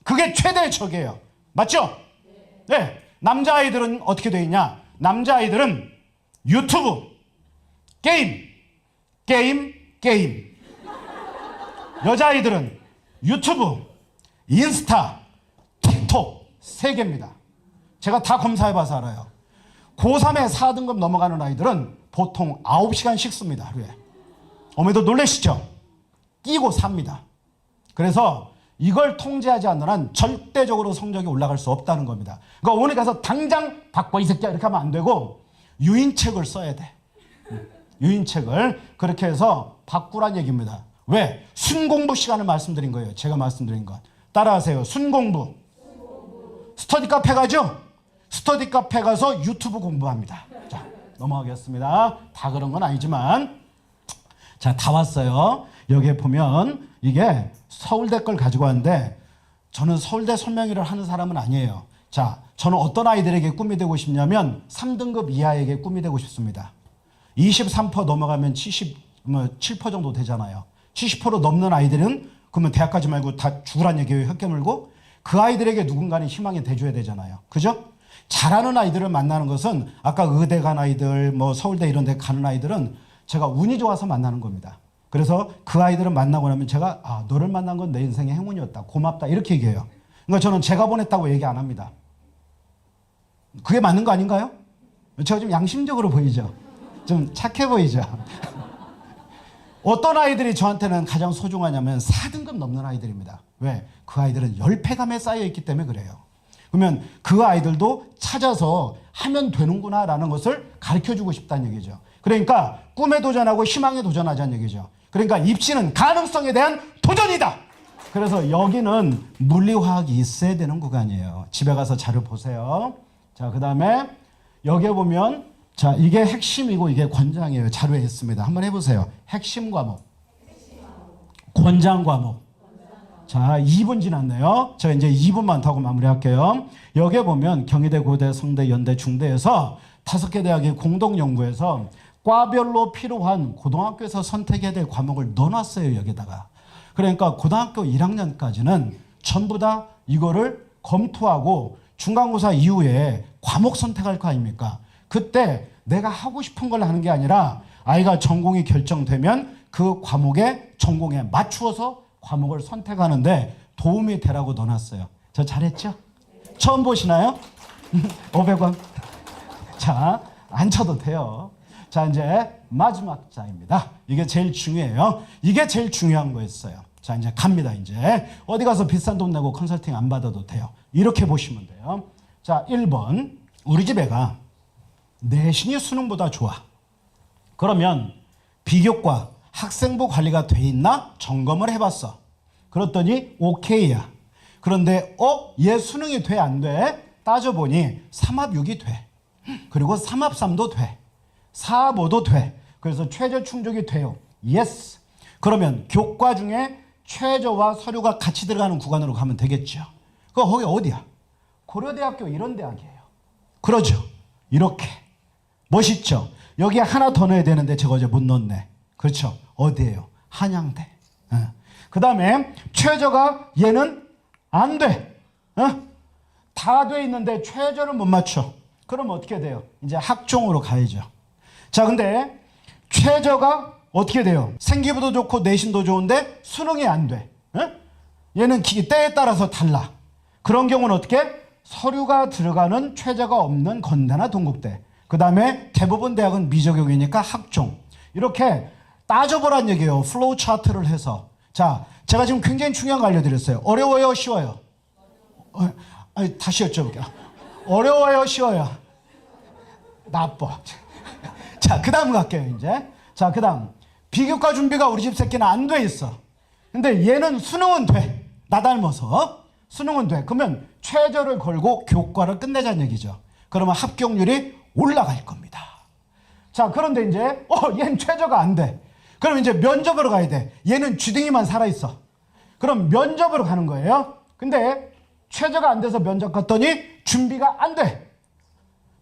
그게 최대의 적이에요. 맞죠? 네. 남자아이들은 어떻게 돼 있냐? 남자아이들은 유튜브, 게임. 여자아이들은 유튜브, 인스타, 틱톡 3개입니다. 제가 다 검사해봐서 알아요. 고3에 4등급 넘어가는 아이들은 보통 9시간씩 씁니다. 하루에. 어머니도 놀라시죠? 끼고 삽니다. 그래서 이걸 통제하지 않는 한 절대적으로 성적이 올라갈 수 없다는 겁니다. 그러니까 어머니 가서 당장 바꿔 이 새끼야 이렇게 하면 안 되고 유인책을 써야 돼. 유인책을 그렇게 해서 바꾸란 얘기입니다. 왜? 순공부 시간을 말씀드린 거예요. 제가 말씀드린 것. 따라하세요. 순공부. 스터디 카페 가죠? 스터디 카페 가서 유튜브 공부합니다. 자, 넘어가겠습니다. 다 그런 건 아니지만 자, 다 왔어요. 여기에 보면 이게 서울대 걸 가지고 왔는데 저는 서울대 설명회를 하는 사람은 아니에요. 자, 저는 어떤 아이들에게 꿈이 되고 싶냐면 3등급 이하에게 꿈이 되고 싶습니다. 23% 넘어가면 77% 정도 되잖아요. 70% 넘는 아이들은 그러면 대학 가지 말고 다 죽으란 얘기예요. 혀 깨물고. 그 아이들에게 누군가는 희망이 돼줘야 되잖아요. 그죠? 잘하는 아이들을 만나는 것은 아까 의대 간 아이들, 뭐 서울대 이런 데 가는 아이들은 제가 운이 좋아서 만나는 겁니다. 그래서 그 아이들을 만나고 나면 제가 너를 만난 건 내 인생의 행운이었다. 고맙다. 이렇게 얘기해요. 그러니까 저는 제가 보냈다고 얘기 안 합니다. 그게 맞는 거 아닌가요? 제가 좀 양심적으로 보이죠? 좀 착해 보이죠? 어떤 아이들이 저한테는 가장 소중하냐면 4등급 넘는 아이들입니다. 왜? 그 아이들은 열패감에 쌓여있기 때문에 그래요. 그러면 그 아이들도 찾아서 하면 되는구나 라는 것을 가르쳐주고 싶다는 얘기죠. 그러니까 꿈에 도전하고 희망에 도전하자는 얘기죠. 그러니까 입시는 가능성에 대한 도전이다. 그래서 여기는 물리화학이 있어야 되는 구간이에요. 집에 가서 자료 보세요. 자, 그 다음에 여기에 보면 자, 이게 핵심이고 이게 권장이에요. 자료에 있습니다. 한번 해보세요. 핵심 과목. 권장 과목. 자, 2분 지났네요. 저 이제 2분만 더 하고 마무리할게요. 여기에 보면 경희대, 고대, 성대, 연대, 중대에서 5개 대학이 공동 연구해서 과별로 필요한 고등학교에서 선택해야 될 과목을 넣어놨어요. 여기다가. 그러니까 고등학교 1학년까지는 전부 다 이거를 검토하고 중간고사 이후에 과목 선택할 거 아닙니까? 그때 내가 하고 싶은 걸 하는 게 아니라 아이가 전공이 결정되면 그 과목에 전공에 맞추어서 과목을 선택하는데 도움이 되라고 넣어놨어요. 저 잘했죠? 처음 보시나요? 500원. 자, 안 쳐도 돼요. 자, 이제 마지막 자입니다. 이게 제일 중요해요. 이게 제일 중요한 거였어요. 자, 이제 갑니다. 이제 어디 가서 비싼 돈 내고 컨설팅 안 받아도 돼요. 이렇게 보시면 돼요. 자, 1번. 우리 집 애가 내신이 수능보다 좋아. 그러면 비교과 학생부 관리가 돼 있나 점검을 해봤어. 그랬더니 오케이야. 그런데 얘 수능이 돼 안 돼? 따져보니 3합 6이 돼. 그리고 3합 3도 돼. 4합 5도 돼. 그래서 최저 충족이 돼요. 예스. 그러면 교과 중에 최저와 서류가 같이 들어가는 구간으로 가면 되겠죠. 거기 어디야? 고려대학교 이런 대학이에요. 그러죠. 이렇게. 멋있죠? 여기 하나 더 넣어야 되는데 제가 어제 못 넣었네. 그렇죠? 어디예요? 한양대. 그 다음에 최저가 얘는 안 돼. 다 돼 있는데 최저를 못 맞춰. 그럼 어떻게 돼요? 이제 학종으로 가야죠. 자, 근데 최저가 어떻게 돼요? 생기부도 좋고 내신도 좋은데 수능이 안 돼. 얘는 때에 따라서 달라. 그런 경우는 어떻게? 서류가 들어가는 최저가 없는 건대나 동국대. 그 다음에 대부분 대학은 미적용이니까 학종. 이렇게 따져보란 얘기예요. 플로우 차트를 해서. 자, 제가 지금 굉장히 중요한 거 알려드렸어요. 어려워요? 쉬워요? 다시 여쭤볼게요. 어려워요? 쉬워요? 나빠. 자, 그 다음 갈게요, 이제. 자, 그 다음. 비교과 준비가 우리 집 새끼는 안 돼 있어. 근데 얘는 수능은 돼. 나 닮아서. 수능은 돼. 그러면 최저를 걸고 교과를 끝내자는 얘기죠. 그러면 합격률이 올라갈 겁니다. 자, 그런데 이제 얘는 최저가 안 돼. 그럼 이제 면접으로 가야 돼. 얘는 쥐둥이만 살아있어. 그럼 면접으로 가는 거예요. 근데 최저가 안 돼서 면접 갔더니 준비가 안 돼.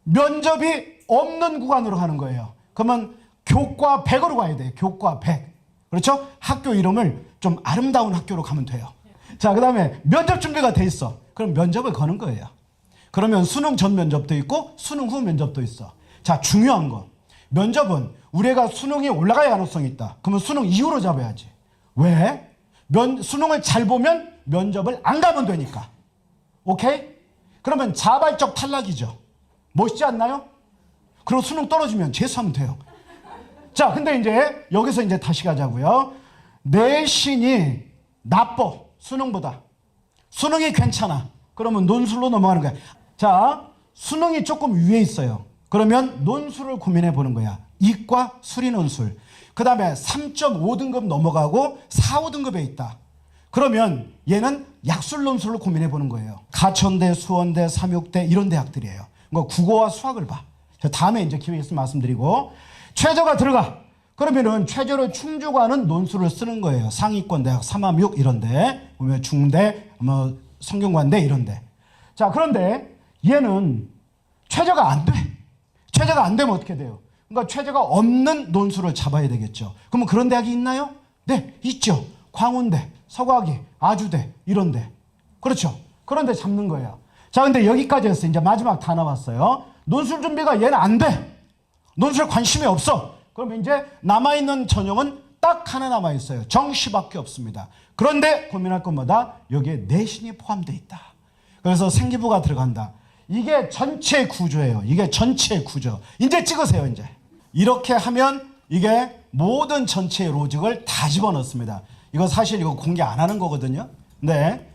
면접이 없는 구간으로 가는 거예요. 그러면 교과 100으로 가야 돼요. 교과 100. 그렇죠? 학교 이름을 좀 아름다운 학교로 가면 돼요. 자, 그 다음에 면접 준비가 돼 있어. 그럼 면접을 거는 거예요. 그러면 수능 전 면접도 있고 수능 후 면접도 있어. 자, 중요한 거. 면접은 우리 애가 수능이 올라갈 가능성이 있다. 그러면 수능 이후로 잡아야지. 왜? 수능을 잘 보면 면접을 안 가면 되니까. 오케이? 그러면 자발적 탈락이죠. 멋있지 않나요? 그리고 수능 떨어지면 재수하면 돼요. 자, 근데 이제 여기서 이제 다시 가자고요. 내신이 나빠, 수능보다. 수능이 괜찮아. 그러면 논술로 넘어가는 거야. 자, 수능이 조금 위에 있어요. 그러면 논술을 고민해 보는 거야. 이과, 수리 논술. 그 다음에 3.5등급 넘어가고 4, 5등급에 있다. 그러면 얘는 약술 논술을 고민해 보는 거예요. 가천대, 수원대, 삼육대 이런 대학들이에요. 그러니까 국어와 수학을 봐. 다음에 이제 기회 있으면 말씀드리고, 최저가 들어가. 그러면은 최저를 충족하는 논술을 쓰는 거예요. 상위권 대학, 삼암육 이런데, 보면 중대, 뭐 성균관대 이런데. 자, 그런데 얘는 최저가 안 돼. 최저가 안 되면 어떻게 돼요? 그러니까 최저가 없는 논술을 잡아야 되겠죠. 그러면 그런 대학이 있나요? 네, 있죠. 광운대, 서과기, 아주대 이런데. 그렇죠. 그런데 잡는 거예요. 자, 근데 여기까지 했어. 이제 마지막 다 나왔어요. 논술 준비가 얘는 안 돼. 논술 관심이 없어. 그러면 이제 남아있는 전형은 딱 하나 남아있어요. 정시밖에 없습니다. 그런데 고민할 것마다 여기에 내신이 포함되어 있다. 그래서 생기부가 들어간다. 이게 전체 구조예요. 이게 전체 구조. 이제 찍으세요, 이제. 이렇게 하면 이게 모든 전체의 로직을 다 집어넣습니다. 이거 사실 이거 공개 안 하는 거거든요. 근데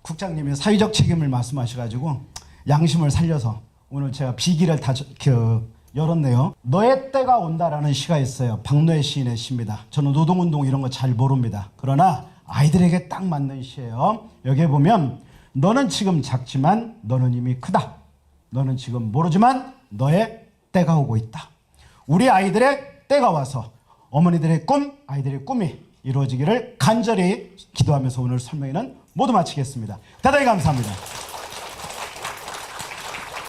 국장님이 사회적 책임을 말씀하셔가지고 양심을 살려서 오늘 제가 비기를 다 열었네요. 너의 때가 온다라는 시가 있어요. 박노해 시인의 시입니다. 저는 노동운동 이런 거 잘 모릅니다. 그러나 아이들에게 딱 맞는 시예요. 여기에 보면 너는 지금 작지만 너는 이미 크다. 너는 지금 모르지만 너의 때가 오고 있다. 우리 아이들의 때가 와서 어머니들의 꿈, 아이들의 꿈이 이루어지기를 간절히 기도하면서 오늘 설명회는 모두 마치겠습니다. 대단히 감사합니다.